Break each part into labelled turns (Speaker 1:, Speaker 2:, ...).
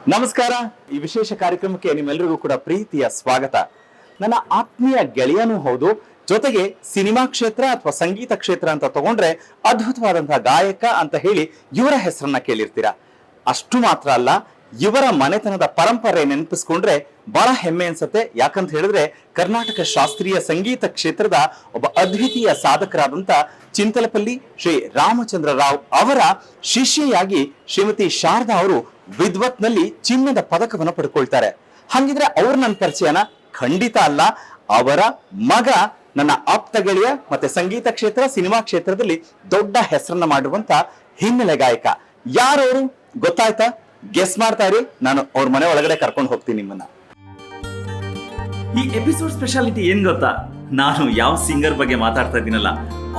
Speaker 1: ನಮಸ್ಕಾರ. ಈ ವಿಶೇಷ ಕಾರ್ಯಕ್ರಮಕ್ಕೆ ನಿಮ್ಮೆಲ್ಲರಿಗೂ ಕೂಡ ಪ್ರೀತಿಯ ಸ್ವಾಗತ. ನನ್ನ ಆತ್ಮೀಯ ಗೆಳೆಯನೂ ಹೌದು, ಜೊತೆಗೆ ಸಿನಿಮಾ ಕ್ಷೇತ್ರ ಅಥವಾ ಸಂಗೀತ ಕ್ಷೇತ್ರ ಅಂತ ತಗೊಂಡ್ರೆ ಅದ್ಭುತವಾದಂತಹ ಗಾಯಕ ಅಂತ ಹೇಳಿ ಇವರ ಹೆಸರನ್ನ ಕೇಳಿರ್ತೀರಾ. ಅಷ್ಟು ಮಾತ್ರ ಅಲ್ಲ, ಇವರ ಮನೆತನದ ಪರಂಪರೆ ನೆನಪಿಸ್ಕೊಂಡ್ರೆ ಬಹಳ ಹೆಮ್ಮೆ ಅನ್ಸುತ್ತೆ. ಯಾಕಂತ ಹೇಳಿದ್ರೆ ಕರ್ನಾಟಕ ಶಾಸ್ತ್ರೀಯ ಸಂಗೀತ ಕ್ಷೇತ್ರದ ಒಬ್ಬ ಅದ್ವಿತೀಯ ಸಾಧಕರಾದಂತ ಚಿಂತಲಪಲ್ಲಿ ಶ್ರೀ ರಾಮಚಂದ್ರ ರಾವ್ ಅವರ ಶಿಷ್ಯೆಯಾಗಿ ಶ್ರೀಮತಿ ಶಾರದಾ ಅವರು ವಿದ್ವತ್ನಲ್ಲಿ ಚಿನ್ನದ ಪದಕವನ್ನು ಪಡ್ಕೊಳ್ತಾರೆ. ಹಾಗಿದ್ರೆ ಅವ್ರ ನನ್ನ ಪರಿಚಯನ ಖಂಡಿತ ಅಲ್ಲ, ಅವರ ಮಗ ನನ್ನ ಆಪ್ತ ಗೆಳೆಯ, ಮತ್ತೆ ಸಂಗೀತ ಕ್ಷೇತ್ರ ಸಿನಿಮಾ ಕ್ಷೇತ್ರದಲ್ಲಿ ದೊಡ್ಡ ಹೆಸರನ್ನ ಮಾಡುವಂತ ಹಿನ್ನೆಲೆ ಗಾಯಕ. ಯಾರವರು ಗೊತ್ತಾಯ್ತಾ? ಗೆಸ್ ಮಾಡ್ತಾ ಇರಿ, ನಾನು ಅವ್ರ ಮನೆ ಒಳಗಡೆ ಕರ್ಕೊಂಡು ಹೋಗ್ತೀನಿ ನಿಮ್ಮನ್ನ.
Speaker 2: ಈ ಎಪಿಸೋಡ್ ಸ್ಪೆಷಾಲಿಟಿ ಏನ್ ಗೊತ್ತಾ, ನಾನು ಯಾವ ಸಿಂಗರ್ ಬಗ್ಗೆ ಮಾತಾಡ್ತಾ ಇದ್ದೀನಲ್ಲ,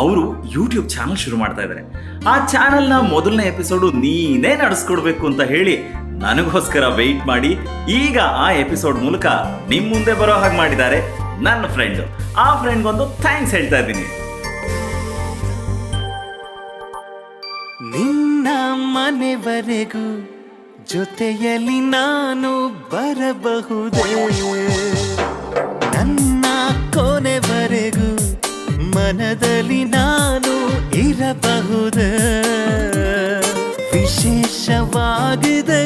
Speaker 2: ಅವರು ಯೂಟ್ಯೂಬ್ ಚಾನಲ್ ಶುರು ಮಾಡ್ತಾ ಇದ್ದಾರೆ. ಆ ಚಾನಲ್ನ ಮೊದಲನೇ ಎಪಿಸೋಡು ನೀನೇ ನಡೆಸ್ಕೊಡ್ಬೇಕು ಅಂತ ಹೇಳಿ ನನಗೋಸ್ಕರ ವೆಯ್ಟ್ ಮಾಡಿ ಈಗ ಆ ಎಪಿಸೋಡ್ ಮೂಲಕ ನಿಮ್ ಮುಂದೆ ಬರೋ ಹಾಗೆ ಮಾಡಿದ್ದಾರೆ ನನ್ನ ಫ್ರೆಂಡ್. ಆ ಫ್ರೆಂಡ್ಗೊಂದು ಥ್ಯಾಂಕ್ಸ್ ಹೇಳ್ತಾ ಇದ್ದೀನಿ.
Speaker 3: ನಿನ್ನ ಮನೆವರೆಗೂ ಜೊತೆಯಲ್ಲಿ ನಾನು ಬರಬಹುದೇ, ನನ್ನ ಕೊನೆವರೆಗೂ ಮನದಲ್ಲಿ ನಾನು ಇರಬಹುದೇ, ವಿಶೇಷವಾಗಿದೆ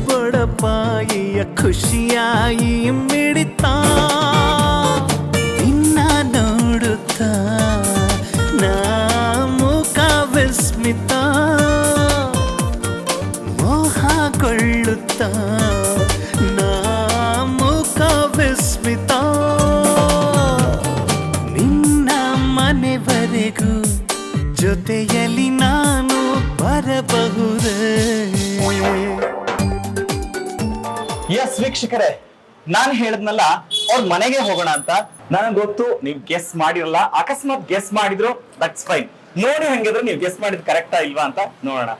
Speaker 3: ಬಡಪಾಯಿಯ ಖುಷಿಯಾಗಿ ಮಿಡಿತ ನಿನ್ನ ನೋಡುತ್ತಾ ನಾ ಮುಖ ವಿಸ್ಮಿತ ಮೋಹಗೊಳ್ಳುತ್ತಾ ನಾ ಮುಖ ವಿಸ್ಮಿತ, ನಿನ್ನ ಮನೆವರೆಗೂ ಜೊತೆಯಲ್ಲಿ ನಾನು ಬರಬಹುದೇ.
Speaker 1: ಎಸ್ ವೀಕ್ಷಕರೇ, ನಾನು ಹೇಳದ್ನಲ್ಲ ಅವ್ರ ಮನೆಗೆ ಹೋಗೋಣ ಅಂತ. ನನಗೆ ಗೊತ್ತು ನೀವು ಗೆಸ್ ಮಾಡಿರಲ್ಲ, ಅಕಸ್ಮಾತ್ ಗೆಸ್ ಮಾಡಿದ್ರು ದಟ್ಸ್ ಫೈನ್. ನೋಡಿ ಹಂಗಿದ್ರೆ ನೀವು ಗೆಸ್ ಮಾಡಿದ್ ಕರೆಕ್ಟಾ ಇಲ್ವಾ ಅಂತ ನೋಡೋಣ.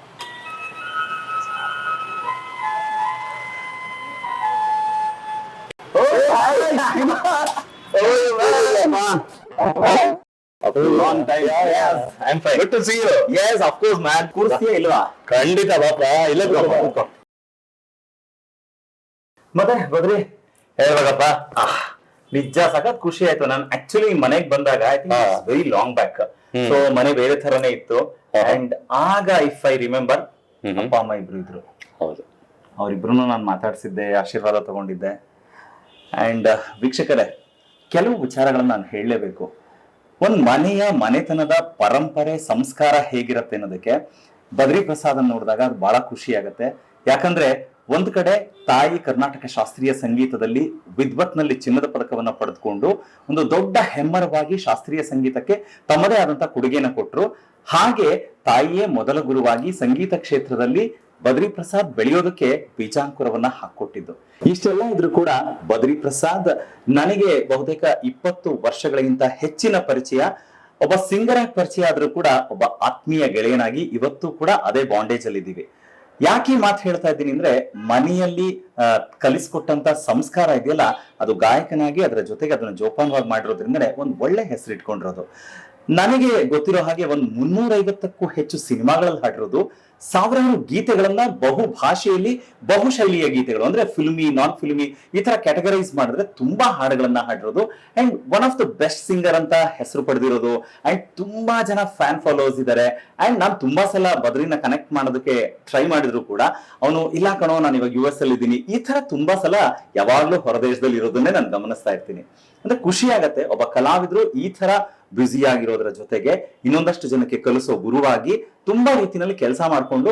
Speaker 1: Long time. Yes, I'm fine.
Speaker 4: Good to see you.
Speaker 1: Yes, of course, man. ಕೂರಿಸ್ತೀಯಾ ಇಲ್ವಾ?
Speaker 4: ಖಂಡಿತ ಬಾಪ, ಇಲ್ಲ
Speaker 1: ಮತ್ತೆ ಬದ್ರಿ
Speaker 4: ಹೇಳ್ಬೇಕಪ್ಪ.
Speaker 1: ನಿಜ ಸಖತ್ ಖುಷಿ ಆಯ್ತು. ನಾನು ಆಕ್ಚುಲಿ ಮನೆಗ್ ಬಂದಾಗ I think very long back, so ಮನೆ ಬೇರೆ ತರನೇ ಇತ್ತು. ಅಂಡ್ ಆಗ ಇಫ್ ಐ ರಿಮೆಂಬರ್ ಅಪ್ಪ ಅಮ್ಮ ಇಬ್ರು ಇದ್ರು.
Speaker 4: ಹೌದು,
Speaker 1: ಅವ್ರಿಬ್ರು ನಾನು ಮಾತಾಡ್ಸಿದ್ದೆ, ಆಶೀರ್ವಾದ ತಗೊಂಡಿದ್ದೆ. ಅಂಡ್ ವೀಕ್ಷಕರೇ, ಕೆಲವು ವಿಚಾರಗಳನ್ನ ನಾನು ಹೇಳಲೇಬೇಕು. ಒಂದ್ ಮನೆತನದ ಪರಂಪರೆ ಸಂಸ್ಕಾರ ಹೇಗಿರತ್ತೆ ಅನ್ನೋದಕ್ಕೆ ಬದ್ರಿ ಪ್ರಸಾದ್ ನೋಡಿದಾಗ ಅದು ಬಹಳ ಖುಷಿ ಆಗತ್ತೆ. ಯಾಕಂದ್ರೆ ಒಂದ್ ಕಡೆ ತಾಯಿ ಕರ್ನಾಟಕ ಶಾಸ್ತ್ರೀಯ ಸಂಗೀತದಲ್ಲಿ ವಿದ್ವತ್ನಲ್ಲಿ ಚಿನ್ನದ ಪದಕವನ್ನ ಪಡೆದುಕೊಂಡು ಒಂದು ದೊಡ್ಡ ಹೆಮ್ಮರವಾಗಿ ಶಾಸ್ತ್ರೀಯ ಸಂಗೀತಕ್ಕೆ ತಮ್ಮದೇ ಆದಂತಹ ಕೊಡುಗೆಯನ್ನು ಕೊಟ್ಟರು. ಹಾಗೆ ತಾಯಿಯೇ ಮೊದಲ ಗುರುವಾಗಿ ಸಂಗೀತ ಕ್ಷೇತ್ರದಲ್ಲಿ ಬದ್ರಿ ಪ್ರಸಾದ್ ಬೆಳೆಯೋದಕ್ಕೆ ಬೀಜಾಂಕುರವನ್ನ ಹಾಕೊಟ್ಟಿದ್ದು. ಇಷ್ಟೆಲ್ಲ ಇದ್ರೂ ಕೂಡ ಬದ್ರಿ ಪ್ರಸಾದ್ ನನಗೆ ಬಹುತೇಕ 20 ವರ್ಷಗಳಿಗಿಂತ ಹೆಚ್ಚಿನ ಪರಿಚಯ. ಒಬ್ಬ ಸಿಂಗರ್ ಆಗಿ ಪರಿಚಯ ಆದ್ರೂ ಕೂಡ ಒಬ್ಬ ಆತ್ಮೀಯ ಗೆಳೆಯನಾಗಿ ಇವತ್ತು ಕೂಡ ಅದೇ ಬಾಂಡೇಜ್ ಅಲ್ಲಿ ಇದೀವಿ. ಯಾಕೆ ಮಾತು ಹೇಳ್ತಾ ಇದ್ದೀನಿ ಅಂದ್ರೆ, ಮನೆಯಲ್ಲಿ ಕಲಿಸ್ಕೊಟ್ಟಂತ ಸಂಸ್ಕಾರ ಇದೆಯಲ್ಲ, ಅದು ಗಾಯಕನಾಗಿ ಅದರ ಜೊತೆಗೆ ಅದನ್ನ ಜೋಪಾನವಾಗಿ ಮಾಡಿರೋದ್ರಿಂದಲೇ ಒಂದ್ ಒಳ್ಳೆ ಹೆಸರು ಇಟ್ಕೊಂಡಿರೋದು. ನನಗೆ ಗೊತ್ತಿರೋ ಹಾಗೆ ಒಂದ್ 350ಕ್ಕೂ ಹೆಚ್ಚು ಸಿನಿಮಾಗಳಲ್ಲಿ ಹಾಡಿರೋದು, ಸಾವಿರಾರು ಗೀತೆಗಳನ್ನ ಬಹು ಭಾಷೆಯಲ್ಲಿ ಬಹು ಶೈಲಿಯ ಗೀತೆಗಳು ಅಂದ್ರೆ ಫಿಲ್ಮಿ, ನಾನ್ ಫಿಲ್ಮಿ ಈ ತರ ಕ್ಯಾಟಗರೈಸ್ ಮಾಡಿದ್ರೆ ತುಂಬಾ ಹಾಡುಗಳನ್ನ ಹಾಡಿರೋದು. And one of the best singer ಅಂತ ಹೆಸರು ಪಡೆದಿರೋದು. ಅಂಡ್ ತುಂಬಾ ಜನ ಫ್ಯಾನ್ ಫಾಲೋವರ್ಸ್ ಇದ್ದಾರೆ. ಅಂಡ್ ನಾನು ತುಂಬಾ ಸಲ ಬದ್ರಿನ ಕನೆಕ್ಟ್ ಮಾಡೋದಕ್ಕೆ ಟ್ರೈ ಮಾಡಿದ್ರು ಕೂಡ ಅವನು ಇಲ್ಲ ಕಣೋ, ನಾನು ಇವಾಗ US ಅಲ್ಲಿ ಇದ್ದೀನಿ, ಈ ತರ ತುಂಬಾ ಸಲ ಯಾವಾಗ್ಲೂ ಹೊರದೇಶದಲ್ಲಿ ಇರೋದನ್ನೇ ನಾನು ಗಮನಿಸ್ತಾ ಇರ್ತೀನಿ. ಅಂದ್ರೆ ಖುಷಿ ಆಗತ್ತೆ ಒಬ್ಬ ಕಲಾವಿದ್ರು ಈ ತರ ಬ್ಯುಸಿ ಆಗಿರೋದ್ರ ಜೊತೆಗೆ ಇನ್ನೊಂದಷ್ಟು ಜನಕ್ಕೆ ಕಲಿಸೋ ಗುರುವಾಗಿ ತುಂಬಾ ರೀತಿಯಲ್ಲಿ ಕೆಲಸ ಮಾಡ್ಕೊಂಡು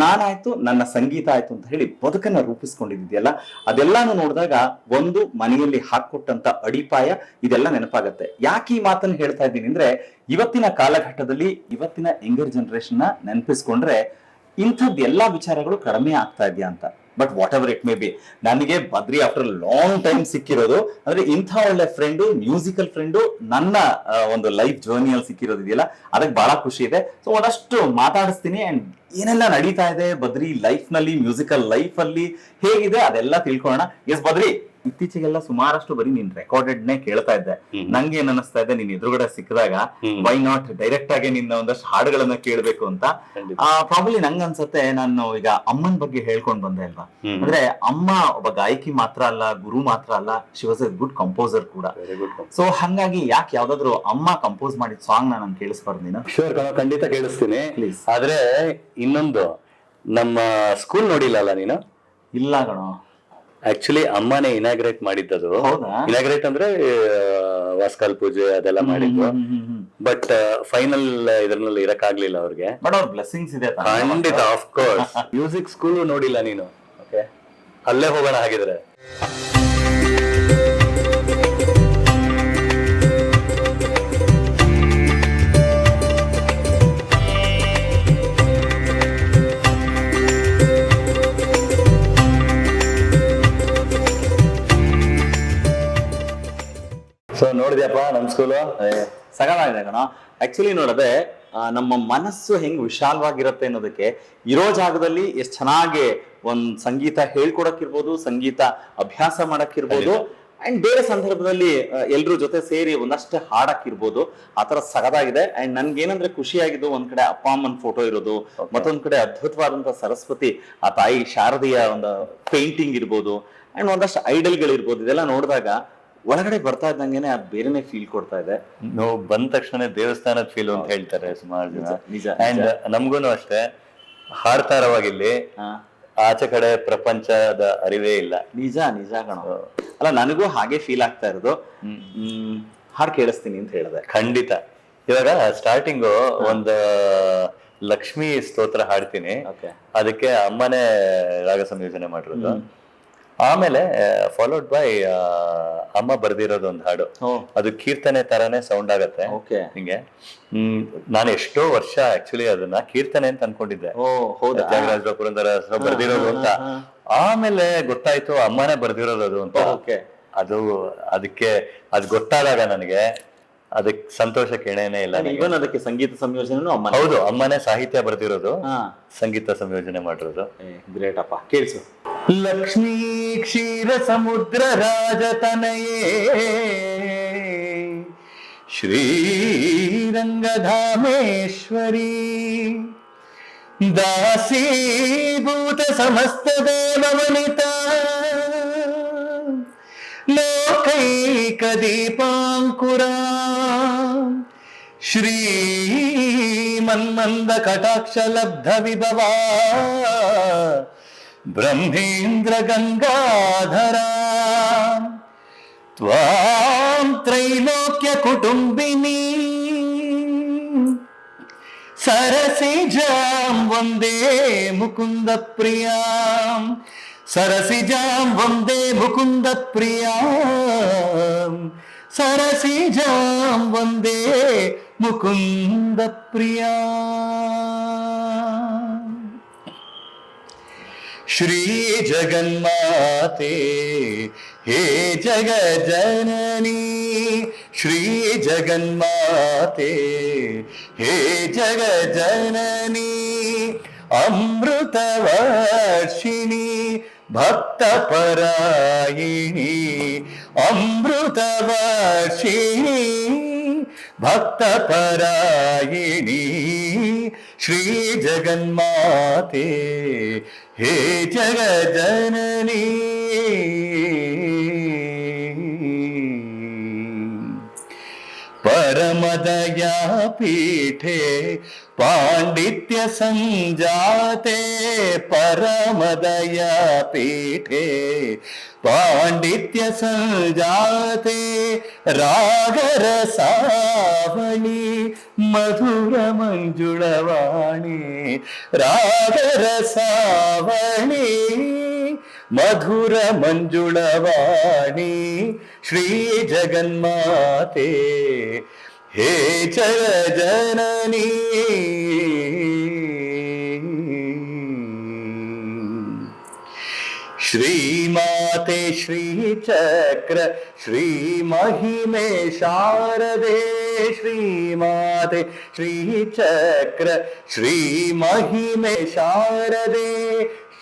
Speaker 1: ನಾನಾಯ್ತು ನನ್ನ ಸಂಗೀತ ಆಯ್ತು ಅಂತ ಹೇಳಿ ಬದುಕನ್ನ ರೂಪಿಸ್ಕೊಂಡಿದ್ಯಲ್ಲ, ಅದೆಲ್ಲಾನು ನೋಡಿದಾಗ ಒಂದು ಮನೆಯಲ್ಲಿ ಹಾಕೊಟ್ಟಂತ ಅಡಿಪಾಯ ಇದೆಲ್ಲ ನೆನಪಾಗತ್ತೆ. ಯಾಕೆ ಈ ಮಾತನ್ನು ಹೇಳ್ತಾ ಇದ್ದೀನಿ ಅಂದ್ರೆ, ಇವತ್ತಿನ ಕಾಲಘಟ್ಟದಲ್ಲಿ ಇವತ್ತಿನ ಯಂಗರ್ ಜನರೇಷನ್ ನ ನೆನಪಿಸ್ಕೊಂಡ್ರೆ ಇಂಥದ್ದು ಎಲ್ಲಾ ವಿಚಾರಗಳು ಕಡಿಮೆ ಆಗ್ತಾ ಇದೆಯಾ ಅಂತ. But what ever it may be, ನನಗೆ ಬದ್ರಿ ಆಫ್ಟರ್ ಲಾಂಗ್ ಟೈಮ್ ಸಿಕ್ಕಿರೋದು ಅಂದ್ರೆ ಇಂಥ ಒಳ್ಳೆ ಫ್ರೆಂಡು, ಮ್ಯೂಸಿಕಲ್ ಫ್ರೆಂಡು ನನ್ನ ಒಂದು ಲೈಫ್ ಜರ್ನಿಯಲ್ಲಿ ಸಿಕ್ಕಿರೋದು ಇದೆಯಲ್ಲ, ಅದಕ್ಕೆ ಬಹಳ ಖುಷಿ ಇದೆ. ಸೊ ಒಂದಷ್ಟು ಮಾತಾಡಿಸ್ತೀನಿ ಅಂಡ್ ಏನೆಲ್ಲ ನಡೀತಾ ಇದೆ ಬದ್ರಿ ಲೈಫ್ ನಲ್ಲಿ, ಮ್ಯೂಸಿಕಲ್ ಲೈಫ್ ಅಲ್ಲಿ ಹೇಗಿದೆ ಅದೆಲ್ಲ ತಿಳ್ಕೊಳ್ಳೋಣ. ಎಸ್ ಬದ್ರಿ, ಇತ್ತೀಚೆಗೆಲ್ಲ ಸುಮಾರಷ್ಟು ಬರೀ ನೀನ್ ರೆಕಾರ್ಡೆಡ್ನೇ ಕೇಳ್ತಾ ಇದ್ದೆ. ನಂಗೆ ಏನ್ ಅನಿಸ್ತಾ ಇದೆ, ನೀನ್ ಎದುರುಗಡೆ ಸಿಕ್ಕಿದಾಗ ವೈ ನಾಟ್ ಡೈರೆಕ್ಟ್ ಆಗಿ ನಿನ್ನ ಒಂದಷ್ಟು ಹಾಡುಗಳನ್ನ ಕೇಳ್ಬೇಕು ಅಂತ. ಪ್ರಾಬಲಿ ನಂಗ್ ಅನ್ಸತ್ತೆ, ನಾನು ಈಗ ಅಮ್ಮನ್ ಬಗ್ಗೆ ಹೇಳ್ಕೊಂಡ್ ಬಂದೆ ಅಲ್ವಾ, ಅಂದ್ರೆ ಅಮ್ಮ ಒಬ್ಬ ಗಾಯಕಿ ಮಾತ್ರ ಅಲ್ಲ, ಗುರು ಮಾತ್ರ ಅಲ್ಲ, she was A good composer ಕೂಡ. ಸೊ ಹಂಗಾಗಿ ಯಾಕೆ ಯಾವ್ದಾದ್ರು ಅಮ್ಮ ಕಂಪೋಸ್ ಮಾಡಿದ ಸಾಂಗ್ ನಾನು ಕೇಳಿಸ್ಬಾರ್ದು ನೀನು?
Speaker 4: ಶೋರ್ ಖಂಡಿತ ಕೇಳಿಸ್ತೀನಿ.
Speaker 1: Please.
Speaker 4: ಆದ್ರೆ ಇನ್ನೊಂದು, ನಮ್ಮ ಸ್ಕೂಲ್ ನೋಡಿಲ್ಲ ನೀನು?
Speaker 1: ಇಲ್ಲ ಕಣೋ.
Speaker 4: ಆಕ್ಚುಲಿ ಅಮ್ಮನೇ ಇನಾಗ್ರೇಟ್ ಮಾಡಿದ್ದದು.
Speaker 1: ಹೌದಾ?
Speaker 4: ಇನಾಗ್ರೇಟ್ ಅಂದ್ರೆ ವಾಸ್ಕಾಲ್ ಪೂಜೆ ಅದೆಲ್ಲ ಮಾಡಿದ್ದು. ಬಟ್ ಫೈನಲ್ ಇದ್ರಲ್ಲಿ ಇರಕ್ಕಾಗ್ಲಿಲ್ಲ ಅವ್ರಿಗೆ.
Speaker 1: ಬಟ್ ಅವ್ರ ಬ್ಲೆಸ್ಸಿಂಗ್ಸ್ ಇದೆ ತಾನೇ?
Speaker 4: ಖಂಡಿತ, ಆಫ್ ಕೋರ್ಸ್. ಮ್ಯೂಸಿಕ್ ಸ್ಕೂಲ್ ನೋಡಿಲ್ಲ ನೀನು? ಓಕೆ, ಅಲ್ಲೇ ಹೋಗೋಣ ಹಾಗಿದ್ರೆ. ಸೊ ನೋಡಿದ್ಯಪ್ಪ ನಮ್ ಸ್ಕೂಲು?
Speaker 1: ಸಗವಾಗಿದೆ ಕಣ. ಆಕ್ಚುಲಿ ನೋಡದೆ ನಮ್ಮ ಮನಸ್ಸು ಹೆಂಗ್ ವಿಶಾಲವಾಗಿರುತ್ತೆ ಅನ್ನೋದಕ್ಕೆ ಇರೋ ಜಾಗದಲ್ಲಿ ಎಷ್ಟು ಚೆನ್ನಾಗಿ ಒಂದ್ ಸಂಗೀತ ಹೇಳ್ಕೊಡಕ್ಕಿರ್ಬೋದು, ಸಂಗೀತ ಅಭ್ಯಾಸ ಮಾಡಕ್ಕಿರ್ಬೋದು, ಅಂಡ್ ಬೇರೆ ಸಂದರ್ಭದಲ್ಲಿ ಎಲ್ರ ಜೊತೆ ಸೇರಿ ಒಂದಷ್ಟು ಹಾಡಕ್ಕಿರ್ಬೋದು. ಆತರ ಸಗದಾಗಿದೆ. ಅಂಡ್ ನನ್ಗೇನಂದ್ರೆ ಖುಷಿಯಾಗಿದ್ದು, ಒಂದ್ ಕಡೆ ಅಪ್ಪ ಅಮ್ಮನ ಫೋಟೋ ಇರೋದು, ಮತ್ತೊಂದ್ ಕಡೆ ಅದ್ಭುತವಾದಂತ ಸರಸ್ವತಿ ಆ ತಾಯಿ ಶಾರದೆಯ ಒಂದು ಪೇಂಟಿಂಗ್ ಇರ್ಬೋದು, ಅಂಡ್ ಒಂದಷ್ಟು ಐಡಲ್ಗಳಿರ್ಬೋದು. ಇದೆಲ್ಲ ನೋಡಿದಾಗ ಒಳಗಡೆ ಬರ್ತಾ ಇದ್ದಂಗೆನೆ ಅದು ಬೇರೆನೆ ಫೀಲ್ ಕೊಡ್ತಾ ಇದೆ.
Speaker 4: ನಾವು ಬಂದ ತಕ್ಷಣ ದೇವಸ್ಥಾನದ ಫೀಲ್ ಅಂತ ಹೇಳ್ತಾರೆ ಸುಮಾರು ಜನ.
Speaker 1: ನಿಜ.
Speaker 4: ಅಂಡ್ ನಮ್ಗೂನು ಅಷ್ಟೇ, ಹಾಡ್ತಾ ಇರೋವಾಗಿಲ್ಲಿ ಆಚೆ ಕಡೆ ಪ್ರಪಂಚದ ಅರಿವೇ ಇಲ್ಲ.
Speaker 1: ನಿಜ ನಿಜ ಕಣ. ಅಲ್ಲ, ನನಗೂ ಹಾಗೆ ಫೀಲ್ ಆಗ್ತಾ ಇರೋದು. ಹಾಡು ಕೇಳಿಸ್ತೀನಿ ಅಂತ ಹೇಳಿದೆ.
Speaker 4: ಖಂಡಿತ. ಇವಾಗ ಸ್ಟಾರ್ಟಿಂಗು ಒಂದು ಲಕ್ಷ್ಮೀ ಸ್ತೋತ್ರ ಹಾಡ್ತೀನಿ. ಅದಕ್ಕೆ ಅಮ್ಮನೇ ರಾಗ ಸಂಯೋಜನೆ ಮಾಡಿರೋದು. ಆಮೇಲೆ ಫಾಲೋಡ್ ಬೈ ಅಮ್ಮ ಬರ್ದಿರೋದು ಒಂದು ಹಾಡು. ಅದು ಕೀರ್ತನೆ ತರಾನೇ ಸೌಂಡ್ ಆಗತ್ತೆ ಹಿಂಗೆ. ನಾನು ಎಷ್ಟೋ ವರ್ಷ ಆಕ್ಚುಲಿ ಅದನ್ನ ಕೀರ್ತನೆ ಅಂತ ಅನ್ಕೊಂಡಿದ್ದೆ, ತ್ಯಾಗರಾಜ ಪುರಂದರ ಬರ್ದಿರೋದು ಅಂತ. ಆಮೇಲೆ ಗೊತ್ತಾಯ್ತು ಅಮ್ಮನೇ ಬರ್ದಿರೋದು ಅಂತ. ಅದು ಅದಕ್ಕೆ ಅದು ಗೊತ್ತಾದಾಗ ನನಗೆ ಅದಕ್ಕೆ ಸಂತೋಷ ಕೇಳೇನೆ ಇಲ್ಲ.
Speaker 1: ಇವನ್ ಅದಕ್ಕೆ ಸಂಗೀತ ಸಂಯೋಜನೆ
Speaker 4: ಹೌದು, ಅಮ್ಮನೇ ಸಾಹಿತ್ಯ ಬರ್ದಿರೋದು, ಸಂಗೀತ ಸಂಯೋಜನೆ ಮಾಡಿರೋದು.
Speaker 1: ಗ್ರೇಟ್ ಅಪ್ಪ, ಕೇಳಿಸು.
Speaker 4: ಲಕ್ಷ್ಮೀ ಕ್ಷೀರ ಸಮುದ್ರ ರಾಜತನಯೇ ಶ್ರೀರಂಗಧಾಮೇಶ್ವರಿ ದಾಸೀಭೂತ ಸಮಸ್ತ ದೇವವನಿತ ಲೋಕೈಕ ದೀಪಾಂಕುರ ಶ್ರೀ ಮನ್ಮಂದ ಕಟಾಕ್ಷ ಲಬ್ಧ ವಿಭವಾ ಬ್ರಹ್ಮೇಂದ್ರ ಗಂಗಾಧರ ತ್ವಾಂ ತ್ರೈಲೋಕ್ಯ ಕುಟುಂಬಿನಿ ಸರಸಿಜಾಂ ವಂದೇ ಮುಕುಂದ ಪ್ರಿಯಾಂ ಸರಸಿಜಾಂ ವಂದೇ ಮುಕುಂದ ಪ್ರಿಯಾಂ ಸರಸಿಜಾಂ ವಂದೇ ಮುಕುಂದ ಪ್ರಿಯಾಂ. ಶ್ರೀ ಜಗನ್ಮಾತೆ ಹೇ ಜಗಜನನಿ ಶ್ರೀ ಜಗನ್ಮಾತೆ ಹೇ ಜಗಜನನಿ ಅಮೃತವರ್ಷಿಣಿ ಭಕ್ತಪರಾಯಿಣಿ ಅಮೃತವರ್ಷಿಣಿ ಭಕ್ತಪರಾಯಿಣಿ ಶ್ರೀ ಜಗನ್ಮಾತೆ ಹೇ ಜಗಜನನಿ. ಪರಮದಯಾ ಪೀಠೆ ಪಾಂಡಿತ್ಯ ಸಂಜಾತೆ ಪರಮದಯಾ ಪೀಠೆ ಪಾಂಡಿತ್ಯ ಸಂಜಾತೆ ರಾಗರಸಾವಳಿ ಮಧುರ ಮಂಜುಳವಾಣಿ ರಾಗರಸಾವಳಿ ಮಧುರ ಮಂಜುಳವಾಣಿ ಶ್ರೀ ಜಗನ್ಮಾತೆ ಹೇ ಜಗಜನನಿ. ಶ್ರೀಮಾತೆ ಶ್ರೀಚಕ್ರ ಶ್ರೀ ಮಹಿಮೆ ಶಾರದೆ ಶ್ರೀಮಾತೆ ಶ್ರೀಚಕ್ರ ಶ್ರೀ ಮಹಿಮೆ ಶಾರದೆ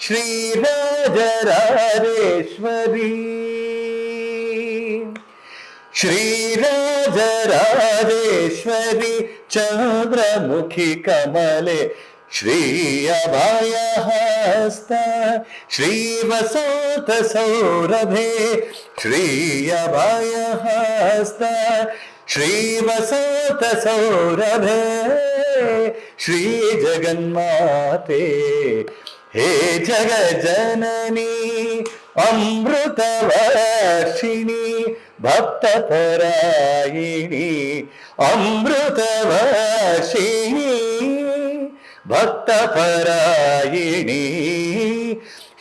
Speaker 4: ಶ್ರೀರಾಜರಾಜೇಶ್ವರಿ श्रीराजराजेश्वरी चन्द्रमुखी कमले श्री अभयहस्त श्रीवसंत सौरभे श्री अभयहस्त श्रीवसंत सौरभे श्री जगन्माते हे जगज्जननी अमृतवर्षिणी भक्तपरायिणी अमृतवर्षिणी भक्तपरायिणी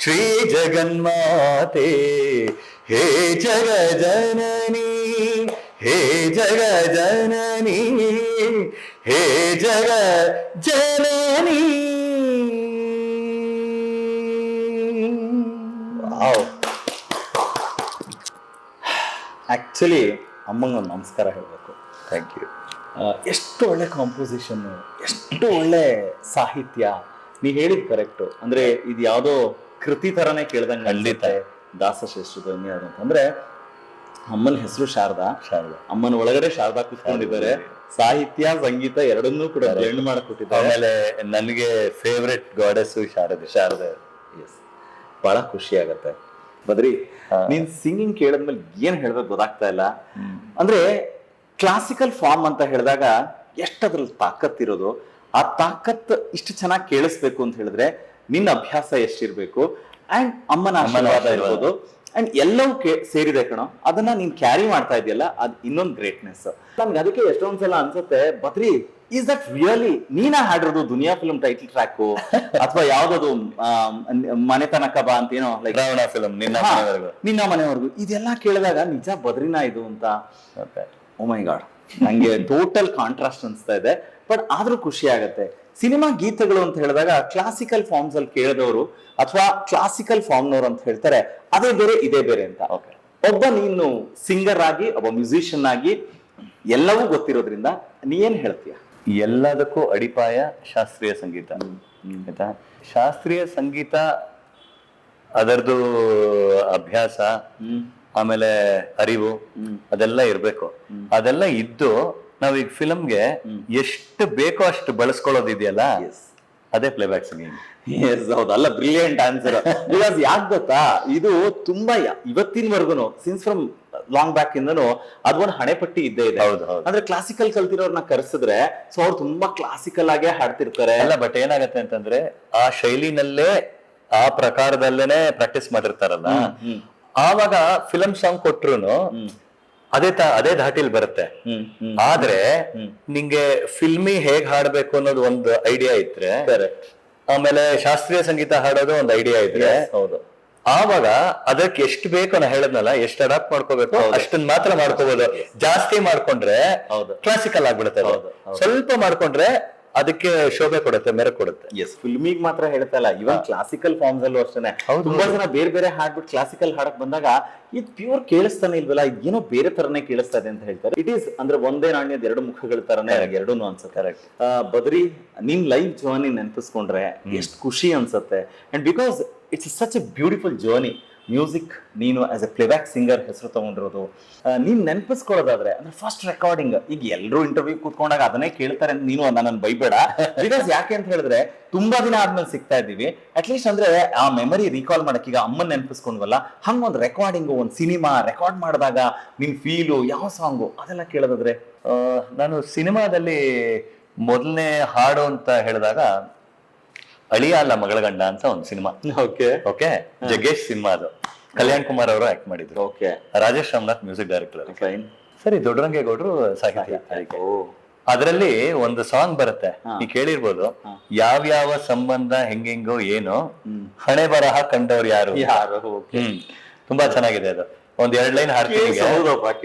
Speaker 4: श्री जगन्माते हे जगजननी हे जगजननी हे जगजननी.
Speaker 1: ಆಕ್ಚುಲಿ ಅಮ್ಮಂಗೆ ಒಂದು ನಮಸ್ಕಾರ ಹೇಳಬೇಕು.
Speaker 4: Thank you.
Speaker 1: ಎಷ್ಟು ಒಳ್ಳೆ ಕಾಂಪೋಸಿಷನ್, ಎಷ್ಟು ಒಳ್ಳೆ ಸಾಹಿತ್ಯ. ನೀ ಹೇಳಿದ್ ಕರೆಕ್ಟು. ಅಂದ್ರೆ ಇದು ಯಾವುದೋ ಕೃತಿ ತರನೇ ಕೇಳ್ದಂಗೆ
Speaker 4: ಖಂಡಿತ.
Speaker 1: ದಾಸಶ್ರೇಷ್ಠ ಅಂದ್ರೆ ಅಮ್ಮನ ಹೆಸರು ಶಾರದಾ. ಅಮ್ಮನ ಒಳಗಡೆ ಶಾರದಾ ಕೂತ್ಕೊಂಡಿದ್ದಾರೆ. ಸಾಹಿತ್ಯ ಸಂಗೀತ ಎರಡನ್ನೂ ಕೂಡ ಬ್ಲೆಂಡ್ ಮಾಡಿಕೊಟ್ಟಿದ್ದಾರೆ.
Speaker 4: ಆಮೇಲೆ ನನಗೆ ಫೇವ್ರೆಟ್ ಗಾಡೆಸ್ ಶಾರದೆ.
Speaker 1: ಎಸ್, ಬಹಳ ಖುಷಿ ಆಗತ್ತೆ. ಬದ್ರಿ, ನೀನ್ ಸಿಂಗಿಂಗ್ ಕೇಳಿದ್ಮೇಲೆ ಏನ್ ಹೇಳ್ಬೇಕು ಗೊತ್ತಾಗ್ತಾ ಇಲ್ಲ. ಅಂದ್ರೆ ಕ್ಲಾಸಿಕಲ್ ಫಾರ್ಮ್ ಅಂತ ಹೇಳಿದಾಗ ಎಷ್ಟದ್ರಲ್ಲಿ ತಾಕತ್ತಿರೋದು, ಆ ತಾಕತ್ ಇಷ್ಟು ಚೆನ್ನಾಗಿ ಕೇಳಿಸ್ಬೇಕು ಅಂತ ಹೇಳಿದ್ರೆ ನಿನ್ನ ಅಭ್ಯಾಸ ಎಷ್ಟಿರ್ಬೇಕು, ಅಂಡ್ ಅಮ್ಮನ ಆಶೀರ್ವಾದ ಇರ್ಬೋದು, ಅಂಡ್ ಎಲ್ಲವೂ ಸೇರಿದೆ ಕಣೋ. ಅದನ್ನ ನೀನ್ ಕ್ಯಾರಿ ಮಾಡ್ತಾ ಇದೆಯಲ್ಲ, ಅದ್ ಇನ್ನೊಂದು ಗ್ರೇಟ್ನೆಸ್. ನನ್ಗೆ ಅದಕ್ಕೆ ಎಷ್ಟೊಂದ್ಸಲ ಅನ್ಸುತ್ತೆ, ಬದ್ರಿ ಈಸ್ ದಟ್ ರಿಯಲಿ ನೀನಾ ಹಾಡಿರೋದು ದುನಿಯಾ ಫಿಲ್ಮ್ ಟೈಟಲ್ ಟ್ರ್ಯಾಕು ಅಥವಾ ಯಾವ್ದದು ಮನೆತನಕ ಬಾ ಅಂತ ಏನೋ ಲೈಕ್
Speaker 4: ರಾವಣ ಫಿಲ್ಮ್
Speaker 1: ನಿನ್ನ ಮನೆವರೆಗೂ, ಇದೆಲ್ಲ ಕೇಳಿದಾಗ ನಿಜ ಬದ್ರಿನಾ ಇದು ಅಂತ. ಓ ಮೈ ಗಾಡ್, ನಂಗೆ ಟೋಟಲ್ ಕಾಂಟ್ರಾಸ್ಟ್ ಅನ್ಸ್ತಾ ಇದೆ. ಬಟ್ ಆದ್ರೂ ಖುಷಿ ಆಗತ್ತೆ. ಸಿನಿಮಾ ಗೀತೆಗಳು ಅಂತ ಹೇಳಿದಾಗ ಕ್ಲಾಸಿಕಲ್ ಫಾರ್ಮ್ಸ್ ಅಲ್ಲಿ ಕೇಳಿದವರು ಅಥವಾ ಕ್ಲಾಸಿಕಲ್ ಫಾರ್ಮ್ನವ್ರು ಅಂತ ಹೇಳ್ತಾರೆ ಅದೇ ಬೇರೆ ಇದೇ ಬೇರೆ ಅಂತ. ಒಬ್ಬ ನೀನು ಸಿಂಗರ್ ಆಗಿ, ಒಬ್ಬ ಮ್ಯೂಸಿಷಿಯನ್ ಆಗಿ ಎಲ್ಲವೂ ಗೊತ್ತಿರೋದ್ರಿಂದ ನೀ ಏನ್ ಹೇಳ್ತೀಯ?
Speaker 4: ಎಲ್ಲದಕ್ಕೂ ಅಡಿಪಾಯ ಶಾಸ್ತ್ರೀಯ ಸಂಗೀತ. ಆಯ್ತಾ? ಶಾಸ್ತ್ರೀಯ ಸಂಗೀತ ಅದರದ್ದು ಅಭ್ಯಾಸ, ಆಮೇಲೆ ಅರಿವು ಅದೆಲ್ಲ ಇರ್ಬೇಕು. ಅದೆಲ್ಲ ಇದ್ದು ನಾವೀಗ ಫಿಲಮ್ಗೆ ಎಷ್ಟು ಬೇಕೋ ಅಷ್ಟು ಬಳಸ್ಕೊಳ್ಳೋದಿದೆಯಲ್ಲ, ಅದೇ ಪ್ಲೇಬ್ಯಾಕ್ ಸಿಂಗಿಂಗ್.
Speaker 1: ಹೌದಲ್ಲ, ಬ್ರಿಲಿಯಂಟ್ ಆನ್ಸರ್. ಬಿಕಾಸ್ ಯಾಕೆ ಗೊತ್ತಾ, ಇದು ತುಂಬಾ ಇವತ್ತಿನವರೆಗೂ ಸಿನ್ಸ್ ಫ್ರಮ್ ಲಾಂಗ್ ಬ್ಯಾಕ್ ಇಂದನು ಅದೊಂದು ಹಣೆಪಟ್ಟಿ ಇದ್ದೇ ಇದೆ. ಅಂದ್ರೆ ಕ್ಲಾಸಿಕಲ್ ಕಲ್ತಿರೋರ್ನ ಕರೆಸಿದ್ರೆ ಸೊ ಅವ್ರು ತುಂಬಾ ಕ್ಲಾಸಿಕಲ್ ಆಗೇ ಹಾಡ್ತಿರ್ತಾರೆ.
Speaker 4: ಅಲ್ಲ, ಬಟ್ ಏನಾಗತ್ತೆ ಅಂತಂದ್ರೆ ಆ ಶೈಲಿನಲ್ಲೇ ಆ ಪ್ರಕಾರದಲ್ಲೇನೆ ಪ್ರಾಕ್ಟೀಸ್ ಮಾಡಿರ್ತಾರಲ್ಲ, ಆವಾಗ ಫಿಲಂ ಸಾಂಗ್ ಕೊಟ್ರುನು ಅದೇ ಧಾಟಿಲ್ ಬರುತ್ತೆ. ಆದ್ರೆ ನಿಂಗೆ ಫಿಲ್ಮಿ ಹೇಗ್ ಹಾಡ್ಬೇಕು ಅನ್ನೋದು ಒಂದು ಐಡಿಯಾ ಇದ್ರೆ, ಆಮೇಲೆ ಶಾಸ್ತ್ರೀಯ ಸಂಗೀತ ಹಾಡೋದು ಒಂದು ಐಡಿಯಾ ಇದ್ರೆ,
Speaker 1: ಹೌದು,
Speaker 4: ಆವಾಗ ಅದಕ್ಕೆ ಎಷ್ಟು ಬೇಕು ನಾ ಹೇಳದ್ನಲ್ಲ, ಎಷ್ಟು ಅಡಾಪ್ಟ್ ಮಾಡ್ಕೋಬೇಕು ಅಷ್ಟನ್ನ ಮಾತ್ರ ಮಾಡ್ಕೋಬಹುದು. ಜಾಸ್ತಿ ಮಾಡ್ಕೊಂಡ್ರೆ ಕ್ಲಾಸಿಕಲ್ ಆಗ್ಬಿಡುತ್ತೆ. ಸ್ವಲ್ಪ ಮಾಡ್ಕೊಂಡ್ರೆ ಅದಕ್ಕೆ ಶೋಭೆ ಕೊಡುತ್ತೆ, ಮೆರಗು ಕೊಡುತ್ತೆ.
Speaker 1: ಎಸ್, ಫಿಲ್ಮಿಗ್ ಮಾತ್ರ ಹೇಳ್ತಾ ಇಲ್ಲ, ಇವನ್ ಕ್ಲಾಸಿಕಲ್ ಫಾರ್ಮ್ಸ್ ಅಲ್ಲೂ ಅಷ್ಟೇನೆ. ತುಂಬಾ ಜನ ಬೇರೆ ಬೇರೆ ಹಾಡ್ಬಿಟ್ಟು ಕ್ಲಾಸಿಕಲ್ ಹಾಡಕ್ ಬಂದಾಗ ಇದು ಪ್ಯೂರ್ ಕೇಳಿಸ್ತಾನೆ ಇಲ್ವಲ್ಲ, ಏನೋ ಬೇರೆ ತರನೇ ಕೇಳಿಸ್ತಾ ಇದೆ ಅಂತ ಹೇಳ್ತಾರೆ. ಇಟ್ ಈಸ್ ಅಂದ್ರೆ ಒಂದೇ ನಾಣ್ಯದ ಎರಡು ಮುಖಗಳ ತರನೇ ಎರಡೂನು ಅನ್ಸುತ್ತೆ. ಬದ್ರಿ, ನಿನ್ ಲೈಫ್ ಜರ್ನಿ ನೆನಪಿಸ್ಕೊಂಡ್ರೆ ಎಷ್ಟು ಖುಷಿ ಅನ್ಸುತ್ತೆ. And because it's such A beautiful journey. Music ನೀನು ಆಸ್ ಎ ಪ್ಲೇಬ್ಯಾಕ್ ಸಿಂಗರ್ ಹೆಸರು ತಗೊಂಡಿರೋದು, ನೀನ್ ನೆನಪಿಸ್ಕೊಳ್ಳೋದಾದ್ರೆ ಅಂದ್ರೆ ಫಸ್ಟ್ ರೆಕಾರ್ಡಿಂಗ್, ಈಗ ಎಲ್ಲರೂ ಇಂಟರ್ವ್ಯೂ ಕೂತ್ಕೊಂಡಾಗ ಅದನ್ನೇ ಕೇಳ್ತಾರೆ ಅಂತ ನೀನು ನನ್ನ ಬೈಬೇಡ. ಬಿಕಾಸ್ ಯಾಕೆ ಅಂತ ಹೇಳಿದ್ರೆ ತುಂಬಾ ದಿನ ಆದ್ಮೇಲೆ ಸಿಗ್ತಾ ಇದ್ದೀವಿ. ಅಟ್ಲೀಸ್ಟ್ ಅಂದ್ರೆ ಆ ಮೆಮರಿ ರೀಕಾಲ್ ಮಾಡಕ್, ಈಗ ಅಮ್ಮನ್ ನೆನಪಿಸ್ಕೊಂಡ್ವಲ್ಲ, ಹಂಗೊಂದು ರೆಕಾರ್ಡಿಂಗು, ಒಂದು ಸಿನಿಮಾ ರೆಕಾರ್ಡ್ ಮಾಡಿದಾಗ ನಿನ್ ಫೀಲು, ಯಾವ ಸಾಂಗು ಅದೆಲ್ಲ ಕೇಳೋದಾದ್ರೆ.
Speaker 4: ನಾನು ಸಿನಿಮಾದಲ್ಲಿ ಮೊದಲನೇ ಹಾಡು ಅಂತ ಹೇಳಿದಾಗ ಅಳಿಯ ಅಲ್ಲ ಮಗಳ ಗಂಡ ಅಂತ ಒಂದು ಸಿನಿಮಾ. ಓಕೆ, ಜಗ್ಗೇಶ್ ಸಿನಿಮಾ ಅದು. ಕಲ್ಯಾಣ್ ಕುಮಾರ್ ಅವರು ಆಕ್ಟ್ ಮಾಡಿದ್ರು.
Speaker 1: Okay,
Speaker 4: Rajesh Ramnath music director. ಸರಿ, ದೊಡ್ಡರಂಗೇಗೌಡರು ಸಾಹಿತ್ಯ. ಅದರಲ್ಲಿ ಒಂದು ಸಾಂಗ್ ಬರುತ್ತೆ, ನೀ ಕೇಳಿರ್ಬೋದು, ಯಾವ್ಯಾವ ಸಂಬಂಧ ಹೆಂಗೆಂಗೋ ಏನೋ, ಹಣೆ ಬರಹ ಕಂಡವ್ರು ಯಾರು. ತುಂಬಾ ಚೆನ್ನಾಗಿದೆ ಅದು. ಒಂದ್ 2 ಲೈನ್ ಹಾಡ್ತೀನಿ.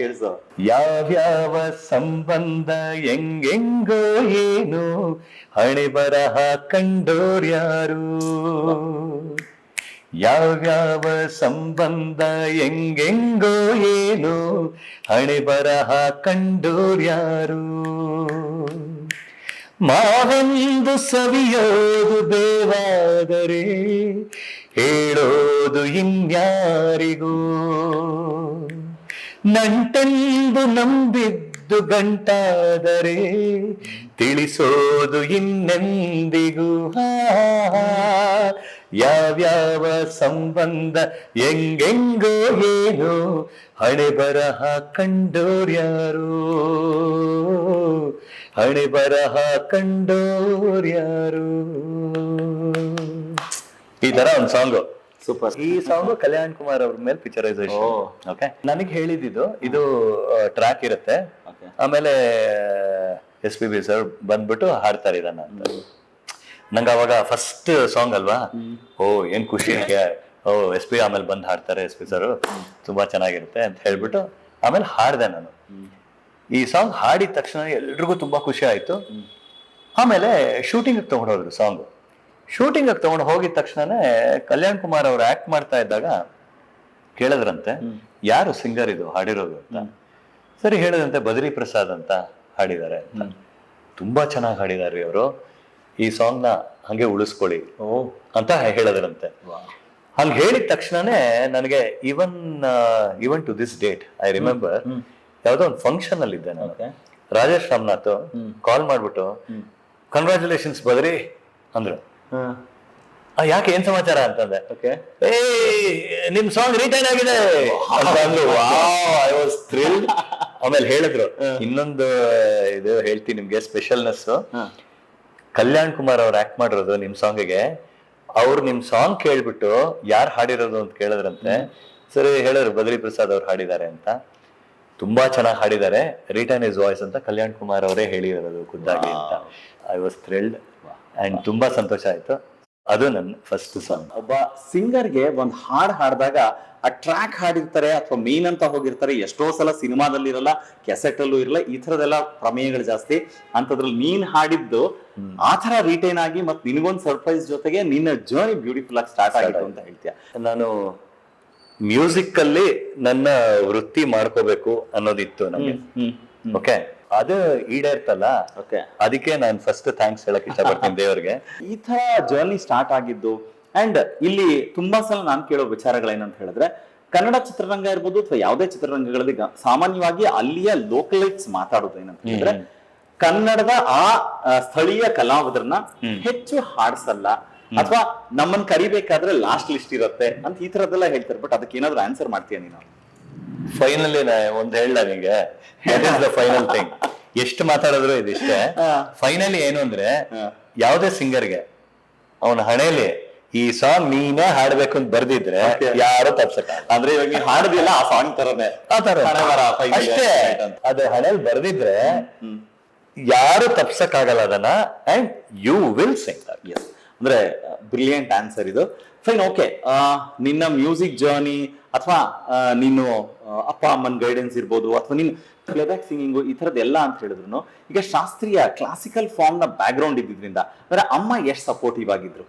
Speaker 4: ಯಾವ್ಯಾವ ಸಂಬಂಧ ಹೆಂಗೆಂಗೋ ಏನು, ಹಣೆ ಬರಹ ಕಂಡೋರ್ಯಾರು. ಯಾವ್ಯಾವ ಸಂಬಂಧ ಹೆಂಗೆಂಗೋ ಏನು, ಹಣೆ ಬರಹ ಕಂಡೋರ್ಯಾರು. ಮಾವೊಂದು ಸವಿಯೋದು ಬೇವಾದರೆ ಹೇಳೋದು ಇನ್ಯಾರಿಗೂ. ನಂಟೆಂದು ನಂಬಿದ್ದು ಗಂಟಾದರೆ ತಿಳಿಸೋದು ಇನ್ನೆಂದಿಗೂ ಯಾವ್ಯಾವ ಸಂಬಂಧ ಹೆಂಗೆಂಗೋ ಏನೋ ಹಣೆ ಬರಹ ಕಂಡೋರ್ಯಾರು, ಹಣೆ ಬರಹ ಕಂಡೋರ್ಯಾರು. ಈ ತರ ಒಂದು ಸಾಂಗು.
Speaker 1: ಸೂಪರ್.
Speaker 4: ಈ ಸಾಂಗ್ ಕಲ್ಯಾಣ್ ಕುಮಾರ್ ಅವ್ರ ಮೇಲೆ ಪಿಕ್ಚರೈಸೇಷನ್. ಓಕೆ, ನನಗೆ ಹೇಳಿದ್ದು ಇದು ಟ್ರ್ಯಾಕ್ ಇರುತ್ತೆ, ಆಮೇಲೆ SPB ಸರ್ ಬಂದ್ಬಿಟ್ಟು ಹಾಡ್ತಾರೆ ಇದನ್ನ ಅಂತ. ನಂಗೆ ಅವಾಗ ಫಸ್ಟ್ ಸಾಂಗ್ ಅಲ್ವಾ, ಓ ಏನ್ ಖುಷಿ, ಓ SP ಆಮೇಲೆ ಬಂದ್ ಹಾಡ್ತಾರೆ SP ಸರ್, ತುಂಬಾ ಚೆನ್ನಾಗಿರುತ್ತೆ ಅಂತ ಹೇಳ್ಬಿಟ್ಟು ಆಮೇಲೆ ಹಾಡ್ದೆ ನಾನು. ಈ ಸಾಂಗ್ ಹಾಡಿದ ತಕ್ಷಣ ಎಲ್ರಿಗೂ ತುಂಬಾ ಖುಷಿ ಆಯ್ತು. ಆಮೇಲೆ ಶೂಟಿಂಗ್ ತಗೊಂಡೋದ್ರು ಸಾಂಗ್. ಶೂಟಿಂಗ್ ತಗೊಂಡು ಹೋಗಿದ ತಕ್ಷಣನೇ ಕಲ್ಯಾಣ್ ಕುಮಾರ್ ಅವ್ರು ಆಕ್ಟ್ ಮಾಡ್ತಾ ಇದ್ದಾಗ ಕೇಳಿದ್ರಂತೆ, ಯಾರು ಸಿಂಗರ್ ಇದು ಹಾಡಿರೋದು ಅಂತ. ಸರಿ ಹೇಳಿದಂತೆ ಬದ್ರಿ ಪ್ರಸಾದ್ ಅಂತ ಹಾಡಿದ್ದಾರೆ ಅಂತ. ತುಂಬಾ ಚೆನ್ನಾಗಿ ಹಾಡಿದಾರೆ ಅವರು, ಈ ಸಾಂಗ್ ನ ಹಂಗೆ ಉಳಿಸ್ಕೊಳ್ಳಿ ಅಂತ ಹೇಳಿದ್ರಂತೆ. ಹಂಗ ಹೇಳಿದ ತಕ್ಷಣನೇ ನನಗೆ even to this date I remember, ಯಾವ್ದೋ ಒಂದು ಫಂಕ್ಷನ್ ಅಲ್ಲಿ ಇದ್ದೆ ನಾನು. ರಾಜೇಶ್ ರಾಮನಾಥ್ ಕಾಲ್ ಮಾಡ್ಬಿಟ್ಟು ಕಂಗ್ರಾಚುಲೇಷನ್ಸ್ ಬದ್ರಿ ಅಂದ್ರು. ಯಾಕೆ ಏನ್ ಸಮಾಚಾರ ಅಂತಂದೆ. ಏ ನಿಮ್ ಸಾಂಗ್ ರಿಟರ್ನ್ ಆಗಿದೆ ಅಂತ ಅಂದ್ರು. I was thrilled. ಆಮೇಲೆ ಹೇಳಿದ್ರು ಇನ್ನೊಂದು ಇದು ಹೇಳ್ತೀನಿ ನಿಮ್ಗೆ ಸ್ಪೆಷಲ್ನೆಸ್. ಕಲ್ಯಾಣ್ ಕುಮಾರ್ ಅವ್ರು ಆಕ್ಟ್ ಮಾಡಿರೋದು ನಿಮ್ ಸಾಂಗಿಗೆ, ಅವ್ರು ನಿಮ್ ಸಾಂಗ್ ಕೇಳ್ಬಿಟ್ಟು ಯಾರು ಹಾಡಿರೋದು ಅಂತ ಕೇಳಿದ್ರಂತೆ. ಸರಿ ಹೇಳಿದ್ರು ಬದ್ರಿ ಪ್ರಸಾದ್ ಅವ್ರು ಹಾಡಿದ್ದಾರೆ ಅಂತ. ತುಂಬಾ ಚೆನ್ನಾಗಿ ಹಾಡಿದ್ದಾರೆ, ರಿಟರ್ನ್ ಇಸ್ ವಾಯ್ಸ್ ಅಂತ ಕಲ್ಯಾಣ್ ಕುಮಾರ್ ಅವರೇ ಹೇಳಿರೋದು ಖುದ್ದಾಗಿ ಅಂತ. ಐ ವಾಸ್ ಥ್ರಿಲ್ಡ್ ಅಂಡ್ ತುಂಬಾ ಸಂತೋಷ ಆಯ್ತು. ಅದು ನನ್ನ ಫಸ್ಟ್ ಸಾಂಗ್.
Speaker 1: ಒಬ್ಬ ಸಿಂಗರ್ಗೆ ಒಂದ್ ಹಾಡ್ ಹಾಡಿದಾಗ ಆ ಟ್ರ್ಯಾಕ್ ಹಾಡಿರ್ತಾರೆ ಅಥವಾ ಮೇನ್ ಅಂತ ಹೋಗಿರ್ತಾರೆ, ಎಷ್ಟೋ ಸಲ ಸಿನಿಮಾದಲ್ಲಿ ಇರಲ್ಲ, ಕೆಸೆಟ್ ಅಲ್ಲೂ ಇರಲ್ಲ, ಈ ತರದೆಲ್ಲ ಪ್ರಮೇಯಗಳು ಜಾಸ್ತಿ. ಅಂತದ್ರಲ್ಲಿ ನೀನ್ ಹಾಡಿದ್ದು ಆ ತರ ರಿಟೈನ್ ಆಗಿ ಮತ್ ನಿನಗೊಂದ್ ಸರ್ಪ್ರೈಸ್ ಜೊತೆಗೆ ನಿನ್ನ ಜರ್ನಿ ಬ್ಯೂಟಿಫುಲ್ ಆಗಿ ಸ್ಟಾರ್ಟ್ ಆಗಿತ್ತು ಅಂತ ಹೇಳ್ತೀಯ.
Speaker 4: ನಾನು ಮ್ಯೂಸಿಕ್ ಅಲ್ಲಿ ನನ್ನ ವೃತ್ತಿ ಮಾಡ್ಕೋಬೇಕು ಅನ್ನೋದಿತ್ತು ನಮಗೆ. ಓಕೆ, ಅದು ಈಡೇರ್ತಲ್ಲ. ಅದಕ್ಕೆ ನಾನು ಫಸ್ಟ್ ಥ್ಯಾಂಕ್ಸ್ ಹೇಳಕ್ ಇಷ್ಟಪಡ್ತೀನಿ ದೇವ್ರಿಗೆ.
Speaker 1: ಈ ತರ ಜರ್ನಿ ಸ್ಟಾರ್ಟ್ ಆಗಿದ್ದು. ಅಂಡ್ ಇಲ್ಲಿ ತುಂಬಾ ಸಲ ನಾನ್ ಕೇಳೋ ವಿಚಾರಗಳೇನಂತ ಹೇಳಿದ್ರೆ, ಕನ್ನಡ ಚಿತ್ರರಂಗ ಇರ್ಬೋದು ಅಥವಾ ಯಾವುದೇ ಚಿತ್ರರಂಗಗಳಲ್ಲಿ ಸಾಮಾನ್ಯವಾಗಿ ಅಲ್ಲಿಯ ಲೋಕಲೈಟ್ಸ್ ಮಾತಾಡೋದು ಏನಂತ ಹೇಳಿದ್ರೆ, ಕನ್ನಡದ ಆ ಸ್ಥಳೀಯ ಕಲಾವಿದರನ್ನ ಹೆಚ್ಚು ಹಾಡ್ಸಲ್ಲ ಅಥವಾ ನಮ್ಮನ್ನ ಕರಿಬೇಕಾದ್ರೆ ಲಾಸ್ಟ್ ಲಿಸ್ಟ್ ಇರುತ್ತೆ ಅಂತ ಈ ತರದೆಲ್ಲ ಹೇಳ್ತಾರೆ. ಬಟ್ ಅದಕ್ಕೆ ಏನಾದ್ರು ಆನ್ಸರ್ ಮಾಡ್ತೀಯ ನೀನು?
Speaker 4: ಫೈನಲಿ ಒಂದ್ ಹೇಳ ನಿಂಗೆ, ಫೈನಲ್ ಥಿಂಗ್. ಎಷ್ಟು ಮಾತಾಡಿದ್ರು ಇದಿಷ್ಟೇ. ಫೈನಲಿ ಏನು ಅಂದ್ರೆ, ಯಾವುದೇ ಸಿಂಗರ್ಗೆ ಅವನ ಹಣೆಯಲ್ಲಿ ಈ ಸಾಂಗ್ ನೀನೇ ಹಾಡ್ಬೇಕು ಅಂತ ಬರ್ದಿದ್ರೆ ಯಾರು ತಪ್ಸಕ.
Speaker 1: ಅಂದ್ರೆ ಇವಾಗ ನೀನ್ ಹಾಡದಿಲ್ಲ ಆ ಸಾಂಗ್ ತರನೇ
Speaker 4: ಆ ತರ ಅಷ್ಟೇ. ಅದೇ ಹಣೆಯಲ್ಲಿ ಬರ್ದಿದ್ರೆ ಯಾರು ತಪ್ಸಕ್ಕಾಗಲ್ಲ ಅದನ್ನ. And you will sing that.
Speaker 1: Yes, ಅಂದ್ರೆ ಬ್ರಿಲಿಯಂಟ್ ಆನ್ಸರ್ ಇದು. Fine, okay. ನಿನ್ನ ಮ್ಯೂಸಿಕ್ ಜರ್ನಿ ಅಥವಾ ನೀನು ಅಪ್ಪ ಅಮ್ಮನ ಗೈಡೆನ್ಸ್ ಇರ್ಬೋದು ಅಥವಾ ನೀನು ಪ್ಲೇಬ್ಯಾಕ್ ಸಿಂಗಿಂಗು ಈ ತರದ್ದೆಲ್ಲ ಅಂತ ಹೇಳಿದ್ರು, ಈಗ ಶಾಸ್ತ್ರೀಯ ಕ್ಲಾಸಿಕಲ್ ಫಾರ್ಮ್ ನ ಬ್ಯಾಕ್ ಗ್ರೌಂಡ್ ಇದ್ದಿದ್ರಿಂದ ಅಂದ್ರೆ ಅಮ್ಮ ಎಷ್ಟು ಸಪೋರ್ಟಿವ್ ಆಗಿದ್ರು.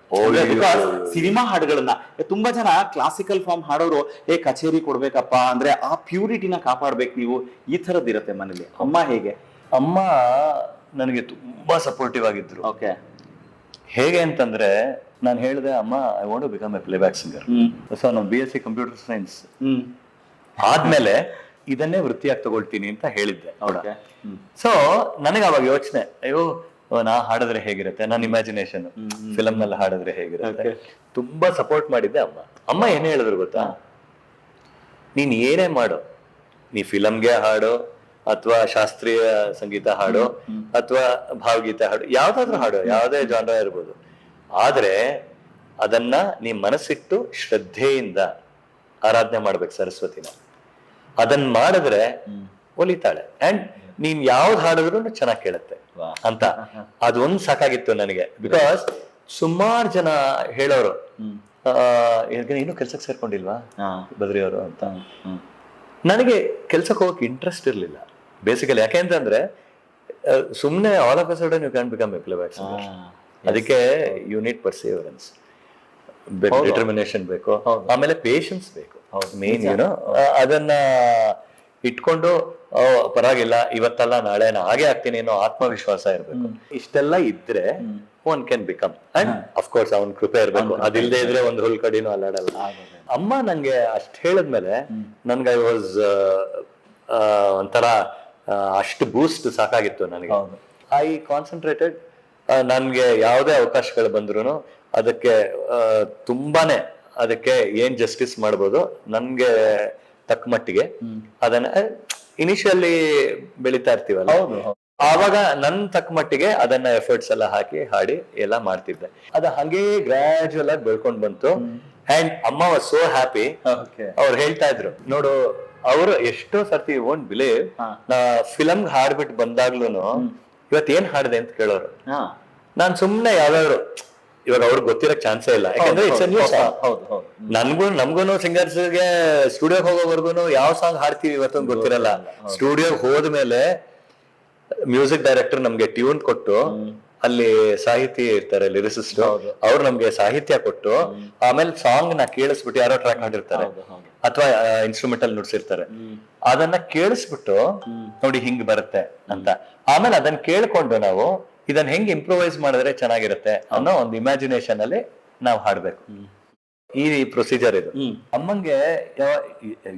Speaker 1: ಸಿನಿಮಾ ಹಾಡುಗಳನ್ನ ತುಂಬಾ ಜನ ಕ್ಲಾಸಿಕಲ್ ಫಾರ್ಮ್ ಹಾಡೋರು ಕಚೇರಿ ಕೊಡ್ಬೇಕಪ್ಪ ಅಂದ್ರೆ ಆ ಪ್ಯೂರಿಟಿನ ಕಾಪಾಡ್ಬೇಕು ನೀವು, ಈ ತರದ್ ಇರುತ್ತೆ ಮನೇಲಿ. ಅಮ್ಮ ಹೇಗೆ?
Speaker 4: ಅಮ್ಮ ನನಗೆ ತುಂಬಾ ಸಪೋರ್ಟಿವ್ ಆಗಿದ್ರು.
Speaker 1: ಓಕೆ.
Speaker 4: ಹೇಗೆ ಅಂತಂದ್ರೆ, ನಾನು ಹೇಳಿದೆ ಅಮ್ಮ I want to become a playback singer. So ನಾನು BSc ಕಂಪ್ಯೂಟರ್ ಸೈನ್ಸ್ ಆದ್ಮೇಲೆ ಇದನ್ನೇ ವೃತ್ತಿಯಾಗಿ ತಗೊಳ್ತೀನಿ ಅಂತ ಹೇಳಿದ್ದೆ. ಸೊ ನನಗೆ ಅವಾಗ ಯೋಚನೆ, ಅಯ್ಯೋ ನಾ ಹಾಡಿದ್ರೆ ಹೇಗಿರುತ್ತೆ, ನನ್ನ ಇಮ್ಯಾಜಿನೇಷನ್ ಫಿಲಮ್ ನಲ್ಲಿ ಹಾಡಿದ್ರೆ ಹೇಗಿರುತ್ತೆ. ತುಂಬಾ ಸಪೋರ್ಟ್ ಮಾಡಿದ್ದೆ ಅಮ್ಮ. ಅಮ್ಮ ಏನ್ ಹೇಳಿದ್ರು ಗೊತ್ತಾ, ನೀನ್ ಏನೇ ಮಾಡು, ನೀ ಫಿಲಮ್ಗೆ ಹಾಡು ಅಥವಾ ಶಾಸ್ತ್ರೀಯ ಸಂಗೀತ ಹಾಡು ಅಥವಾ ಭಾವಗೀತೆ ಹಾಡು, ಯಾವ್ದಾದ್ರು ಹಾಡು, ಯಾವುದೇ ಜಾನರ ಇರ್ಬೋದು, ಆದ್ರೆ ಅದನ್ನ ನೀ ಮನಸ್ಸಿಟ್ಟು ಶ್ರದ್ಧೆಯಿಂದ ಆರಾಧನೆ ಮಾಡ್ಬೇಕು ಸರಸ್ವತಿನ. ಅದನ್ನ ಮಾಡಿದ್ರೆ ಒಲಿತಾಳೆ. ಅಂಡ್ ನೀನ್ ಯಾವ್ದು ಹಾಡಿದ್ರು ಚೆನ್ನಾಗಿ ಕೇಳುತ್ತೆ ಅಂತ. ಅದೊಂದು ಸಾಕಾಗಿತ್ತು ನನಗೆ. ಬಿಕಾಸ್ ಸುಮಾರು ಜನ ಹೇಳೋರು, ಇನ್ನು ಕೆಲ್ಸಕ್ಕೆ ಸೇರ್ಕೊಂಡಿಲ್ವಾ ಬದ್ರಿ ಅವರು ಅಂತ. ನನಗೆ ಕೆಲ್ಸಕ್ಕೆ ಹೋಗಕ್ಕೆ ಇಂಟ್ರೆಸ್ಟ್ ಇರ್ಲಿಲ್ಲ ಬೇಸಿಕಲಿ. ಯಾಕೆಂತಂದ್ರೆ ಸುಮ್ನೆ all of a sudden you can become a playback singer. ಅದಕ್ಕೆ ಯು ನೀಡ್ ಪರ್ಸಿವರೆನ್ಸ್, ಡಿಟರ್ಮಿನೇಷನ್ ಬೇಕು, ಆಮೇಲೆ ಪೇಷನ್ಸ್ ಬೇಕು ಮೇನ್. ಏನೋ ಅದನ್ನ ಇಟ್ಕೊಂಡು ಪರವಾಗಿಲ್ಲ ಇವತ್ತಲ್ಲ ನಾಳೆ ನಾ ಹಾಗೆ ಆಗ್ತೀನಿ ಅನ್ನೋ ಆತ್ಮವಿಶ್ವಾಸ ಇರ್ಬೇಕು. ಇಷ್ಟೆಲ್ಲ ಇದ್ರೆ one can become. And of course ಅವನ್ ಕೃಪೆ ಇರ್ಬೇಕು. ಅದಿಲ್ಲದೆ ಇದ್ರೆ ಒಂದು ಹುಲ್ ಕಡಿನೂ ಅಲ್ಲಾಡಲ್ಲ. ಅಮ್ಮ ನಂಗೆ ಅಷ್ಟ್ ಹೇಳದ್ಮೇಲೆ ನನ್ಗೆ ಐ ವಾಸ್ ಒಂಥರ ಅಷ್ಟು ಬೂಸ್ಟ್ ಸಾಕಾಗಿತ್ತು ನನಗೆ. I concentrated. ನನ್ಗೆ ಯಾವುದೇ ಅವಕಾಶಗಳು ಬಂದ್ರು ಅದಕ್ಕೆ ತುಂಬಾನೇ ಅದಕ್ಕೆ ಏನ್ ಜಸ್ಟಿಸ್ ಮಾಡ್ಬೋದು ನನ್ಗೆ ತಕ್ಕ ಮಟ್ಟಿಗೆ ಅದನ್ನ ಇನಿಷಿಯಲಿ ಬೆಳಿತಾ ಇರ್ತೀವಲ್ಲ, ಆವಾಗ ನನ್ ತಕ್ಕ ಮಟ್ಟಿಗೆ ಅದನ್ನ ಎಫರ್ಟ್ಸ್ ಎಲ್ಲ ಹಾಕಿ ಹಾಡಿ ಎಲ್ಲ ಮಾಡ್ತಿದ್ದೆ. ಅದ ಹಂಗೆ ಗ್ರಾಜುವಲ್ ಆಗಿ ಬೆಳ್ಕೊಂಡ್ ಬಂತು. ಅಂಡ್ ಅಮ್ಮ ವಾಸ್ ಸೋ ಹ್ಯಾಪಿ. ಅವ್ರು ಹೇಳ್ತಾ ಇದ್ರು ನೋಡು, ಅವರು ಎಷ್ಟೋ ಸರ್ತಿ ಓಂಟ್ ಬಿಲೀವ್, ನಾ ಫಿಲಮ್ ಹಾಡ್ಬಿಟ್ಟು ಬಂದಾಗ್ಲೂನು ಇವತ್ ಏನ್ ಹಾಡಿದೆ ಅಂತ ಕೇಳೋರು. ನಾನ್ ಸುಮ್ನೆ ಯಾವ್ಯಾವ್ರು ಇವಾಗ ಅವ್ರಿಗೆ ಗೊತ್ತಿರಕ್ ಚಾನ್ಸೇ ಇಲ್ಲ, ಯಾಕಂದ್ರೆ ಇಟ್ಸ್ ನ್ಯೂ ಸಾಂಗ್. ನಮ್ಗೂನು ಸಿಂಗರ್ಸ್ಗೆ ಸ್ಟುಡಿಯೋಗೆ ಹೋಗೋವರ್ಗುನು ಯಾವ ಸಾಂಗ್ ಹಾಡ್ತೀವಿ ಇವತ್ತೊಂದು ಗೊತ್ತಿರಲ್ಲ. ಸ್ಟುಡಿಯೋಗೆ ಹೋದ್ಮೇಲೆ ಮ್ಯೂಸಿಕ್ ಡೈರೆಕ್ಟರ್ ನಮ್ಗೆ ಟ್ಯೂನ್ ಕೊಟ್ಟು, ಅಲ್ಲಿ ಸಾಹಿತಿ ಇರ್ತಾರೆ ಲಿರಿಸಿಸ್ಟ್, ಅವ್ರು ನಮ್ಗೆ ಸಾಹಿತ್ಯ ಕೊಟ್ಟು, ಆಮೇಲೆ ಸಾಂಗ್ ನ ಕೇಳಿಸ್ಬಿಟ್ಟು ಯಾರೋ ಟ್ರ್ಯಾಕ್ ಮಾಡಿರ್ತಾರೆ ಅಥವಾ ಇನ್ಸ್ಟ್ರೂಮೆಂಟಲ್ ನುಡ್ಸಿರ್ತಾರೆ, ಅದನ್ನ ಕೇಳಿಸ್ಬಿಟ್ಟು ನೋಡಿ ಹಿಂಗ್ ಬರುತ್ತೆ ಅಂತ. ಆಮೇಲೆ ಅದನ್ನ ಕೇಳ್ಕೊಂಡು ನಾವು ಇದನ್ನ ಹೆಂಗ್ ಇಂಪ್ರೂವೈಸ್ ಮಾಡಿದ್ರೆ ಚೆನ್ನಾಗಿರುತ್ತೆ ಅನ್ನೋ ಒಂದು ಇಮ್ಯಾಜಿನೇಷನ್ ಅಲ್ಲಿ ನಾವು ಹಾಡ್ಬೇಕು. ಈ ಪ್ರೊಸೀಜರ್ ಇದು. ಅಮ್ಮಂಗೆ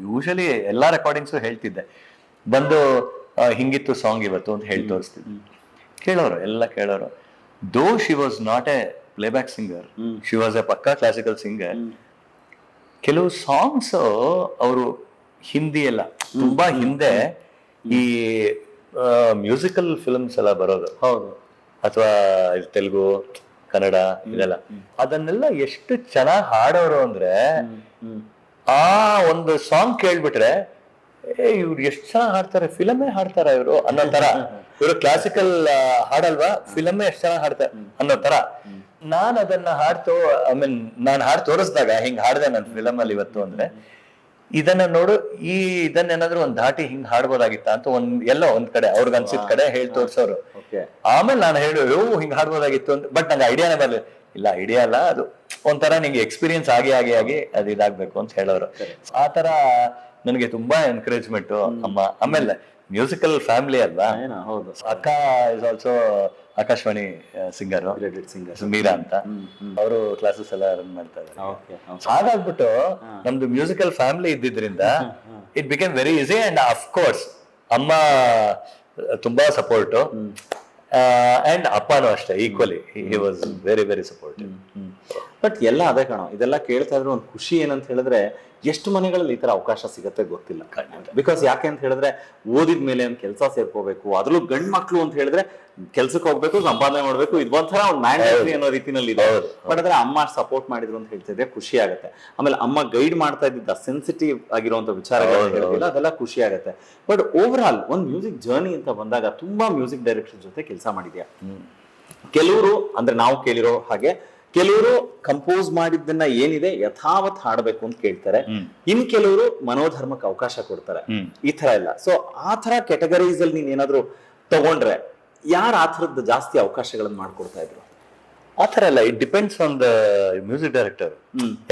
Speaker 4: ಯೂಶಲಿ ಎಲ್ಲಾ ರೆಕಾರ್ಡಿಂಗ್ಸು ಹೇಳ್ತಿದ್ದೆ, ಬಂದು ಹಿಂಗಿತ್ತು ಸಾಂಗ್ ಇವತ್ತು ಅಂತ ಹೇಳಿ ತೋರಿಸ್ತಿದ್ದೆ. ಕೇಳೋರು ಎಲ್ಲ ಕೇಳೋರು. ದೋ she was not A playback singer, she was A ಪಕ್ಕಾ ಕ್ಲಾಸಿಕಲ್ ಸಿಂಗರ್. ಕೆಲವು ಸಾಂಗ್ಸ್ ಅವರು ಹಿಂದಿ ಎಲ್ಲ ತುಂಬಾ ಹಿಂದೆ ಈ ಮ್ಯೂಸಿಕಲ್ ಫಿಲ್ಮ್ಸ್ ಎಲ್ಲ ಬರೋದು, ಅಥವಾ ತೆಲುಗು, ಕನ್ನಡ ಇದೆಲ್ಲ, ಅದನ್ನೆಲ್ಲ ಎಷ್ಟು ಚೆನ್ನಾಗಿ ಹಾಡೋರು ಅಂದ್ರೆ ಆ ಒಂದು ಸಾಂಗ್ ಕೇಳ್ಬಿಟ್ರೆ ಇವ್ರು ಎಷ್ಟು ಚೆನ್ನಾಗಿ ಹಾಡ್ತಾರೆ, ಫಿಲಮೇ ಹಾಡ್ತಾರ ಇವರು ಅನ್ನೋ ತರ. ಇವರು ಕ್ಲಾಸಿಕಲ್ ಹಾಡಲ್ವಾ, ಫಿಲಮೇ ಎಷ್ಟು ಚೆನ್ನಾಗಿ ಹಾಡ್ತಾರೆ ಅನ್ನೋ ತರ. ನಾನ್ ಅದನ್ನ ಹಾಡ್ತೋ, ಐ ಮೀನ್ ನಾನ್ ಹಾಡ್ ತೋರಿಸ್ದಾಗ ಹಿಂಗ್ ಹಾಡ್ದೆ ನನ್ ಫಿಲಮ್ ಅಲ್ಲಿ ಇವತ್ತು ಅಂದ್ರೆ, ಇದನ್ನ ನೋಡು, ಇದನ್ನೇನಾದ್ರೂ ಒಂದ್ ದಾಟಿ ಹಿಂಗ್ ಹಾಡ್ಬೋದಾಗಿತ್ತ ಅಂತ ಎಲ್ಲೋ ಒಂದ್ ಕಡೆ ಅವ್ರಿಗೆ ಅನ್ಸಿದ ಕಡೆ ಹೇಳಿ ತೋರ್ಸೋರು. ಆಮೇಲೆ ನಾನು ಹೇಳು ಹಿಂಗ್ ಹಾಡ್ಬೋದಾಗಿತ್ತು ಅಂತ. ಬಟ್ ನಂಗೆ ಐಡಿಯಾನೇ ಬರ್ಲಿಲ್ಲ. ಇಲ್ಲ ಐಡಿಯಾ ಅಲ್ಲ, ಅದು ಒಂಥರ ನಿಂಗೆ ಎಕ್ಸ್ಪೀರಿಯನ್ಸ್ ಆಗಿ ಅದು ಇದಾಗ್ಬೇಕು ಅಂತ ಹೇಳೋರು. ಆತರ ನನಗೆ ತುಂಬಾ ಎನ್ಕರೇಜ್ಮೆಂಟ್ ಅಮ್ಮ. ಆಮೇಲೆ ಮ್ಯೂಸಿಕಲ್ ಫ್ಯಾಮಿಲಿ ಅಲ್ವಾ. ಅಕ್ಕ is also Akashvani singer, Meera ಅಂತ, ಅವರು ಕ್ಲಾಸಸ್ ಎಲ್ಲ ರನ್ ಮಾಡ್ತಾ ಇದ್ದಾರೆ. ಹಾಗಾಗ್ಬಿಟ್ಟು ನಮ್ದು ಮ್ಯೂಸಿಕಲ್ ಫ್ಯಾಮಿಲಿ ಇದ್ದಿದ್ರಿಂದ it became very easy. And of course ಅಮ್ಮ ತುಂಬಾ ಸಪೋರ್ಟ್, ಅಂಡ್ ಅಪ್ಪನೂ ಅಷ್ಟೇ equally, he was very very supportive.
Speaker 2: But ಎಲ್ಲ ಅದೇ ಕಣೋ, ಇದೆಲ್ಲ ಕೇಳ್ತಾ ಇದ್ರೆ ಒಂದು ಖುಷಿ ಏನಂತ ಹೇಳಿದ್ರೆ, ಎಷ್ಟು ಮನೆಗಳಲ್ಲಿ ಈ ತರ ಅವಕಾಶ ಸಿಗತ್ತೆ ಗೊತ್ತಿಲ್ಲ. ಬಿಕಾಸ್ ಯಾಕೆ ಅಂತ ಹೇಳಿದ್ರೆ, ಓದಿದ ಮೇಲೆ ಒಂದು ಕೆಲಸ ಸೇರ್ಕೋಬೇಕು, ಅದ್ರಲ್ಲೂ ಗಂಡ್ ಮಕ್ಳು ಅಂತ ಹೇಳಿದ್ರೆ ಕೆಲ್ಸಕ್ಕೆ ಹೋಗ್ಬೇಕು, ಸಂಪಾದನೆ ಮಾಡ್ಬೇಕು, ಇದು ಒಂಥರ ಒಂದು ಮ್ಯಾಂಡೇಟರಿ ಅನ್ನೋ ರೀತಿನಲ್ಲಿ ಇದೆ. ಬಟ್ ಆದ್ರೆ ಅಮ್ಮ ಅಷ್ಟು ಸಪೋರ್ಟ್ ಮಾಡಿದ್ರು ಅಂತ ಹೇಳ್ತಿದ್ರೆ ಖುಷಿ ಆಗುತ್ತೆ. ಆಮೇಲೆ ಅಮ್ಮ ಗೈಡ್ ಮಾಡ್ತಾ ಇದ್ದಿದ್ದ ಸೆನ್ಸಿಟಿವ್ ಆಗಿರುವಂತ ವಿಚಾರಗಳು ಅದೆಲ್ಲ ಖುಷಿ ಆಗುತ್ತೆ. ಬಟ್ ಓವರ್ ಆಲ್ ಒಂದು ಮ್ಯೂಸಿಕ್ ಜರ್ನಿ ಅಂತ ಬಂದಾಗ ತುಂಬಾ ಮ್ಯೂಸಿಕ್ ಡೈರೆಕ್ಟರ್ ಜೊತೆ ಕೆಲಸ ಮಾಡಿದ್ಯಾ. ಕೆಲವರು ಅಂದ್ರೆ ನಾವು ಕೇಳಿರೋ ಹಾಗೆ, ಕೆಲವರು ಕಂಪೋಸ್ ಮಾಡಿದ್ದನ್ನ ಏನಿದೆ ಯಥಾವತ್ ಹಾಡಬೇಕು ಅಂತ ಕೇಳ್ತಾರೆ, ಇನ್ ಕೆಲವರು ಮನೋಧರ್ಮಕ್ಕೆ ಅವಕಾಶ ಕೊಡ್ತಾರೆ, ಈ ತರ ಎಲ್ಲ. ಸೊ ಆ ತರ ಕ್ಯಾಟಗರೀಸ್ ಅಲ್ಲಿ ನೀನ್ ಏನಾದ್ರು ತಗೊಂಡ್ರೆ ಯಾರು ಆ ಥರದ್ದು ಜಾಸ್ತಿ ಅವಕಾಶಗಳನ್ನ ಮಾಡ್ಕೊಡ್ತಾ ಇದ್ರು?
Speaker 4: ಆತರ ಎಲ್ಲ it depends on the music director.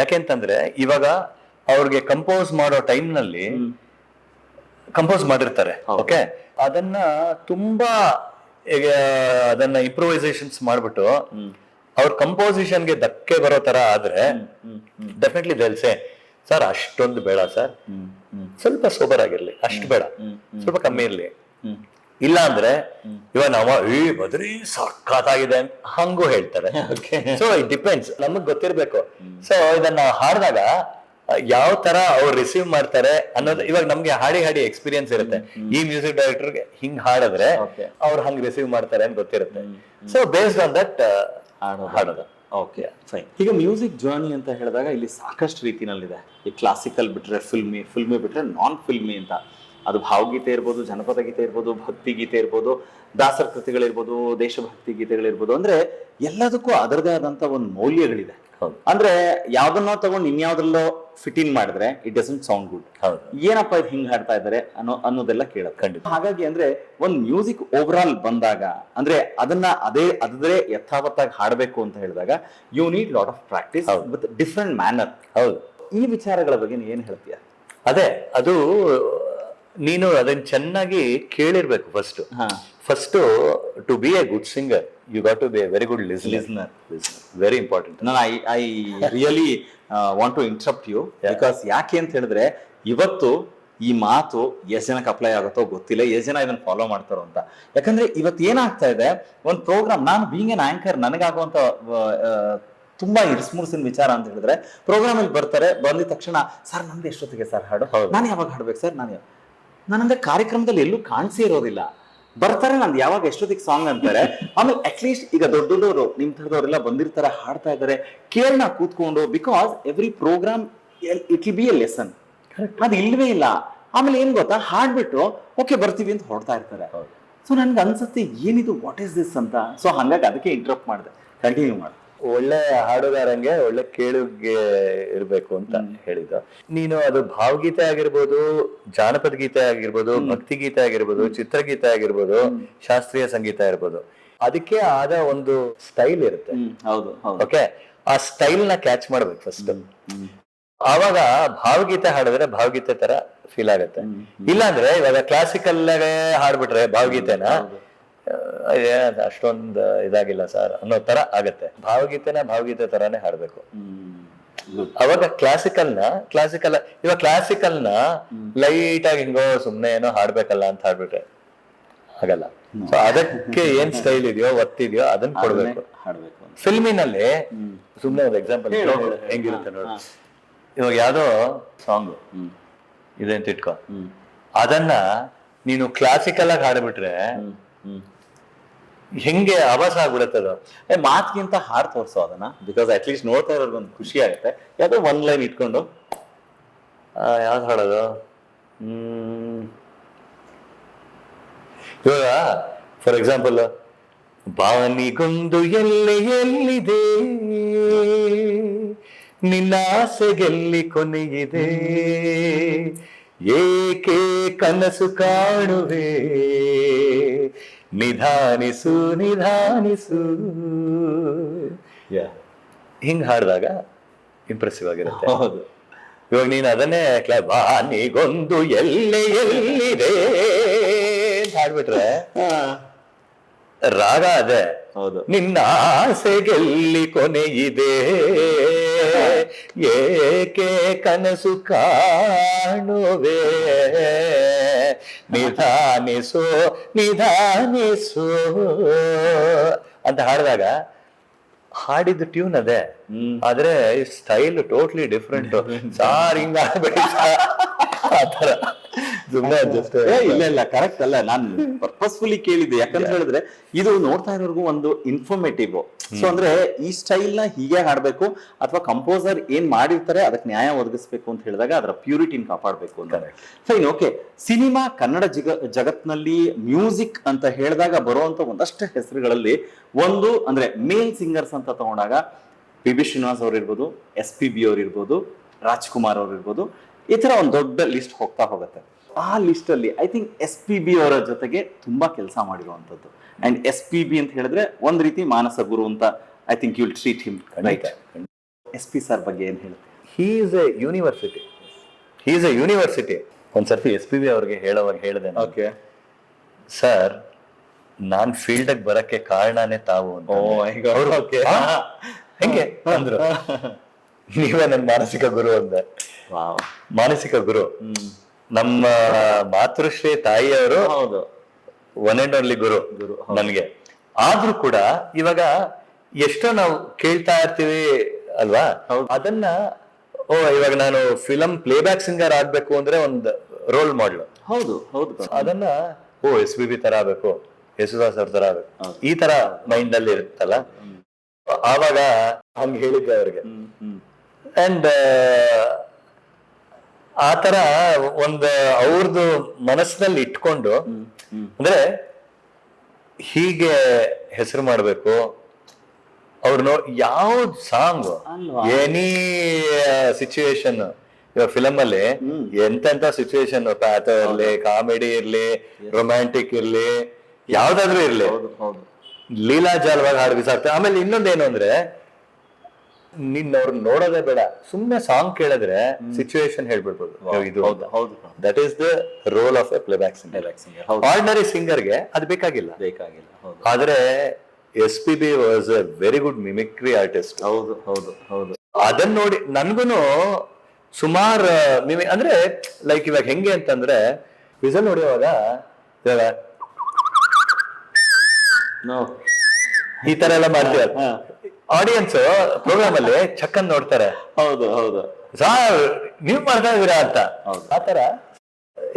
Speaker 4: ಯಾಕೆಂತಂದ್ರೆ ಇವಾಗ ಅವ್ರಿಗೆ ಕಂಪೋಸ್ ಮಾಡೋ ಟೈಮ್ ನಲ್ಲಿ ಕಂಪೋಸ್ ಮಾಡಿರ್ತಾರೆ, ಓಕೆ, ಅದನ್ನ ತುಂಬಾ ಅದನ್ನ ಇಂಪ್ರೂವೈಸೇಷನ್ಸ್ ಮಾಡ್ಬಿಟ್ಟು ಅವ್ರ ಕಂಪೋಸಿಷನ್ಗೆ ಧಕ್ಕೆ ಬರೋ ತರ ಆದ್ರೆ ಡೆಫಿನೆಟ್ಲಿ ಸೇ ಸರ್ ಅಷ್ಟೊಂದು ಬೇಡ ಸರ್, ಸ್ವಲ್ಪ ಸೋಬರ್ ಆಗಿರ್ಲಿ, ಅಷ್ಟು ಬೇಡ, ಸ್ವಲ್ಪ ಕಮ್ಮಿ ಇರ್ಲಿ. ಇಲ್ಲ ಅಂದ್ರೆ ಇವಾಗ ನಾವು ಬದ್ರಿ ಸಖತ್ತಾಗಿದೆ ಅಂತ ಹಂಗೂ ಹೇಳ್ತಾರೆ. ಸೊ ಇಟ್ ಡಿಪೆಂಡ್ಸ್, ನಮಗ್ ಗೊತ್ತಿರ್ಬೇಕು. ಸೊ ಇದನ್ನ ಹಾಡಿದಾಗ ಯಾವ ತರ ಅವ್ರು ರಿಸೀವ್ ಮಾಡ್ತಾರೆ ಅನ್ನೋದು, ಇವಾಗ ನಮ್ಗೆ ಹಾಡಿ ಹಾಡಿ ಎಕ್ಸ್ಪೀರಿಯನ್ಸ್ ಇರುತ್ತೆ. ಈ ಮ್ಯೂಸಿಕ್ ಡೈರೆಕ್ಟರ್ಗೆ ಹಿಂಗ್ ಹಾಡಿದ್ರೆ ಅವ್ರು ಹಂಗ್ ರಿಸೀವ್ ಮಾಡ್ತಾರೆ ಅಂತ ಗೊತ್ತಿರುತ್ತೆ. ಸೊ ಬೇಸ್ಡ್ ಆನ್ ದಟ್ ಹಾಡೋದು.
Speaker 2: Okay, fine. ಈಗ ಮ್ಯೂಸಿಕ್ ಜರ್ನಿ ಅಂತ ಹೇಳಿದಾಗ ಇಲ್ಲಿ ಸಾಕಷ್ಟು ರೀತಿನಲ್ಲಿದೆ. ಈ ಕ್ಲಾಸಿಕಲ್ ಬಿಟ್ರೆ ಫಿಲ್ಮಿ ಬಿಟ್ರೆ ನಾನ್ ಫಿಲ್ಮಿ ಅಂತ. ಅದು ಭಾವಗೀತೆ ಇರ್ಬೋದು, ಜನಪದ ಗೀತೆ ಇರ್ಬೋದು, ಭಕ್ತಿ ಗೀತೆ ಇರ್ಬೋದು, ದಾಸರ ಕೃತಿಗಳಿರ್ಬೋದು, ದೇಶಭಕ್ತಿ ಗೀತೆಗಳಿರ್ಬೋದು. ಅಂದ್ರೆ ಎಲ್ಲದಕ್ಕೂ ಅದರದೇ ಆದಂತ ಒಂದು ಮೌಲ್ಯಗಳಿದೆ. ಅಂದ್ರೆ ಯಾವ್ದನ್ನೋ ತಗೊಂಡು ಇನ್ಯಾವ್ದ್ರಲ್ಲೋ ಫಿಟ್ ಇನ್ ಮಾಡಿದ್ರೆ ಇಟ್ ಡಸಂಟ್ ಸೌಂಡ್ ಗುಡ್. ಏನಪ್ಪಾ ಇದು ಹಿಂಗ್ ಹಾಡ್ತಾ ಇದಾರೆ ಅನ್ನೋದೆಲ್ಲ ಕೇಳೋದು ಖಂಡಿತ. ಹಾಗಾಗಿ ಅಂದ್ರೆ ಒಂದ್ ಮ್ಯೂಸಿಕ್ ಓವರ್ ಆಲ್ ಬಂದಾಗ, ಅಂದ್ರೆ ಅದನ್ನ ಅದೇ ಯಥಾವತ್ತಾಗಿ ಹಾಡ್ಬೇಕು ಅಂತ ಹೇಳಿದಾಗ you need lot of practice with different manner. ಹೌದು, ಈ ವಿಚಾರಗಳ ಬಗ್ಗೆ ನೀನ್ ಏನ್ ಹೇಳ್ತೀಯ?
Speaker 4: ಅದೇ ಅದು ನೀನು ಅದನ್ನ ಚೆನ್ನಾಗಿ ಕೇಳಿರ್ಬೇಕು. First to be a good singer you got to be a very good listener. Very important.
Speaker 2: I really want to interrupt you, because ಯಾಕೆ ಅಂತ ಹೇಳಿದ್ರೆ ಇವತ್ತು
Speaker 1: ಈ ಮಾತು ಎಷ್ಟು ಜನಕ್ಕೆ ಅಪ್ಲೈ ಆಗುತ್ತೋ ಗೊತ್ತಿಲ್ಲ, ಎಷ್ಟು ಜನ ಇದನ್ನ ಫಾಲೋ ಮಾಡ್ತಾರೋ ಅಂತ. ಯಾಕಂದ್ರೆ ಇವತ್ತು ಏನಾಗ್ತಾ ಇದೆ, ಒಂದು ಪ್ರೋಗ್ರಾಮ್, ನಾನು ಬೀಂಗ್ ಎನ್ ಆಂಕರ್, ನನಗಾಗುವಂತ ತುಂಬಾ ಇರ್ಸ್ಮುರ್ಸಿನ ವಿಚಾರ ಅಂತ ಹೇಳಿದ್ರೆ, ಪ್ರೋಗ್ರಾಮ್ ಅಲ್ಲಿ ಬರ್ತಾರೆ, ಬಂದಿದ ತಕ್ಷಣ ಸರ್ ನಮ್ದು ಎಷ್ಟೊತ್ತಿಗೆ ಸರ್ ಹಾಡು, ನಾನು ಯಾವಾಗ ಹಾಡ್ಬೇಕು ಸರ್, ನಾನಂದ್ರೆ ಕಾರ್ಯಕ್ರಮದಲ್ಲಿ ಎಲ್ಲೂ ಕಾಣಿಸೇ ಇರೋದಿಲ್ಲ. ಬರ್ತಾರೆ, ನಂದು ಯಾವಾಗ ಎಷ್ಟೊತ್ತಿಗೆ ಸಾಂಗ್ ಅಂತಾರೆ. ಆಮೇಲೆ ಅಟ್ಲೀಸ್ಟ್ ಈಗ ದೊಡ್ಡದವರು ನಿಮ್ ಥರದವರೆಲ್ಲ ಬಂದಿರ್ತಾರೆ, ಹಾಡ್ತಾ ಇದ್ದಾರೆ, ಕೇಳೋಣ ಕೂತ್ಕೊಂಡು. Because every programme it will be a lesson. ಅದು ಇಲ್ವೇ ಇಲ್ಲ. ಆಮೇಲೆ ಏನ್ ಗೊತ್ತಾ, ಹಾಡ್ಬಿಟ್ಟು ಓಕೆ ಬರ್ತೀವಿ ಅಂತ ಹೊಡ್ತಾ ಇರ್ತಾರೆ. ಸೊ ನನ್ಗೆ ಅನ್ಸುತ್ತೆ ಏನಿದು, ವಾಟ್ ಈಸ್ ದಿಸ್ ಅಂತ. ಸೊ ಹಂಗಾಗಿ ಅದಕ್ಕೆ ಇಂಟ್ರಪ್ಟ್ ಮಾಡಿದೆ. ಕಂಟಿನ್ಯೂ ಮಾಡಿ.
Speaker 4: ಒಳ್ಳೆ ಹಾಡುಗಾರಂಗೆ ಒಳ್ಳೆ ಕೇಳುಗೆ ಇರ್ಬೇಕು ಅಂತ ಹೇಳಿದ್ದು ನೀನು. ಅದು ಭಾವಗೀತೆ ಆಗಿರ್ಬೋದು, ಜಾನಪದ ಗೀತೆ ಆಗಿರ್ಬೋದು, ಭಕ್ತಿ ಗೀತೆ ಆಗಿರ್ಬೋದು, ಚಿತ್ರಗೀತೆ ಆಗಿರ್ಬೋದು, ಶಾಸ್ತ್ರೀಯ ಸಂಗೀತ ಇರ್ಬೋದು, ಅದಕ್ಕೆ ಆದ ಒಂದು ಸ್ಟೈಲ್ ಇರುತ್ತೆ.
Speaker 1: ಹೌದು.
Speaker 4: ಓಕೆ, ಆ ಸ್ಟೈಲ್ ನ ಕ್ಯಾಚ್ ಮಾಡ್ಬೇಕು ಫಸ್ಟ್. ಆವಾಗ ಭಾವಗೀತೆ ಹಾಡಿದ್ರೆ ಭಾವಗೀತೆ ತರ ಫೀಲ್ ಆಗತ್ತೆ. ಇಲ್ಲಾಂದ್ರೆ ಇವಾಗ ಕ್ಲಾಸಿಕಲ್ ಹಾಡ್ಬಿಟ್ರೆ ಭಾವಗೀತೆನ ಅಷ್ಟೊಂದು ಇದಾಗಿಲ್ಲ ಸರ್ ಅನ್ನೋ ತರ ಆಗತ್ತೆ. ಭಾವಗೀತೆನ ಭಾವಗೀತೆ ತರಾನೇ ಹಾಡ್ಬೇಕು. ಅವಾಗ ಕ್ಲಾಸಿಕಲ್ ಇವಾಗ ಕ್ಲಾಸಿಕಲ್ ನ ಲೈಟ್ ಆಗಿ ಹಿಂಗೋ ಸುಮ್ನೆ ಏನೋ ಹಾಡ್ಬೇಕಲ್ಲ ಅಂತ ಹಾಡ್ಬಿಟ್ರೆ ಆಗಲ್ಲ. ಸೊ ಅದಕ್ಕೆ ಏನ್ ಸ್ಟೈಲ್ ಇದೆಯೋ, ಒತ್ತಿದೆಯೋ ಅದನ್ನ ಕೊಡ್ಬೇಕು. ಫಿಲ್ಮಿನಲ್ಲಿ ಸುಮ್ನೆ ಒಂದು ಎಕ್ಸಾಂಪಲ್ ಹೆಂಗಿರುತ್ತೆ ನೋಡಿ. ಇವಾಗ ಯಾವ್ದೋ ಸಾಂಗ್ ಇದೆ ಅಂತ ಇಟ್ಕೊ, ಅದನ್ನ ನೀನು ಕ್ಲಾಸಿಕಲ್ ಆಗಿ ಹಾಡ್ಬಿಟ್ರೆ ಹೆಂಗೆ ಆವಾಸ ಆಗ್ಬಿಡತ್ತದ.
Speaker 1: ಮಾತ್ಗಿಂತ ಹಾಡ್ ತೋರ್ಸೋ ಅದನ್ನ. ಬಿಕಾಸ್ ಅಟ್ಲೀಸ್ಟ್ ನೋಡ್ತಾ ಇರೋರ್ಗೆ ಒಂದು ಖುಷಿ ಆಗುತ್ತೆ. ಯಾವ್ದೋ ಒಂದ್ ಲೈನ್ ಇಟ್ಕೊಂಡು
Speaker 4: ಯಾವ್ದು ಹಾಡೋದು, ಇವಾಗ ಫಾರ್ ಎಕ್ಸಾಂಪಲ್, ಬಾನಿಗೊಂದು ಎಲ್ಲಿದೆ, ನಿನ್ನ ಆಸೆಗೆಲ್ಲಿ ಕೊನೆಯಿದೆ, ಏಕೆ ಕನಸು ಕಾಣುವೆ, ನಿಧಾನಿಸು ನಿಧಾನಿಸು. ಹಿಂಗ್ ಹಾಡಿದಾಗ ಇಂಪ್ರೆಸಿವ್ ಆಗಿರುತ್ತೆ.
Speaker 1: ಹೌದು.
Speaker 4: ಇವಾಗ ನೀನ್ ಅದನ್ನೇ ಬಾನಿಗೊಂದು ಎಲ್ಲಿದೆ ಅಂತ ಹಾಡ್ಬಿಟ್ರೆ ರಾಗ ಅದೇ.
Speaker 1: ಹೌದು.
Speaker 4: ನಿನ್ನ ಆಸೆಗೆಲ್ಲಿ ಕೊನೆಯಿದೆ, ಏಕೆ ಕನಸು ಕಾಣುವೆ, ನಿಧಾನಿಸೋ ನಿಧಾನಿಸೋ ಅಂತ ಹಾಡಿದಾಗ ಹಾಡಿದ ಟ್ಯೂನ್ ಅದೇ, ಆದ್ರೆ ಸ್ಟೈಲ್ ಟೋಟ್ಲಿ ಡಿಫ್ರೆಂಟ್. ಸಾರ್ ಹಿಂಗ ಆತರ
Speaker 1: ಇಲ್ಲ ಕರೆಕ್ಟ್ ಅಲ್ಲ. ನಾನು ಪರ್ಪಸ್ಫುಲಿ ಕೇಳಿದ್ದೆ. ಯಾಕಂತ ಹೇಳಿದ್ರೆ ಇದು ನೋಡ್ತಾ ಇರೋರ್ಗು ಒಂದು ಇನ್ಫಾರ್ಮೇಟಿವ್. ಸೊ ಅಂದ್ರೆ ಈ ಸ್ಟೈಲ್ ನ ಹೀಗೆ ಹಾಡ್ಬೇಕು, ಅಥವಾ ಕಂಪೋಸರ್ ಏನ್ ಮಾಡಿರ್ತಾರೆ ಅದಕ್ಕೆ ನ್ಯಾಯ ಒದಗಿಸ್ಬೇಕು ಅಂತ ಹೇಳಿದಾಗ ಅದರ ಪ್ಯೂರಿಟಿನ ಕಾಪಾಡ್ಬೇಕು ಅಂತ. Fine, okay. ಸಿನಿಮಾ ಕನ್ನಡ ಜಗತ್ನಲ್ಲಿ ಮ್ಯೂಸಿಕ್ ಅಂತ ಹೇಳಿದಾಗ ಬರುವಂತ ಒಂದಷ್ಟು ಹೆಸರುಗಳಲ್ಲಿ ಒಂದು ಅಂದ್ರೆ ಮೇಲ್ ಸಿಂಗರ್ಸ್ ಅಂತ ತಗೊಂಡಾಗ ಪಿ.ಬಿ. ಶ್ರೀನಿವಾಸ್ ಅವ್ರು ಇರ್ಬೋದು, SP.B ಅವ್ರು ಇರ್ಬೋದು, ರಾಜ್ಕುಮಾರ್ ಅವ್ರು ಇರ್ಬೋದು, ಈ ತರ ಒಂದು ದೊಡ್ಡ ಲಿಸ್ಟ್ ಹೋಗ್ತಾ ಹೋಗುತ್ತೆ. ಆ ಲಿಸ್ಟ್ ಅಲ್ಲಿ ಐ ಥಿಂಕ್ SP.B ಅವರ ಜೊತೆಗೆ ತುಂಬಾ ಕೆಲಸ ಮಾಡಿರುವಂತದ್ದು. ಅಂಡ್ SP.B ಅಂತ ಹೇಳಿದ್ರೆ ಒಂದ್ ರೀತಿ ಮಾನಸ ಗುರು ಅಂತ I think you will treat him, right? SP sir ಬಗ್ಗೆ ಏನ್ ಹೇಳ್ತೀವಿ?
Speaker 4: He is a university. ಒಂದ್ಸರ್ತಿ SP.B ಅವ್ರಿಗೆ ಹೇಳೋವಾಗ ಹೇಳಿದೆ, ಓಕೆ ಸರ್ ನಾನ್ ಫೀಲ್ಡ್ ಬರಕ್ಕೆ ಕಾರಣನೇ ತಾವು ಅಂತ. ಹೆಂಗೆ ಅಂದ್ರು, ನೀವೇ ನನ್ ಮಾನಸಿಕ ಗುರು ಅಂದೆ. ಮಾನಸಿಕ ಗುರು ನಮ್ಮ ಮಾತೃಶ್ರೀ ತಾಯಿಯವರು,
Speaker 1: ಹೌದು,
Speaker 4: ಒನ್ ಅಂಡ್ ಓನ್ಲಿ ಗುರು ನನ್ಗೆ. ಆದ್ರೂ ಕೂಡ ಇವಾಗ ಎಷ್ಟೋ ನಾವು ಕೇಳ್ತಾ ಇರ್ತೀವಿ ಅಲ್ವಾ, ಅದನ್ನ ಇವಾಗ ನಾನು ಫಿಲಂ ಪ್ಲೇಬ್ಯಾಕ್ ಸಿಂಗರ್ ಆಗ್ಬೇಕು ಅಂದ್ರೆ ಒಂದು ರೋಲ್ ಮಾಡಲ್.
Speaker 1: ಹೌದು,
Speaker 4: ಅದನ್ನ SP.B ತರ ಆಗ್ಬೇಕು, ಯೇಸುದಾಸ್ ಅವ್ರ ತರ ಆಗ್ಬೇಕು, ಈ ತರ ಮೈಂಡ್ ಅಲ್ಲಿ ಇರುತ್ತಲ್ಲ. ಆವಾಗ ಹಂಗ ಹೇಳಿದ್ದೆ ಅವ್ರಿಗೆ. ಅಂಡ್ ಆತರ ಒಂದು ಅವ್ರದ್ದು ಮನಸ್ಸಿನಲ್ಲಿ ಇಟ್ಕೊಂಡು, ಅಂದ್ರೆ ಹೀಗೆ ಹೆಸರು ಮಾಡ್ಬೇಕು ಅವ್ರನ್ನ. ಯಾವ್ದು ಸಾಂಗ್, ಎನಿ ಸಿಚುವೇಶನ್, ಇವಾಗ ಫಿಲಮ್ ಅಲ್ಲಿ ಎಂತೆಂತ ಸಿಚುವೇಶನ್, ಪ್ಯಾಥೋ ಇರ್ಲಿ, ಕಾಮಿಡಿ ಇರ್ಲಿ, ರೊಮ್ಯಾಂಟಿಕ್ ಇರ್ಲಿ, ಯಾವ್ದಾದ್ರು ಇರ್ಲಿ, ಲೀಲಾಜಾಲವಾಗಿ ಹಾಡು ಬಿಸಾಕ್ತಾರೆ. ಆಮೇಲೆ ಇನ್ನೊಂದೇನು ಅಂದ್ರೆ, ನಿನ್ನ ಅವ್ರನ್ನ ನೋಡೋದೇ ಬೇಡ, ಸುಮ್ನೆ ಸಾಂಗ್ ಕೇಳಿದ್ರೆ ಸಿಚುವೇಶನ್ ಹೇಳ್ಬಿಡ್ಬೋದು. ಇದು that is the role of a playback singer. Ordinary ಸಿಂಗರ್ಗೆ ಅದು ಬೇಕಾಗಿಲ್ಲ. ಆದ್ರೆ SP.B was a very good mimicry artist.
Speaker 1: ಹೌದು.
Speaker 4: ಅದನ್ನ ನೋಡಿ ನನ್ಗುನು ಸುಮಾರು ಅಂದ್ರೆ ಲೈಕ್ ಇವಾಗ ಹೆಂಗೆ ಅಂತಂದ್ರೆ ವಿಸಲ್ ಹೊಡೆಯುವಾಗ ಇವಾಗ ಈ ತರ ಎಲ್ಲ ಮಾಡ್ತೀವಿ. ಆಡಿಯನ್ಸ್ ಪ್ರೋಗ್ರಾಮ್ ಅಲ್ಲಿ ಚಕ್ಕನ್ ನೋಡ್ತಾರೆ,
Speaker 1: ಹೌದು ಹೌದು
Speaker 4: ಸಾರ್ ನೀವ್ ಮಾಡ್ತಾ ಇದೀರಾ ಅಂತ. ಆತರ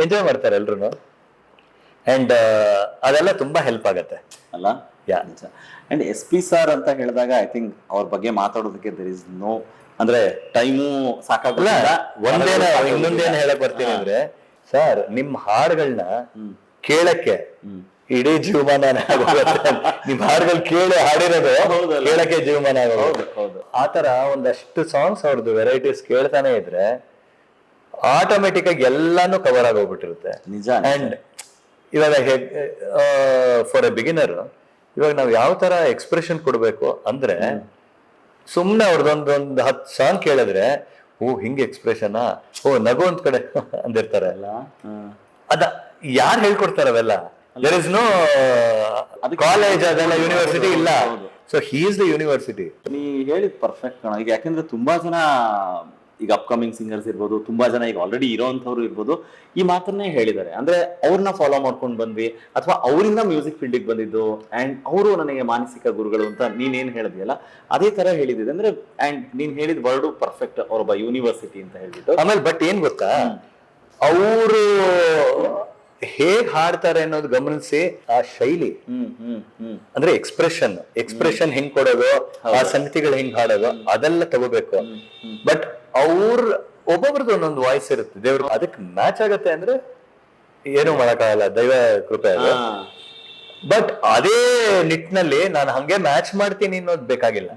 Speaker 4: ಎಂಜಾಯ್ ಮಾಡ್ತಾರೆ ಎಲ್ರು. ಅಂಡ್ ಅದೆಲ್ಲ ತುಂಬಾ ಹೆಲ್ಪ್ ಆಗತ್ತೆ
Speaker 1: ಅಲ್ಲ. ಅಂಡ್ ಎಸ್ ಪಿ ಸರ್ ಅಂತ ಹೇಳಿದಾಗ ಐ ಥಿಂಕ್ ಅವ್ರ ಬಗ್ಗೆ ಮಾತಾಡೋದಕ್ಕೆ ದೇರ್ ಇಸ್ ನೋ ಅಂದ್ರೆ ಟೈಮು ಸಾಕಾಗಲ್ಲ.
Speaker 4: ಇನ್ನೊಂದೇನು ಹೇಳಕ್ ಬರ್ತೀನಿ ಅಂದ್ರೆ ಸರ್ ನಿಮ್ ಹಾಡುಗಳನ್ನ ಕೇಳಕ್ಕೆ ಇಡೀ ಜೀವಮಾನ ನಿಮ್ ಹಾಡುಗಳು ಕೇಳಿ ಹಾಡಿರೋದು ಕೇಳಕ್ಕೆ ಜೀವಮಾನ ಆಗೋದು. ಆತರ ಒಂದಷ್ಟು ಸಾಂಗ್ಸ್ ಅವ್ರದ್ದು ವೆರೈಟೀಸ್ ಕೇಳ್ತಾನೆ ಇದ್ರೆ ಆಟೋಮೆಟಿಕ್ ಆಗಿ ಎಲ್ಲಾನು ಕವರ್ ಆಗೋಗ್ಬಿಟ್ಟಿರುತ್ತೆ.
Speaker 1: ನಿಜ.
Speaker 4: ಅಂಡ್ ಇವಾಗ ಫಾರ್ ಎ ಬಿಗಿನರ್ ಇವಾಗ ನಾವ್ ಯಾವ ತರ ಎಕ್ಸ್ಪ್ರೆಷನ್ ಕೊಡ್ಬೇಕು ಅಂದ್ರೆ ಸುಮ್ನೆ ಅವ್ರದ್ದೊಂದು 10 ಸಾಂಗ್ ಕೇಳಿದ್ರೆ ಹಿಂಗೆ ಎಕ್ಸ್ಪ್ರೆಷನ್ ನಗು ಒಂದ್ ಕಡೆ ಅಂದಿರ್ತಾರೆ. ಅದ ಯಾರು ಹೇಳ್ಕೊಡ್ತಾರ ಅವೆಲ್ಲ? ದೇರ್ ಇಸ್ ನೋ ಕಾಲೇಜ್ ಅದೆಲ್ಲ ಯೂನಿವರ್ಸಿಟಿ ಇಲ್ಲ. So he is the university.
Speaker 1: ನೀ ಹೇಳಿದ್ ಪರ್ಫೆಕ್ಟ್ ಕಣ. ಈಗ ಯಾಕಂದ್ರೆ ತುಂಬಾ ಜನ ಈಗ ಅಪ್ಕಮಿಂಗ್ ಸಿಂಗರ್ಸ್ ಇರ್ಬೋದು, ತುಂಬಾ ಜನ ಈಗ ಆಲ್ರೆಡಿ ಇರೋಂಥವ್ರು ಇರ್ಬೋದು, ಈ ಮಾತನ್ನೇ ಹೇಳಿದ್ದಾರೆ. ಅಂದ್ರೆ ಅವ್ರನ್ನ ಫಾಲೋ ಮಾಡ್ಕೊಂಡು ಬಂದ್ವಿ ಅಥವಾ ಅವರಿಂದ ಮ್ಯೂಸಿಕ್ ಫೀಲ್ಡಿಗೆ ಬಂದಿದ್ದು ಅಂಡ್ ಅವರು ನನಗೆ ಮಾನಸಿಕ ಗುರುಗಳು ಅಂತ ನೀನೇನ್ ಹೇಳಿದ್ಯಲ್ಲ ಅದೇ ತರ ಹೇಳಿದಿದೆ. ಅಂದ್ರೆ ಅಂಡ್ ನೀನ್ ಹೇಳಿದ ವರ್ಡು ಪರ್ಫೆಕ್ಟ್, ಅವ್ರೊಬ್ಬ ಯೂನಿವರ್ಸಿಟಿ ಅಂತ ಹೇಳ್ಬಿಟ್ಟು.
Speaker 4: ಆಮೇಲೆ ಬಟ್ ಏನ್ ಗೊತ್ತಾ, ಅವರು ಹೇಗ್ ಹಾಡ್ತಾರೆ ಅನ್ನೋದು ಗಮನಿಸಿ ಆ ಶೈಲಿ ಅಂದ್ರೆ ಎಕ್ಸ್ಪ್ರೆಷನ್ ಹೆಂಗ್ ಕೊಡೋದು, ಆ ಸಂಗತಿಗಳು ಹೆಂಗ್ ಹಾಡೋದು ಅದೆಲ್ಲ ತಗೋಬೇಕು. ಬಟ್ ಒಬ್ಬೊಬ್ರದ್ದು ಒಂದೊಂದು ವಾಯ್ಸ್ ಇರುತ್ತೆ, ದೇವ್ರು ಅದಕ್ಕೆ ಮ್ಯಾಚ್ ಆಗತ್ತೆ ಅಂದ್ರೆ ಏನು ಮಾಡಕ್ಕಾಗಲ್ಲ, ದೈವ ಕೃಪೆ ಅದು. ಬಟ್ ಅದೇ ನಿಟ್ಟಿನಲ್ಲಿ ನಾನು ಹಂಗೆ ಮ್ಯಾಚ್ ಮಾಡ್ತೀನಿ ಅನ್ನೋದು ಬೇಕಾಗಿಲ್ಲ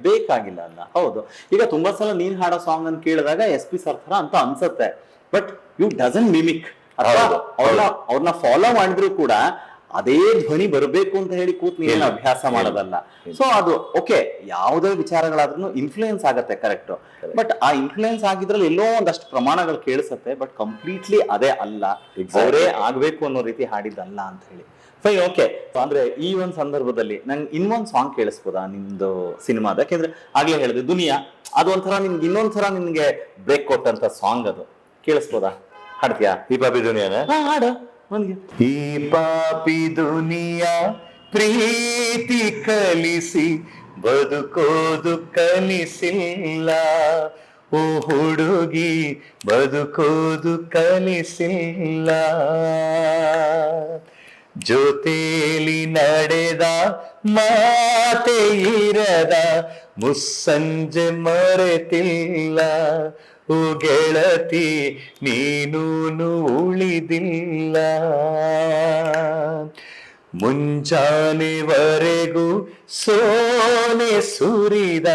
Speaker 1: ಅಲ್ಲ. ಹೌದು. ಈಗ ತುಂಬಾ ಸಲ ನೀನ್ ಹಾಡೋ ಸಾಂಗ್ ಅನ್ನು ಕೇಳಿದಾಗ ಎಸ್ ಪಿ ಸರ್ ತರ ಅಂತ ಅನ್ಸುತ್ತೆ, ಬಟ್ ಯು ಡಸಂಟ್ ಮಿಮಿಕ್. ಅವ್ರನ್ನ ಫಾಲೋ ಮಾಡಿದ್ರು ಕೂಡ ಅದೇ ಧ್ವನಿ ಬರಬೇಕು ಅಂತ ಹೇಳಿ ಕೂತ್ ನೀನು ಅಭ್ಯಾಸ ಮಾಡೋದಲ್ಲ. ಸೊ ಅದು ಓಕೆ, ಯಾವುದೇ ವಿಚಾರಗಳಾದ್ರೂ ಇನ್ಫ್ಲೂಯೆನ್ಸ್ ಆಗತ್ತೆ, ಕರೆಕ್ಟ್. ಬಟ್ ಆ ಇನ್ಫ್ಲೂಯೆನ್ಸ್ ಆಗಿದ್ರಲ್ಲಿ ಎಲ್ಲೋ ಒಂದಷ್ಟು ಪ್ರಮಾಣಗಳು ಕೇಳಿಸುತ್ತೆ, ಬಟ್ ಕಂಪ್ಲೀಟ್ಲಿ ಅದೇ ಅಲ್ಲ, ಅವರೇ ಆಗ್ಬೇಕು ಅನ್ನೋ ರೀತಿ ಹಾಡಿದ್ದಲ್ಲ ಅಂತ ಹೇಳಿ. Fine, okay. ಅಂದ್ರೆ ಈ ಒಂದ್ ಸಂದರ್ಭದಲ್ಲಿ ನಂಗೆ ಇನ್ನೊಂದ್ ಸಾಂಗ್ ಕೇಳಿಸ್ಬೋದಾ ನಿಮ್ದು ಸಿನಿಮಾದ? ಯಾಕೆಂದ್ರೆ ಆಗ್ಲೇ ಹೇಳಿದೆ ದುನಿಯಾ, ಅದು ಒಂಥರ ನಿಮ್ಗೆ ಇನ್ನೊಂದ್ಸರ ನಿಮ್ಗೆ ಬ್ರೇಕ್ ಕೊಟ್ಟಂತ ಸಾಂಗ್, ಅದು ಕೇಳಿಸ್ಬೋದಾ? ಹಾಡ್ತೀಯಾ?
Speaker 4: ಈ ಪಾಪಿ ದುನಿಯಾನ
Speaker 1: ಹಾಡು.
Speaker 4: ಈ ಪಾಪಿ ದುನಿಯಾ ಪ್ರೀತಿ ಕಲಿಸಿ ಬದುಕೋದು ಕಲಿಸಿಲ್ಲ, ಓ ಹುಡುಗಿ ಬದುಕೋದು ಕಲಿಸಿಲ್ಲ. ಜೊತೆಲಿ ನಡೆದ ಮಾತೆ ಇರದ ಮುಸ್ಸಂಜೆ ಮರೆತಿಲ್ಲ, ಓ ಗೆಳತಿ ನೀನೂನು ಉಳಿದಿಲ್ಲ. ಮುಂಜಾನೆವರೆಗೂ ಸೋನೆ ಸುರಿದ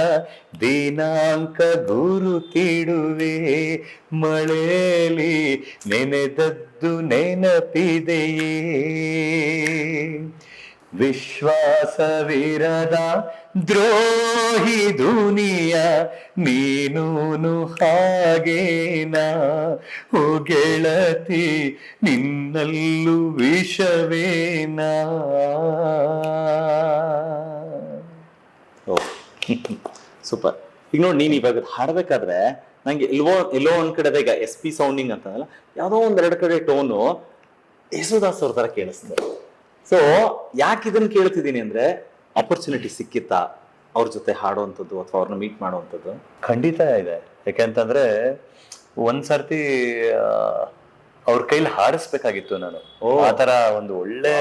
Speaker 4: ದಿನಾಂಕ ಗುರುತಿಡುವೆ, ಮಳೆಯಲ್ಲಿ ನೆನೆದದ್ದು ನೆನಪಿದೆಯೇ. ವಿಶ್ವಾಸವಿರದ ದ್ರೋಹಿ ದುನಿಯ ನೀನೂನು ಹಾಗೇನಾ, ಓ ಗೆಳತಿ ನಿನ್ನಲ್ಲೂ ವಿಷವೇನಾ.
Speaker 1: ಸೂಪರ್. ಈಗ ನೋಡಿ, ನೀನ್ ಇವಾಗ ಹಾಡ್ಬೇಕಾದ್ರೆ ನಂಗೆ ಎಲ್ಲೋ ಒಂದ್ ಕಡೆ ಈಗ ಎಸ್ ಪಿ ಸೌಂಡಿಂಗ್ ಅಂತಂದಲ್ಲ, ಯಾವ್ದೋ ಒಂದೆರಡು ಕಡೆ ಟೋನು ಯೇಸುದಾಸ್ ಅವ್ರ ತರ ಕೇಳಿಸ್ತದೆ. ಸೊ ಯಾಕೆ ಇದನ್ನ ಕೇಳ್ತಿದ್ದೀನಿ ಅಂದ್ರೆ, ಆಪರ್ಚುನಿಟಿ ಸಿಕ್ಕಿತ್ತಾ ಅವ್ರ ಜೊತೆ ಹಾಡುವಂಥದ್ದು ಅಥವಾ ಅವ್ರನ್ನ ಮೀಟ್ ಮಾಡುವಂಥದ್ದು?
Speaker 4: ಖಂಡಿತ ಇದೆ. ಯಾಕೆಂತಂದ್ರೆ ಒಂದ್ಸರ್ತಿ ಅವ್ರ ಕೈಲಿ ಹಾಡಿಸ್ಬೇಕಾಗಿತ್ತು ನಾನು. ಆ ತರ ಒಂದು ಒಳ್ಳೆ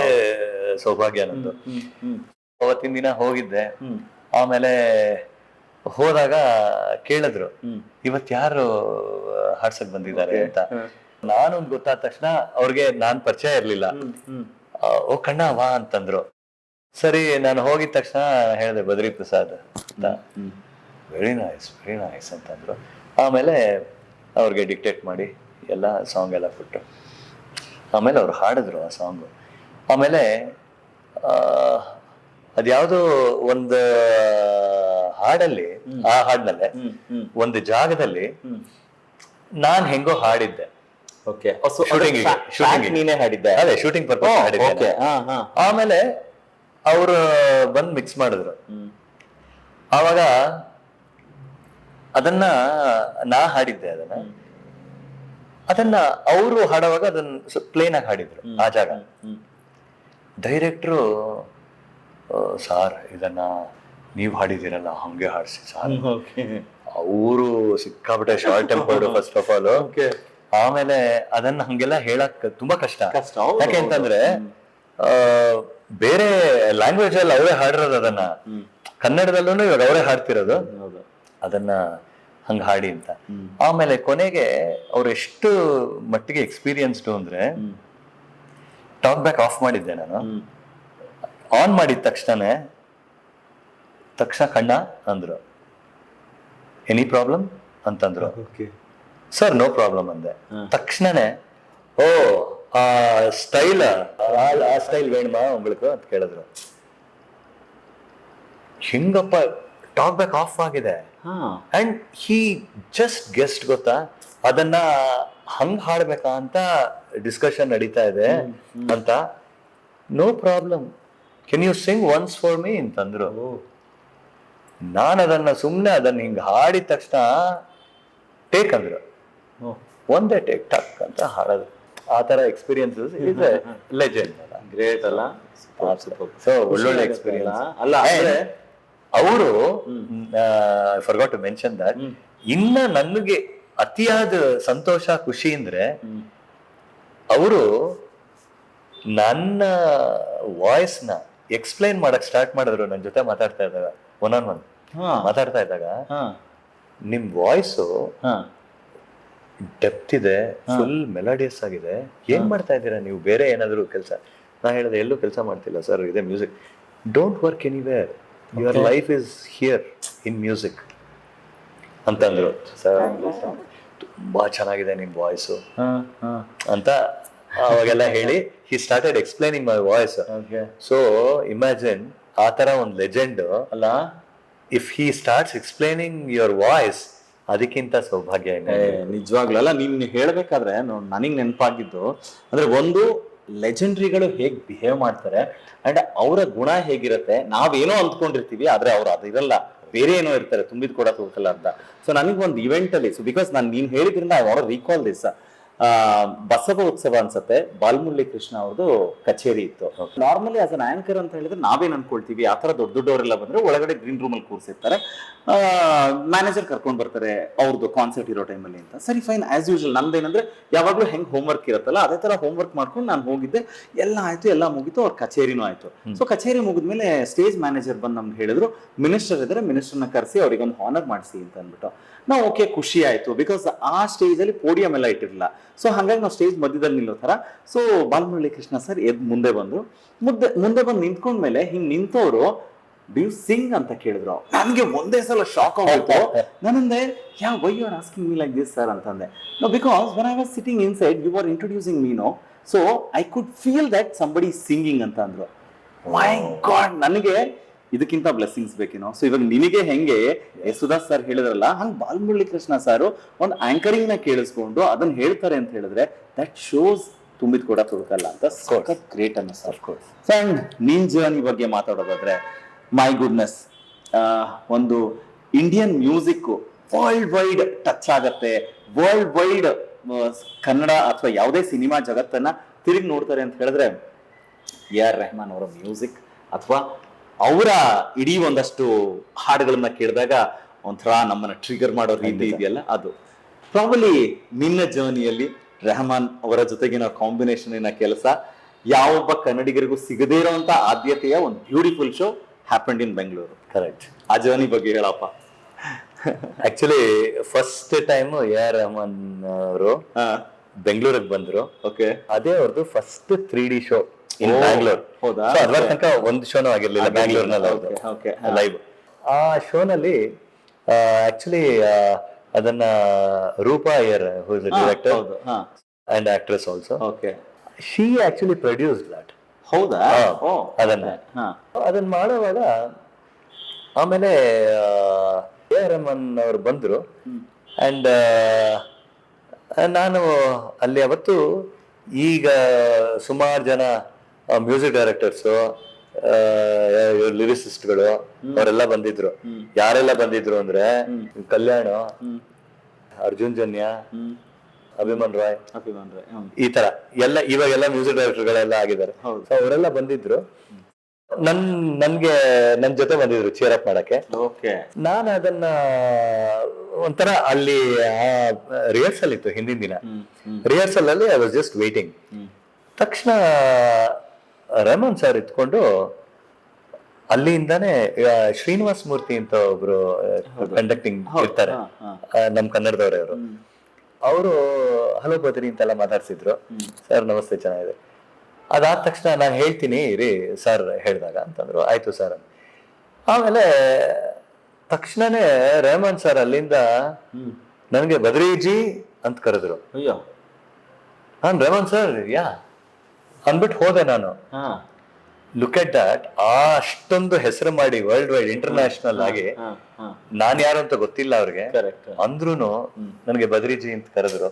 Speaker 4: ಸೌಭಾಗ್ಯ ನಂದು. ಅವತ್ತಿನ ದಿನ ಹೋಗಿದ್ದೆ. ಆಮೇಲೆ ಹೋದಾಗ ಕೇಳಿದ್ರು, ಇವತ್ ಯಾರು ಹಾಡ್ಸಕ್ ಬಂದಿದ್ದಾರೆ ಅಂತ. ನಾನು ಗೊತ್ತಾದ ತಕ್ಷಣ ಅವ್ರಿಗೆ ನಾನ್ ಪರಿಚಯ ಇರ್ಲಿಲ್ಲ. ಓ ಕಣ್ಣ ವಾ ಅಂತಂದ್ರು. ಸರಿ, ನಾನು ಹೋಗಿದ ತಕ್ಷಣ ಹೇಳಿದೆ ಬದ್ರಿ ಪ್ರಸಾದ್ ಅಂತ. ವೆರಿ ನೈಸ್ ಅಂತಂದ್ರು. ಆಮೇಲೆ ಅವ್ರಿಗೆ ಡಿಕ್ಟೇಟ್ ಮಾಡಿ ಎಲ್ಲ ಸಾಂಗ್ ಎಲ್ಲ ಕೊಟ್ಟು ಆಮೇಲೆ ಅವ್ರು ಹಾಡಿದ್ರು ಆ ಸಾಂಗು. ಆಮೇಲೆ ಅದ್ಯಾವುದೋ ಒಂದು ಹಾಡಲ್ಲಿ, ಆ ಹಾಡಿನಲ್ಲೇ ಒಂದು ಜಾಗದಲ್ಲಿ ನಾನ್ ಹೆಂಗೋ ಹಾಡಿದ್ದೆ.
Speaker 1: ನೀನೇ ಹಾಡಿದ್ದೆ?
Speaker 4: ಅದೇ ಶೂಟಿಂಗ್ ಪರ್ಪಸ್ ಹಾಡಿದ್ದೆ. ಆಮೇಲೆ ಅವರು ಬಂದ್ ಮಿಕ್ಸ್ ಮಾಡಿದ್ರು. ಆವಾಗ ಅದನ್ನ ನಾ ಹಾಡಿದ್ದೆ. ಅದನ್ನ ಅದನ್ನ ಅವರು ಹಾಡುವಾಗ ಅದನ್ನ ಪ್ಲೇನ್ ಆಗಿ ಹಾಡಿದ್ರು ಆ ಜಾಗ. ಡೈರೆಕ್ಟ್ರು ಸಾರ್ ಇದನ್ನ ನೀವ್ ಹಾಡಿದಿರಲ್ಲ ಹಂಗೆ ಹಾಡ್ಸಿ ಸಾರ್. ಅವರು ಸಿಕ್ಕಾಬಿಟ್ಟೆ short tempered first of all. ಆಮೇಲೆ ಅದನ್ನ ಹಂಗೆಲ್ಲ ಹೇಳಕ್ ತುಂಬಾ ಕಷ್ಟ. ಯಾಕೆ ಅಂತಂದ್ರೆ ಬೇರೆ ಲ್ಯಾಂಗ್ವೇಜ್ ಅಲ್ಲಿ ಅವರೇ ಹಾಡಿರೋದು ಅದನ್ನ, ಕನ್ನಡದಲ್ಲೂ ಇವಾಗ ಅವರೇ ಹಾಡ್ತಿರೋದು ಅದನ್ನ ಹಂಗ ಹಾಡಿ ಅಂತ. ಆಮೇಲೆ ಕೊನೆಗೆ ಅವ್ರು ಎಷ್ಟು ಮಟ್ಟಿಗೆ ಎಕ್ಸ್ಪೀರಿಯನ್ಸ್ಡು ಅಂದ್ರೆ, ಟಾಕ್ ಬ್ಯಾಕ್ ಆಫ್ ಮಾಡಿದ್ದೆ ನಾನು. ಆನ್ ಮಾಡಿದ ತಕ್ಷಣ ಕಣ್ಣ ಅಂದ್ರು, ಎನಿ ಪ್ರಾಬ್ಲಮ್ ಅಂತಂದ್ರು. ಸರ್ ನೋ ಪ್ರಾಬ್ಲಮ್ ಅಂದೆ. ತಕ್ಷಣನೇ ಓ ಆ ಸ್ಟೈಲ್ ಆ ಸ್ಟೈಲ್ ವೇಣುಮಾ உங்களுக்கு ಅಂತ ಕೇಳಿದ್ರು. ಹಿಂಗಪ್ಪ ಟಾಕ್ ಬ್ಯಾಕ್ ಆಫ್ ಆಗಿದೆ ಅಂಡ್ ಹಿ ಜಸ್ಟ್ ಗೆಸ್ಟ್ ಗೊತ್ತಾ, ಅದನ್ನ ಹಂಗ್ ಹಾಡ್ಬೇಕಾ ಅಂತ ಡಿಸ್ಕಷನ್ ನಡೀತಾ ಇದೆ ಅಂತ. No problem, can you sing once for me ಅಂತಂದ್ರು. ನಾನು ಅದನ್ನ ಸುಮ್ನೆ ಅದನ್ನ ಹಿಂಗ್ ಹಾಡಿದ ತಕ್ಷಣ ಟೇಕ್ ಅಂದ್ರು, ಒಂದೇ ಟೇಕ್ ಟಕ್ ಅಂತ ಹಾಡೋದು. ಆ ತರ ಎಕ್ಸ್ಪೀರಿಯನ್ಸಸ್ ಇಸ್ ಲೆಜೆಂಡ್.
Speaker 2: ಗ್ರೇಟ್ ಅಲ್ಲ?
Speaker 4: ಸೊ ಒಳ್ಳೊಳ್ಳೆ ಎಕ್ಸ್ಪೀರಿಯನ್ಸ್ ಅಲ್ಲ. ಅವರು ಫರ್ಗಾಟ್ ಟು ಮೆನ್ಷನ್ ದಟ್, ಇನ್ನ ನನಗೆ ಅತಿಯಾದ ಸಂತೋಷ ಖುಷಿ ಅಂದ್ರೆ ಅವರು ನನ್ನ ವಾಯ್ಸ್ ನ ಎಕ್ಸ್ಪ್ಲೈನ್ ಮಾಡಕ್ ಸ್ಟಾರ್ಟ್ ಮಾಡಿದ್ರು. ನನ್ನ ಜೊತೆ ಮಾತಾಡ್ತಾ ಇದ್ದಾಗ ಒನ್ ಆನ್ ಒನ್ ಮಾತಾಡ್ತಾ ಇದ್ದಾಗ, ನಿಮ್ ವಾಯ್ಸು ಡೆಪ್ತ್ ಇದೆ, ಫುಲ್ ಮೆಲೋಡಿಯಸ್ ಆಗಿದೆ, ಏನ್ ಮಾಡ್ತಾ ಇದ್ದೀರಾ ನೀವು, ಬೇರೆ ಏನಾದ್ರು ಕೆಲಸ? ನಾ ಹೇಳಿದೆ ಎಲ್ಲೂ ಕೆಲಸ ಮಾಡ್ತಿಲ್ಲ ಸರ್, ಇದೆ music. Don't work anywhere, your life is here in music ಅಂತಂದ್ರು. ಸರ್ ತುಂಬಾ ಚೆನ್ನಾಗಿದೆ ನಿಮ್ ವಾಯ್ಸು ಅಂತ ಅವಾಗೆಲ್ಲ ಹೇಳಿ he started explaining my voice. So imagine ಆ ತರ ಒಂದು ಲೆಜೆಂಡ್ ಅಲ್ಲ, if he starts explaining your voice, ಅದಕ್ಕಿಂತ ಸೌಭಾಗ್ಯ
Speaker 2: ನಿಜವಾಗ್ಲೂ ಅಲ್ಲ. ನೀನ್ ಹೇಳ್ಬೇಕಾದ್ರೆ ನನಗ್ ನೆನಪಾಗಿದ್ದು ಅಂದ್ರೆ, ಒಂದು ಲೆಜೆಂಡ್ರಿಗಳು ಹೇಗ್ ಬಿಹೇವ್ ಮಾಡ್ತಾರೆ ಅಂಡ್ ಅವರ ಗುಣ ಹೇಗಿರುತ್ತೆ. ನಾವೇನೋ ಅಂದ್ಕೊಂಡಿರ್ತೀವಿ, ಆದ್ರೆ ಅವ್ರು ಅದಿರಲ್ಲ, ಬೇರೆ ಏನೋ ಇರ್ತಾರೆ, ತುಂಬಿದ್ ಕೂಡ ತೋರ್ಸಲ್ಲ ಅಂತ. ಸೊ ನನಗೆ ಒಂದು ಇವೆಂಟ್ ಅಲ್ಲಿ, ಸೊ ಬಿಕಾಸ್ ನೀನ್ ಹೇಳಿದ್ರಿಂದ I want to recall this, Basava Utsava ಅನ್ಸತ್ತೆ, ಬಾಲ್ಮುರಳಿ ಕೃಷ್ಣ ಅವ್ರದ್ದು ಕಚೇರಿ ಇತ್ತು. ನಾರ್ಮಲಿ ಆಸ್ ಅನ್ ಆಂಕರ್ ಅಂತ ಹೇಳಿದ್ರೆ ನಾವೇನ್ ಅನ್ಕೊಳ್ತೀವಿ, ಆ ತರ ದೊಡ್ಡ ದೊಡ್ಡವರೆಲ್ಲ ಬಂದ್ರೆ ಒಳಗಡೆ ಗ್ರೀನ್ ರೂಮ್ ಅಲ್ಲಿ ಕೂರ್ಸಿರ್ತಾರೆ, ಮ್ಯಾನೇಜರ್ ಕರ್ಕೊಂಡ್ ಬರ್ತಾರೆ ಅವ್ರದ್ದು ಕಾನ್ಸರ್ಟ್ ಇರೋ ಟೈಮಲ್ಲಿ ಅಂತ. ಸರಿ ಫೈನ್, ಆಸ್ ಯೂಶುವಲ್ ನಮ್ದೇನಂದ್ರೆ ಯಾವಾಗ್ಲೂ ಹೆಂಗ್ ಹೋಮ್ವರ್ಕ್ ಇರುತ್ತಲ್ಲ ಅದೇ ತರ ಹೋಮ್ವರ್ಕ್ ಮಾಡ್ಕೊಂಡು ನಾನು ಹೋಗಿದ್ದೆ. ಎಲ್ಲ ಆಯ್ತು, ಎಲ್ಲ ಮುಗಿತು, ಅವ್ರ ಕಚೇರಿನೂ ಆಯ್ತು. ಸೊ ಕಚೇರಿ ಮುಗಿದ್ಮೇಲೆ ಸ್ಟೇಜ್ ಮ್ಯಾನೇಜರ್ ಬಂದು ನಮ್ಗೆ ಹೇಳಿದ್ರು, ಮಿನಿಸ್ಟರ್ ಇದ್ರೆ ಮಿನಿಸ್ಟರ್ನ ಕರೆಸಿ ಅವ್ರಿಗೆ ಒಂದು ಹಾನರ್ ಮಾಡಿಸಿ ಅಂತ ಅಂದ್ಬಿಟ್ಟು. ನಾವು ಓಕೆ, ಖುಷಿ ಆಯ್ತು, ಬಿಕಾಸ್ ಆ ಸ್ಟೇಜ್ ಅಲ್ಲಿ ಪೋಡಿಯಂ ಎಲ್ಲ ಇಟ್ಟಿರಲಿಲ್ಲ. ಸೊ ಹಾಗಾಗಿ ನಾವು ಸ್ಟೇಜ್ ಮಧ್ಯದಲ್ಲಿ ನಿಲ್ಲೋ ತರ. ಸೊ ಬಾಲ್ಮುರಳಿ ಕೃಷ್ಣ ಸರ್ ಮುಂದೆ ಬಂದ್ರು. ಮುಂದೆ ಬಂದು ನಿಂತ್ಕೊಂಡ್ಮೇಲೆ ಹಿಂಗ್ ನಿಂತವ್ರು ಡು ಯು ಸಿಂಗ್ ಅಂತ ಕೇಳಿದ್ರು. ನನ್ಗೆ ಒಂದೇ ಸಲ ಶಾಕ್ ಆಗೋಯ್ತು. ನಾನಂದೆ why you are asking me like this sir ಅಂತಂದೆ. No, because when I was sitting inside you are introducing me, no, so I could feel that somebody singing ಅಂತ ಅಂದ್ರು. ಮೈ ಗಾಡ್, ನನಗೆ ಇದಕ್ಕಿಂತ ಬ್ಲೆಸ್ಸಿಂಗ್ಸ್ ಬೇಕೇನೋ. ಸೊ ಇವಾಗ ನಿನಗೆ ಹೆಂಗೆ Yesudas sir ಹೇಳಿದ್ರಲ್ಲ, ಹಂಗ್ Balamurali Krishna sir ಒಂದು ಆಂಕರಿಂಗ್ ನ ಕೇಳಿಸ್ಕೊಂಡು ಅದನ್ನ ಹೇಳ್ತಾರೆ ಅಂತ ಹೇಳಿದ್ರೆ ದಟ್ ಶೋಸ್ ತುಂಬಿದ್ ಕೂಡ ತುಡುಕಲ್ಲ ಅಂತ. ಸಖತ್ ಗ್ರೇಟ್ ಅನ್ನಿಸ್ತು. ಅಂಡ್ ನಿನ್ ಜರ್ನಿ ಬಗ್ಗೆ ಮಾತಾಡೋದಾದ್ರೆ, ಮೈ ಗುಡ್ನೆಸ್, ಒಂದು Indian music world wide touch ಆಗತ್ತೆ. ವರ್ಲ್ಡ್ ವೈಡ್ ಕನ್ನಡ ಅಥವಾ ಯಾವುದೇ ಸಿನಿಮಾ ಜಗತ್ತನ್ನ ತಿರುಗಿ ನೋಡ್ತಾರೆ ಅಂತ ಹೇಳಿದ್ರೆ AR ರೆಹಮಾನ್ ಅವರ ಮ್ಯೂಸಿಕ್ ಅಥವಾ ಅವರ ಇಡೀ ಒಂದಷ್ಟು ಹಾಡುಗಳನ್ನ ಕೇಳಿದಾಗ ಒಂಥರ ನಮ್ಮನ್ನ ಟ್ರಿಗರ್ ಮಾಡೋ ರೀತಿ ಇದೆಯಲ್ಲ, ಅದು ಪ್ರಾಬಲಿ ನಿನ್ನ ಜರ್ನಿಯಲ್ಲಿ ರೆಹಮಾನ್ ಅವರ ಜೊತೆಗಿನ ಕಾಂಬಿನೇಷನ್ ಕೆಲಸ ಯಾವೊಬ್ಬ ಕನ್ನಡಿಗರಿಗೂ ಸಿಗದೇ ಇರುವಂತ ಆದ್ಯತೆಯ ಒಂದು beautiful show happened in Bengaluru.
Speaker 4: Correct.
Speaker 2: ಆ ಜರ್ನಿ ಬಗ್ಗೆ ಹೇಳಪ್ಪ.
Speaker 4: Actually first time AR Rahman ಅವರು ಬೆಂಗಳೂರಿಗೆ ಬಂದ್ರು.
Speaker 2: ಓಕೆ,
Speaker 4: ಅದೇ ಅವ್ರದ್ದು first 3D show in Bangalore.
Speaker 2: ಹೌದಾ?
Speaker 4: ಅದ್ರ ತನಕ ಒಂದು ಶೋನೂ ಆಗಿರ್ಲಿಲ್ಲ ಬ್ಯಾಂಗ್ಳೂರ್ನಲ್ಲಿ ಲೈವ್. ಆ ಶೋನಲ್ಲಿ ಆಕ್ಚುಲಿ ಅದನ್ನ Roopa Iyer, who is the director and actress also, she actually produced that.
Speaker 2: ಹೌದಾ?
Speaker 4: ಅದನ್ನ ಮಾಡುವಾಗ ಆಮೇಲೆ AR ರೆಹಮಾನ್ ಅವ್ರು ಬಂದ್ರು ಅಂಡ್ ನಾನು ಅಲ್ಲಿ ಅವತ್ತು, ಈಗ ಸುಮಾರು ಜನ ಮ್ಯೂಸಿಕ್ ಡೈರೆಕ್ಟರ್ಸು, ಲಿರಿಸಿಸ್ಟ್ಗಳು ಅವರೆಲ್ಲ ಬಂದಿದ್ರು. ಯಾರೆಲ್ಲ ಬಂದಿದ್ರು ಅಂದ್ರೆ ಕಲ್ಯಾಣ, ಅರ್ಜುನ್ ಜನ್ಯ, ಅಭಿಮನ್ ರಾಯ್,
Speaker 2: ಅಭಿಮಾನ್ ರಾಯ್.
Speaker 4: ಈ ತರ ಎಲ್ಲ ಇವಾಗೆಲ್ಲ ಮ್ಯೂಸಿಕ್ ಡೈರೆಕ್ಟರ್ ಗಳೆಲ್ಲ ಆಗಿದ್ದಾರೆ.
Speaker 2: ಹೌದು.
Speaker 4: ಸೊ ಅವರೆಲ್ಲ ಬಂದಿದ್ರು, ನನ್ ಜೊತೆ ಬಂದಿದ್ರು ಚೇರ್ ಅಪ್ ಮಾಡಕ್ಕೆ.
Speaker 2: ಓಕೆ.
Speaker 4: ನಾನು ಅದನ್ನ ಒಂಥರ ಅಲ್ಲಿ ರಿಹರ್ಸಲ್ ಇತ್ತು ಹಿಂದಿನ ದಿನ. ರಿಹರ್ಸಲ್ ಅಲ್ಲಿ ಐ ವಾಸ್ ಜಸ್ಟ್ ವೇಟಿಂಗ್. ತಕ್ಷಣ ರೆಹಮಾನ್ ಸರ್ ಇತ್ಕೊಂಡು ಅಲ್ಲಿಂದಾನೆ ಶ್ರೀನಿವಾಸ್ ಮೂರ್ತಿ ಅಂತ ಒಬ್ರು ಕಂಡಕ್ಟಿಂಗ್ ಇರ್ತಾರೆ, ನಮ್ ಕನ್ನಡದವ್ರೆ ಅವರು. ಅವರು ಹಲೋ ಬದ್ರಿ ಅಂತೆಲ್ಲ ಮಾತಾಡ್ಸಿದ್ರು. ಸರ್ ನಮಸ್ತೆ, ಚೆನ್ನಾಗಿದೆ. ಅದಾದ ತಕ್ಷಣ ನಾನು ಹೇಳ್ತೀನಿ ರೀ ಸರ್ ಹೇಳಿದಾಗ ಅಂತಂದ್ರು. ಆಯ್ತು ಸರ್ ಅಂತ. ಆಮೇಲೆ ತಕ್ಷಣನೇ ರೆಹಮಾನ್ ಸರ್ ಅಲ್ಲಿಂದ ನನಗೆ ಬದ್ರಿಜಿ ಅಂತ ಕರೆದ್ರು.
Speaker 2: ಅಯ್ಯೋ.
Speaker 4: ನಾನು ರೆಹಮಾನ್ ಸರ್ ಯಾ ಅಂದ್ಬಿಟ್ಟು ಹೋದೆ ನಾನು. ಲುಕ್ ಎಟ್ ದಟ್, ಅಷ್ಟೊಂದು ಹೆಸರು ಮಾಡಿ ವರ್ಲ್ಡ್ ವೈಡ್ ಇಂಟರ್ನ್ಯಾಷನಲ್ ಆಗಿ, ನಾನ್ ಯಾರು ಅಂತ ಗೊತ್ತಿಲ್ಲ ಅವ್ರಿಗೆ, ಅಂದ್ರೂನು ನನಗೆ ಬದ್ರಿಜಿ ಅಂತ ಕರೆದ್ರು.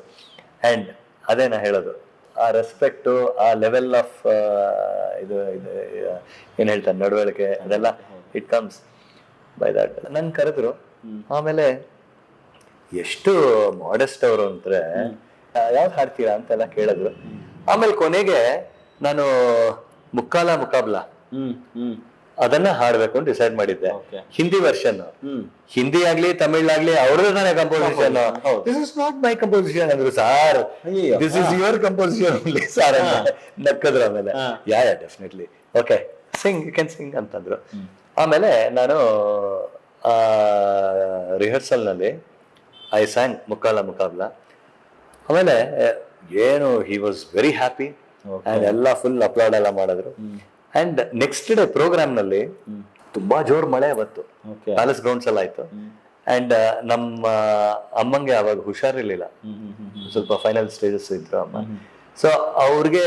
Speaker 4: ಅಂಡ್ ಅದೇ ನಾ ಹೇಳೋದು, ಆ ರೆಸ್ಪೆಕ್ಟ್, ಆ ಲೆವೆಲ್ ಆಫ್ ಇದು ಏನ್ ಹೇಳ್ತಾರೆ ನಡವಳಿಕೆ, ಅದೆಲ್ಲ ಇಟ್ ಕಮ್ಸ್ ಬೈ ದಟ್. ನನ್ ಕರೆದ್ರು. ಆಮೇಲೆ ಎಷ್ಟು ಮಾಡೆಸ್ಟ್ ಅವರು ಅಂದ್ರೆ, ಯಾವ್ದು ಹಾಡ್ತೀರಾ ಅಂತೆಲ್ಲ ಕೇಳಿದ್ರು. ಆಮೇಲೆ ಕೊನೆಗೆ ನಾನು ಮುಕ್ಕಾಲ ಮುಕಾಬ್ಲಾ ಅದನ್ನ ಹಾಡ್ಬೇಕು ಅಂತ ಡಿಸೈಡ್ ಮಾಡಿದ್ದೆ. ಹಿಂದಿ ವರ್ಷನ್, ಹಿಂದಿ ಆಗ್ಲಿ ತಮಿಳ್ ಆಗ್ಲಿ ಅವ್ರದ್ದು ತಾನೇ composition. This is not my composition ಅಂದ್ರು. Sir this is your composition only sir ಅಂತ ನಕ್ಕದ್ರು. ಆಮೇಲೆ yeah definitely okay sing, you can sing ಅಂತಂದ್ರು. ಆಮೇಲೆ ನಾನು ರಿಹರ್ಸಲ್ ನಲ್ಲಿ ಐ ಸ್ಯಾಂಗ್ ಮುಕ್ಕಾಲ ಮುಕಾಬ್ಲಾ. ಆಮೇಲೆ ಏನು ಹಿ ವಾಸ್ ವೆರಿ ಹ್ಯಾಪಿ ಅಂಡ್ ಎಲ್ಲ ಫುಲ್ ಅಪ್ಲೋಡ್ ಎಲ್ಲ ಮಾಡಿದ್ರು. ಅಂಡ್ ನೆಕ್ಸ್ಟ್ ಡೇ ಪ್ರೋಗ್ರಾಮ್ ನಲ್ಲಿ ತುಂಬಾ ಜೋರ್ ಮಳೆ ಅವತ್ತು ಪ್ಯಾಲೇಸ್ ಗ್ರೌಂಡ್ಸ್ ಎಲ್ಲ ಆಯ್ತು. ಅಂಡ್ ನಮ್ಮ ಅಮ್ಮಂಗೆ ಅವಾಗ ಹುಷಾರಿರ್ಲಿಲ್ಲ, ಸ್ವಲ್ಪ ಫೈನಲ್ ಸ್ಟೇಜಸ್ ಇದ್ರು ಅಮ್ಮ. ಸೊ ಅವ್ರಿಗೆ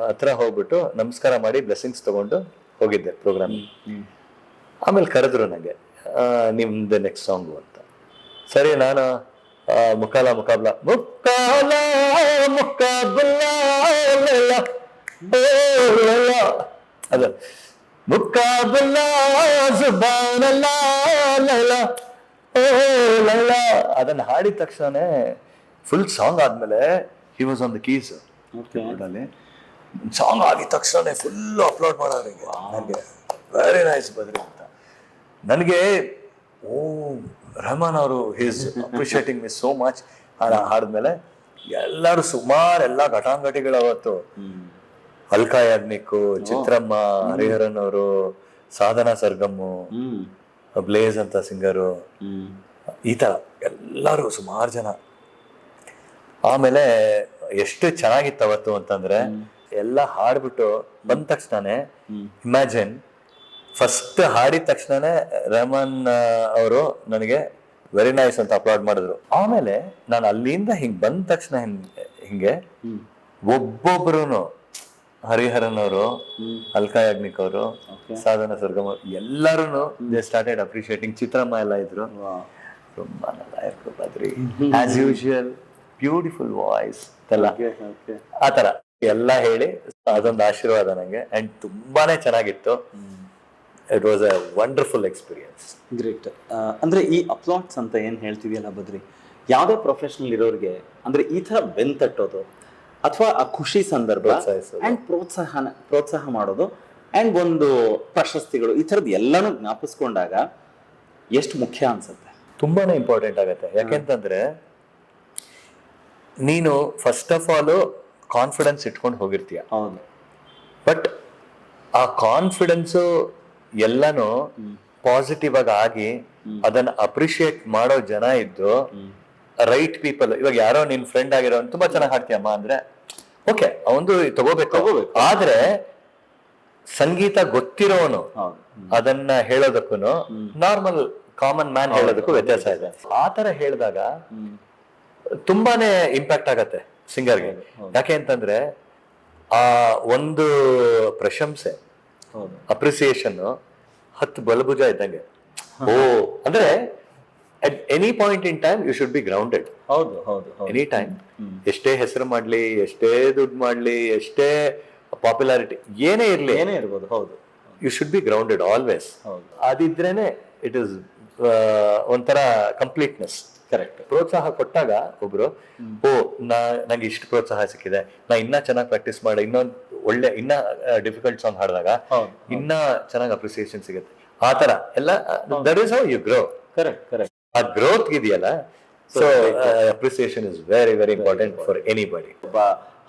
Speaker 4: ಹತ್ರ ಹೋಗ್ಬಿಟ್ಟು ನಮಸ್ಕಾರ ಮಾಡಿ ಬ್ಲೆಸ್ಸಿಂಗ್ಸ್ ತಗೊಂಡು ಹೋಗಿದ್ದೆ ಪ್ರೋಗ್ರಾಮ್. ಆಮೇಲೆ ಕರೆದ್ರು ನಂಗೆ, ನಿಮ್ದು ನೆಕ್ಸ್ಟ್ ಸಾಂಗು ಅಂತ. ಸರಿ, ನಾನು ಮುಕ್ಕಾಲ ಮುಕಾಬ್ಲಾ, ಮುಕ್ಕಾಲ ಮುಕಾಬ್ಲಾ ಅದು ಮುಕಾಬ್ಲಾ ಸುಬಾನಲ್ಲಾ ಲೈಲಾ ಓ ಲೈಲಾ ಅದನ್ನ ಹಾಡಿದ ತಕ್ಷಣನೇ ಫುಲ್ ಸಾಂಗ್ ಆದ್ಮೇಲೆ he was on the keys. Song ಆಗಿದ ತಕ್ಷಣ ಫುಲ್ ಅಪ್ಲೋಡ್ ಮಾಡೋರಿಗೆ ನನಗೆ ವೆರಿ ನೈಸ್ ಬದ್ರಿ ಅಂತ. ನನಗೆ ಓ ರೆಹಮಾನ್ ಅವರು ಹೀಸ್ ಅಪ್ರಿಷಿಯೇಟಿಂಗ್ ಮಿ ಸೋ ಮಚ್. ಹಾಡಿದ್ಮೇಲೆ ಎಲ್ಲರೂ ಸುಮಾರು ಎಲ್ಲ ಘಟಾಂಘಟಿಗಳು ಅವತ್ತು, ಅಲ್ಕಾ ಯಾಗ್ನಿಕ್, ಚಿತ್ರಮ್ಮ, ಹರಿಹರನ್ ಅವರು, ಸಾಧನಾ ಸರ್ಗಮ್ಮು, ಬ್ಲೇಸ್ ಅಂತ ಸಿಂಗರು, ಈ ತರ ಎಲ್ಲರೂ ಸುಮಾರು ಜನ. ಆಮೇಲೆ ಎಷ್ಟು ಚೆನ್ನಾಗಿತ್ತು ಅವತ್ತು ಅಂತಂದ್ರೆ, ಎಲ್ಲ ಹಾಡ್ಬಿಟ್ಟು ಬಂದ ತಕ್ಷಣನೇ ಇಮ್ಯಾಜಿನ್ ಫಸ್ಟ್ ಹಾಡಿದ ತಕ್ಷಣನೇ ರೆಹಮಾನ್ ಅವರು ನನಗೆ ವೆರಿ ನೈಸ್ ಅಂತ ಅಪ್ಲೋಡ್ ಮಾಡಿದ್ರು. ಆಮೇಲೆ ನಾನು ಅಲ್ಲಿಂದ ಹಿಂಗ್ ಬಂದ ತಕ್ಷಣ ಹಿಂಗೆ ಒಬ್ಬೊಬ್ರು, ಹರಿಹರನ್ ಅವರು, ಅಲ್ಕಾ ಯಾಗ್ನಿಕ್ ಅವರು, ಸಾಧನಾ ಸರ್ಗಮ್ ಎಲ್ಲರೂ ದೇ ಸ್ಟಾರ್ಟೆಡ್ ಅಪ್ರಿಷಿಯೇಟಿಂಗ್. ಚಿತ್ರಮ್ಮ ಎಲ್ಲ ಇದ್ರು. ತುಂಬಾ Badri as usual, beautiful voice ಎಲ್ಲ, ಆತರ ಎಲ್ಲ ಹೇಳಿ ಅದೊಂದು ಆಶೀರ್ವಾದ ನಂಗೆ. ಅಂಡ್ ತುಂಬಾನೇ ಚೆನ್ನಾಗಿತ್ತು. It was a wonderful experience.
Speaker 2: Great. ಅಂದ್ರೆ ಈ ಅಪ್ಲಾಟ್ಸ್ ಅಂತ ಏನ್ ಹೇಳ್ತೀವಿಯಲ್ಲ ಬದ್ರಿ, ಯಾವುದೇ ಪ್ರೊಫೆಷನಲ್ ಇರೋರಿಗೆ ಅಂದ್ರೆ ಈ ತರ ಬೆಂತಟ್ಟೋದು ಅಥವಾ ಆ ಖುಷಿ ಸಂದರ್ಭ ಅಂಡ್ ಪ್ರೋತ್ಸಾಹ ಮಾಡೋದು ಅಂಡ್ ಒಂದು ಪ್ರಶಸ್ತಿಗಳು, ಈ ತರದ್ ಎಲ್ಲಾನು ಜ್ಞಾಪಿಸ್ಕೊಂಡಾಗ ಎಷ್ಟು ಮುಖ್ಯ ಅನ್ಸುತ್ತೆ.
Speaker 4: ತುಂಬಾನೇ ಇಂಪಾರ್ಟೆಂಟ್ ಆಗತ್ತೆ. ಯಾಕೆಂತಂದ್ರೆ ನೀನು ಫಸ್ಟ್ ಆಫ್ ಆಲ್ ಕಾನ್ಫಿಡೆನ್ಸ್ ಇಟ್ಕೊಂಡು ಹೋಗಿರ್ತೀಯ.
Speaker 2: ಹೌದು.
Speaker 4: ಬಟ್ ಆ ಕಾನ್ಫಿಡೆನ್ಸ್ ಎಲ್ಲಾನು ಪಾಸಿಟಿವ್ ಆಗಿ ಅದನ್ನ ಅಪ್ರಿಶಿಯೇಟ್ ಮಾಡೋ ಜನ ಇದ್ದು, ರೈಟ್ ಪೀಪಲ್. ಇವಾಗ ಯಾರೋ ನಿನ್ ಫ್ರೆಂಡ್ ಆಗಿರೋ ತುಂಬಾ ಚೆನ್ನಾಗಿ ಹಾಡ್ತೀಯಮ್ಮ ಅಂದ್ರೆ ಓಕೆ, ಅವಂದು ತಗೋಬೇಕು. ಆದ್ರೆ ಸಂಗೀತ ಗೊತ್ತಿರೋನು ಅದನ್ನ ಹೇಳೋದಕ್ಕೂ ನಾರ್ಮಲ್ ಕಾಮನ್ ಮ್ಯಾನ್ ಹೇಳೋದಕ್ಕೂ ವ್ಯತ್ಯಾಸ ಇದೆ. ಆತರ ಹೇಳಿದಾಗ ತುಂಬಾನೇ ಇಂಪ್ಯಾಕ್ಟ್ ಆಗತ್ತೆ ಸಿಂಗರ್ಗೆ. ಯಾಕೆ ಅಂತಂದ್ರೆ ಆ ಒಂದು ಪ್ರಶಂಸೆ, ಅಪ್ರಿಸಿಯೇಷನ್ 10 ಬಲಭುಜ ಇದ್ದಂಗೆ. ಓ ಅಂದ್ರೆ at any point in time you should be grounded.
Speaker 2: ಹೌದು ಹೌದು.
Speaker 4: ಎನಿ ಟೈಮ್ ಎಷ್ಟೇ ಹೆಸರು ಮಾಡ್ಲಿ, ಎಷ್ಟೇ ದುಡ್ಡು ಮಾಡ್ಲಿ, ಎಷ್ಟೇ ಪಾಪ್ಯುಲಾರಿಟಿ ಏನೇ
Speaker 2: ಇರ್ಬೋದು. ಹೌದು.
Speaker 4: You should be grounded always. ಅದಿದ್ರೇನೆ ಇಟ್ ಇಸ್ ಒಂಥರ ಕಂಪ್ಲೀಟ್ನೆಸ್
Speaker 1: ಕರೆಕ್ಟ್.
Speaker 4: ಪ್ರೋತ್ಸಾಹ ಕೊಟ್ಟಾಗ ಒಬ್ರು ನಂಗೆ ಇಷ್ಟು ಪ್ರೋತ್ಸಾಹ ಸಿಕ್ಕಿದೆ, ನಾ ಇನ್ನ ಚೆನ್ನಾಗಿ ಪ್ರಾಕ್ಟೀಸ್ ಮಾಡಿ ಇನ್ನೊಂದು ಒಳ್ಳೆ ಇನ್ನ ಡಿಫಿಕಲ್ಟ್ ಸಾಂಗ್ ಹಾಡಿದಾಗ ಇನ್ನ ಚೆನ್ನಾಗಿ ಅಪ್ರಿಸಿಯೇಷನ್ ಸಿಗುತ್ತೆ. ಆ ತರ ಎಲ್ಲ that is how you grow.
Speaker 1: Correct.
Speaker 4: ಆ ಗ್ರೋತ್ ಇದೆಯಲ್ಲ, so appreciation is very very important for anybody.
Speaker 1: ಒಬ್ಬ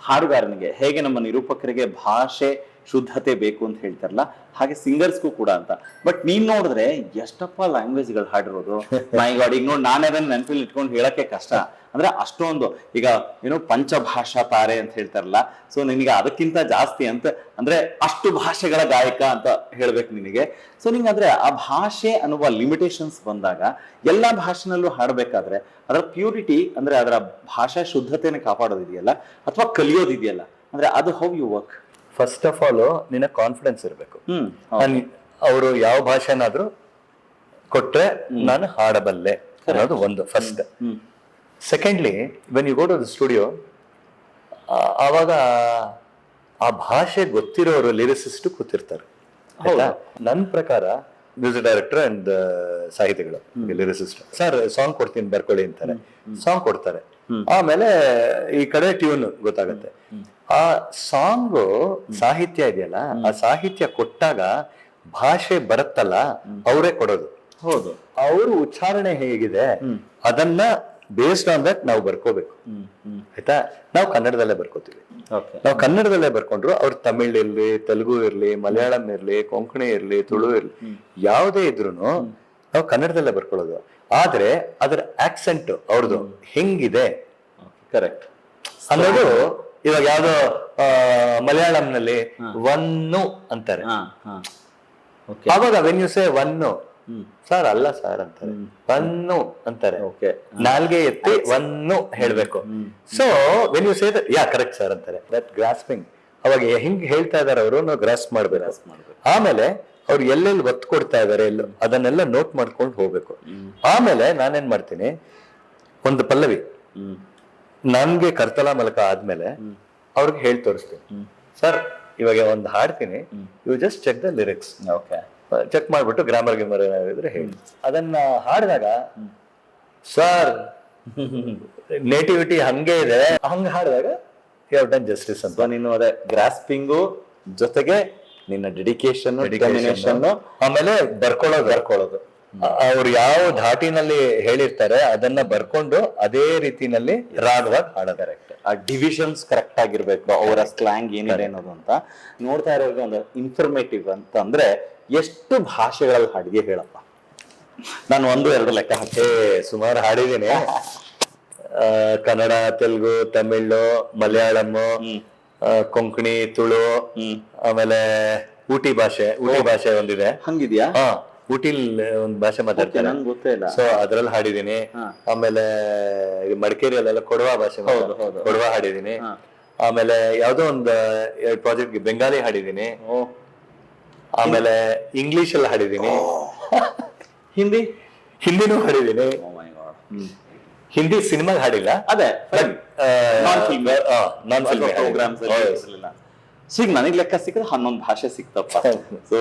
Speaker 1: ಹಾಡುಗಾರನಿಗೆ ಹೇಗೆ ನಮ್ಮ ನಿರೂಪಕರಿಗೆ ಭಾಷೆ ಶುದ್ಧತೆ ಬೇಕು ಅಂತ ಹೇಳ್ತಾರಲ್ಲ, ಹಾಗೆ ಸಿಂಗರ್ಸ್ಗೂ ಕೂಡ ಅಂತ. ಬಟ್ ನೀನ್ ನೋಡಿದ್ರೆ ಎಷ್ಟಪ್ಪ ಲ್ಯಾಂಗ್ವೇಜ್ಗಳು ಹಾಡಿರೋದು. ಮೈ ಗಾಡ್, ಈಗ ನೋಡಿ ನಾನೇ ಅದನ್ನ ನೆನಪಲ್ಲಿ ಇಟ್ಕೊಂಡು ಹೇಳಕ್ಕೆ ಕಷ್ಟ. ಅಂದ್ರೆ ಅಷ್ಟೊಂದು, ಈಗ ಏನೋ ಪಂಚಭಾಷಾ ತಾರೆ ಅಂತ ಹೇಳ್ತಾರಲ್ಲ, ಸೊ ನಿನಗೆ ಅದಕ್ಕಿಂತ ಜಾಸ್ತಿ ಅಂತ ಅಂದ್ರೆ ಅಷ್ಟು ಭಾಷೆಗಳ ಗಾಯಕ ಅಂತ ಹೇಳ್ಬೇಕು ನಿನಗೆ. ಸೊ ನಿಂಗೆ ಅಂದ್ರೆ ಆ ಭಾಷೆ ಅನ್ನುವ ಲಿಮಿಟೇಷನ್ಸ್ ಬಂದಾಗ ಎಲ್ಲಾ ಭಾಷೆನಲ್ಲೂ ಹಾಡ್ಬೇಕಾದ್ರೆ ಅದರ ಪ್ಯೂರಿಟಿ ಅಂದ್ರೆ ಅದರ ಭಾಷಾ ಶುದ್ಧತೆನ ಕಾಪಾಡೋದಿದೆಯಲ್ಲ ಅಥವಾ ಕಲಿಯೋದಿದೆಯಲ್ಲ, ಅಂದ್ರೆ ಅದು how you work.
Speaker 4: First of all ನಿನ್ನ ಕಾನ್ಫಿಡೆನ್ಸ್ ಇರಬೇಕು. ಅವರು ಯಾವ ಭಾಷೆನಾದ್ರೂ ಕೊಟ್ರೆ ನಾನು ಹಾಡಬಲ್ಲೆ ಅನ್ನೋದು ಒಂದು first. Secondly, when you go to the studio, ಆವಾಗ ಆ ಭಾಷೆ ಗೊತ್ತಿರೋರು ಲಿರಿಸಿಸ್ಟ್ ಕೂತಿರ್ತಾರೆ. ನನ್ನ ಪ್ರಕಾರ ಮ್ಯೂಸಿಕ್ ಡೈರೆಕ್ಟರ್ ಅಂಡ್ ಸಾಹಿತಿಗಳು ಲಿರಿಸಿಸ್ಟ್ ಸರ್ ಸಾಂಗ್ ಕೊಡ್ತೀನಿ ಬರ್ಕೊಳ್ಳಿ ಅಂತಾರೆ, ಸಾಂಗ್ ಕೊಡ್ತಾರೆ. ಆಮೇಲೆ ಈ ಕಡೆ ಟ್ಯೂನ್ ಗೊತ್ತಾಗತ್ತೆ. ಆ ಸಾಂಗ್ ಸಾಹಿತ್ಯ ಇದೆಯಲ್ಲ, ಆ ಸಾಹಿತ್ಯ ಕೊಟ್ಟಾಗ ಭಾಷೆ ಬರುತ್ತಲ್ಲ, ಅವರೇ ಕೊಡೋದು.
Speaker 1: ಹೌದು,
Speaker 4: ಅವರು ಉಚ್ಚಾರಣೆ ಹೇಗಿದೆ ಅದನ್ನ ಬೇಸ್ಡ್ ಆನ್ ದಟ್ ನಾವು ಬರ್ಕೋಬೇಕು. ಆಯ್ತಾ? ನಾವು ಕನ್ನಡದಲ್ಲೇ ಬರ್ಕೋತೀವಿ. ನಾವು ಕನ್ನಡದಲ್ಲೇ ಬರ್ಕೊಂಡ್ರು ಅವ್ರು ತಮಿಳ್ ಇರ್ಲಿ, ತೆಲುಗು ಇರ್ಲಿ, ಮಲಯಾಳಂ ಇರ್ಲಿ, ಕೊಂಕಣಿ ಇರ್ಲಿ, ತುಳು ಇರ್ಲಿ, ಯಾವುದೇ ಇದ್ರು ನಾವು ಕನ್ನಡದಲ್ಲೇ ಬರ್ಕೊಳ್ಳೋದು. ಆದ್ರೆ ಅದರ ಆಕ್ಸೆಂಟ್ ಅವ್ರದ್ದು ಹೆಂಗಿದೆ
Speaker 1: ಕರೆಕ್ಟ್
Speaker 4: ಅನ್ನೋದು. ಇವಾಗ ಯಾವ್ದೋ ಮಲಯಾಳಂನಲ್ಲಿ ಒನ್ನು ಅಂತಾರೆ, ಅವಾಗ ವೆನ್ ಯು ಸೇ ಒನ್ನು, ಸರ್ ಅಲ್ಲ ಸರ್ ಅಂತಾರೆ, ಒನ್ನು ಅಂತಾರೆ. ನಾಲ್ಗೆ ಎತ್ತಿ ಒನ್ನು ಹೇಳ್ಬೇಕು. So when you say that, ya correct sir ಅಂತಾರೆ. ದಟ್ ಗ್ರಾಸ್ಪಿಂಗ್, ಅವಾಗ ಹಿಂಗ್ ಹೇಳ್ತಾ ಇದಾರೆ ಅವರು, ನಾವು ಗ್ರಾಸ್ಪ್ ಮಾಡ್ಬೇಕು. ಆಮೇಲೆ ಅವ್ರು ಎಲ್ಲೆಲ್ಲಿ ಒತ್ತು ಕೊಡ್ತಾ ಇದಾರೆ ಎಲ್ಲೋ ಅದನ್ನೆಲ್ಲ ನೋಟ್ ಮಾಡ್ಕೊಂಡು ಹೋಗ್ಬೇಕು. ಆಮೇಲೆ ನಾನೇನ್ ಮಾಡ್ತೀನಿ, ಒಂದು ಪಲ್ಲವಿ ನನ್ಗೆ ಕರ್ತಲ ಮಲಕ ಆದ್ಮೇಲೆ ಅವ್ರಿಗೆ ಹೇಳಿ ತೋರಿಸ್ತೀನಿ, ಸರ್ ಇವಾಗ ಒಂದು ಹಾಡ್ತೀನಿ, you just check the lyrics, check ಮಾಡ್ಬಿಟ್ಟು ಗ್ರಾಮರ್ ಗಿಮರ್ ಏನಾದ್ರೆ ಹೇಳಿ. ಅದನ್ನ ಹಾಡಿದಾಗ ಸರ್ ನೇಟಿವಿಟಿ ಹಂಗೆ ಇದೆ, ಹಂಗ ಹಾಡಿದಾಗ ಯು ಹ್ಯಾವ್ ಡನ್ ಜಸ್ಟಿಸ್ ಅಂತ.
Speaker 1: ನೀನು ಅದೇ ಗ್ರಾಸ್ಪಿಂಗು ಜೊತೆಗೆ ನಿನ್ನ ಡೆಡಿಕೇಶನ್,
Speaker 4: ಆಮೇಲೆ ಬರ್ಕೊಳ್ಳೋದು. ಅವ್ರು ಯಾವ ಧಾಟಿನಲ್ಲಿ ಹೇಳಿರ್ತಾರೆ ಅದನ್ನ ಬರ್ಕೊಂಡು ಅದೇ ರೀತಿನಲ್ಲಿ ರಾಗವಾಗಿ ಹಾಡೋದು.
Speaker 1: ಕರೆಕ್ಟ್. ಆ ಡಿವಿಷನ್ಸ್ ಕರೆಕ್ಟ್ ಆಗಿರ್ಬೇಕು, ಅವರ ಸ್ಲ್ಯಾಂಗ್ ಏನಿದೆ ಅನ್ನೋದು ಅಂತ ನೋಡ್ತಾ ಇರೋರಿಗೆ ಒಂದು ಇನ್ಫಾರ್ಮೇಟಿವ್ ಅಂತ. ಅಂದ್ರೆ ಎಷ್ಟು ಭಾಷೆಗಳಲ್ಲಿ ಹಾಡಿಗೆ ಹೇಳಪ್ಪ, ನಾನು 1-2 ಲೆಕ್ಕ ಹಾಕಿ
Speaker 4: ಸುಮಾರು ಹಾಡಿದ್ದೀನಿ. ಕನ್ನಡ, ತೆಲುಗು, ತಮಿಳು, ಮಲಯಾಳಂ, ಕೊಂಕಣಿ, ತುಳು, ಆಮೇಲೆ ಊಟಿ ಭಾಷೆ ಒಂದಿದೆ.
Speaker 1: ಹಂಗಿದ್ಯಾ?
Speaker 4: ಊಟಿಲ್ ಒಂದ್ ಭಾಷೆ ಮಾತಾಡ್ತಾರೆ,
Speaker 1: ನಂಗೆ ಗೊತ್ತೇ ಇಲ್ಲ.
Speaker 4: ಸೊ ಅದ್ರಲ್ಲಿ ಹಾಡಿದೀನಿ. ಆಮೇಲೆ ಮಡಿಕೇರಿಯಲ್ಲೆಲ್ಲ ಕೊಡವ ಭಾಷೆ, ಕೊಡವ ಹಾಡಿದೀನಿ. ಆಮೇಲೆ ಯಾವ್ದೋ ಒಂದು ಪ್ರಾಜೆಕ್ಟ್ ಬೆಂಗಾಲಿ ಹಾಡಿದೀನಿ. ಆಮೇಲೆ ಇಂಗ್ಲಿಷ್ ಅಲ್ಲಿ ಹಾಡಿದೀನಿ, ಹಿಂದಿನೂ ಹಾಡಿದೀನಿ. ಹಿಂದಿ ಸಿನಿಮಾಗ್ ಹಾಡಿಲ್ಲ,
Speaker 1: ಅದೇ
Speaker 4: ನಾನ್ ಫಿಲ್ಮ್
Speaker 1: ಪ್ರೋಗ್ರಾಮ್ಸ್. ಸೊ ಈಗ ನನಗ್ ಲೆಕ್ಕ ಸಿಕ್ಕದ್ರೆ 11 ಭಾಷೆ ಸಿಕ್ತಪ್ಪ. ಸೊ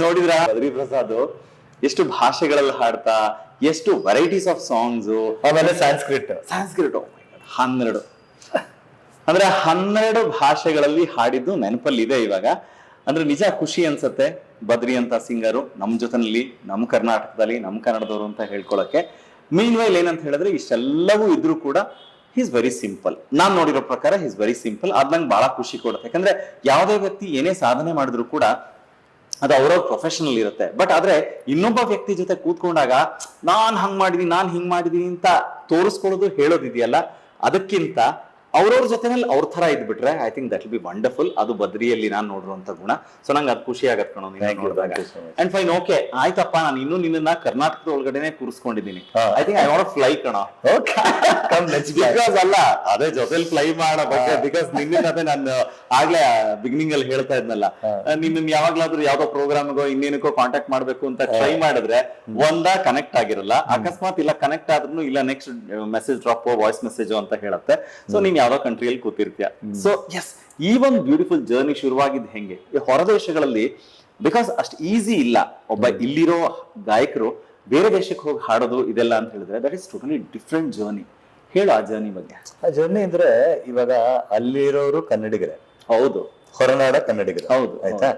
Speaker 1: ನೋಡಿದ್ರ ಬದ್ರಿ ಪ್ರಸಾದ್ ಎಷ್ಟು ಭಾಷೆಗಳಲ್ಲಿ ಹಾಡ್ತಾ, ಎಷ್ಟು ವೆರೈಟೀಸ್ ಆಫ್ ಸಾಂಗ್ಸ್.
Speaker 4: ಆಮೇಲೆ ಸಂಸ್ಕೃತ
Speaker 1: 12 ಅಂದ್ರೆ 12 ಭಾಷೆಗಳಲ್ಲಿ ಹಾಡಿದ್ದು ನೆನಪಲ್ಲಿ ಇದೆ ಇವಾಗ. ಅಂದ್ರೆ ನಿಜ ಖುಷಿ ಅನ್ಸತ್ತೆ ಬದ್ರಿ ಅಂತ ಸಿಂಗರು ನಮ್ ಜೊತೆನಲ್ಲಿ, ನಮ್ ಕರ್ನಾಟಕದಲ್ಲಿ, ನಮ್ ಕನ್ನಡದವರು ಅಂತ ಹೇಳ್ಕೊಳಕ್ಕೆ. ಮೀನ್ ವೈಲ್ ಏನಂತ ಹೇಳಿದ್ರೆ ಇಷ್ಟೆಲ್ಲವೂ ಇದ್ರೂ ಕೂಡ ಈಸ್ ವೆರಿ ಸಿಂಪಲ್. ನಾನ್ ನೋಡಿರೋ ಪ್ರಕಾರ ಈಸ್ ವೆರಿ ಸಿಂಪಲ್. ಅದ್ ನಂಗೆ ಬಹಳ ಖುಷಿ ಕೊಡುತ್ತೆ. ಯಾಕಂದ್ರೆ ಯಾವುದೇ ವ್ಯಕ್ತಿ ಏನೇ ಸಾಧನೆ ಮಾಡಿದ್ರು ಕೂಡ ಅದು ಅವ್ರವ್ರ ಪ್ರೊಫೆಷನಲ್ ಇರುತ್ತೆ. ಬಟ್ ಆದ್ರೆ ಇನ್ನೊಬ್ಬ ವ್ಯಕ್ತಿ ಜೊತೆ ಕೂತ್ಕೊಂಡಾಗ ನಾನ್ ಹಂಗ್ ಮಾಡಿದೀನಿ, ನಾನ್ ಹಿಂಗ್ ಮಾಡಿದೀನಿ ಅಂತ ತೋರಿಸ್ಕೊಳ್ಳೋದು, ಹೇಳೋದಿದೆಯಲ್ಲ, ಅದಕ್ಕಿಂತ ಅವ್ರವ್ರ ಜೊತೆನಲ್ಲಿ ಅವ್ರ ತರ ಇದ್ಬಿಟ್ರೆ I think that will be wonderful. ಅದು ಬದ್ರಿಯಲ್ಲಿ ನಾನು ನೋಡಿರುವಂತ ಗುಣ. ಸೊ ನಂಗೆ ಅದು ಖುಷಿ ಆಗತ್ ಕಣೋ ನೋಡಿದಾಗ. ಅಂಡ್ ಫೈನ್, ಓಕೆ ಆಯ್ತಪ್ಪ, ನಾನು ಇನ್ನೂ ನಿನ್ನ ಕರ್ನಾಟಕದ ಒಳಗಡೆನೆ ಕೂರಿಸ್ಕೊಂಡಿದ್ದೀನಿ. I think I want fly ಕಣೋ. ಬಿಕಾಸ್ ಅಲ್ಲ, ಅದೇ ಜೊತೆಲಿ ಫ್ಲೈ ಮಾಡಬೇಕು. ಬಿಕಾಸ್ ನಿನ್ನ ಕತೆ ನಾನು ಆಗ್ಲೇ ಬಿಗಿನಿಂಗ್ ಅಲ್ಲಿ ಹೇಳ್ತಾ ಇದ್ನಲ್ಲ, ನಿನ್ನ ಯಾವಾಗ್ಲಾದ್ರೂ ಯಾವ್ದೋ ಪ್ರೋಗ್ರಾಮ್ಗೋ ಇನ್ನೇನಕ್ಕೋ ಕಾಂಟ್ಯಾಕ್ಟ್ ಮಾಡ್ಬೇಕು ಅಂತ ಟ್ರೈ ಮಾಡಿದ್ರೆ ಕನೆಕ್ಟ್ ಆಗಿರಲ್ಲ. ಅಕಸ್ಮಾತ್ ಇಲ್ಲ ಕನೆಕ್ಟ್ ಆದ್ರೂ ಇಲ್ಲ, next message drop, voice message ಅಂತ ಹೇಳುತ್ತೆ. ಸೊ ನೀನ್ ಯಾವ್ದೋ ಕಂಟ್ರಿಯಲ್ಲಿ ಕೂತಿರ್ತೀಯ. ಸೊ ಎಸ್, ಈ ಒಂದು ಬ್ಯೂಟಿಫುಲ್ ಜರ್ನಿ ಶುರುವಾಗಿದ್ದು ಹೆಂಗೆ ಈ ಹೊರದೇಶಗಳಲ್ಲಿ, ಬಿಕಾಸ್ ಅಷ್ಟು ಈಸಿ ಇಲ್ಲ. ಒಬ್ಬ ಇಲ್ಲಿರೋ ಗಾಯಕರು ಬೇರೆ ದೇಶಕ್ಕೆ ಹೋಗಿ ಹಾಡೋದು ಇದೆಲ್ಲ ಅಂತ ಹೇಳಿದ್ರೆ that is totally different journey. ಹೇಳು ಆ ಜರ್ನಿ ಬಗ್ಗೆ.
Speaker 4: ಆ ಜರ್ನಿ ಅಂದ್ರೆ ಇವಾಗ ಅಲ್ಲಿರೋರು ಕನ್ನಡಿಗರೇ,
Speaker 1: ಹೌದು,
Speaker 4: ಹೊರನಾಡ ಕನ್ನಡಿಗರು,
Speaker 1: ಹೌದು,
Speaker 4: ಆಯ್ತಾ.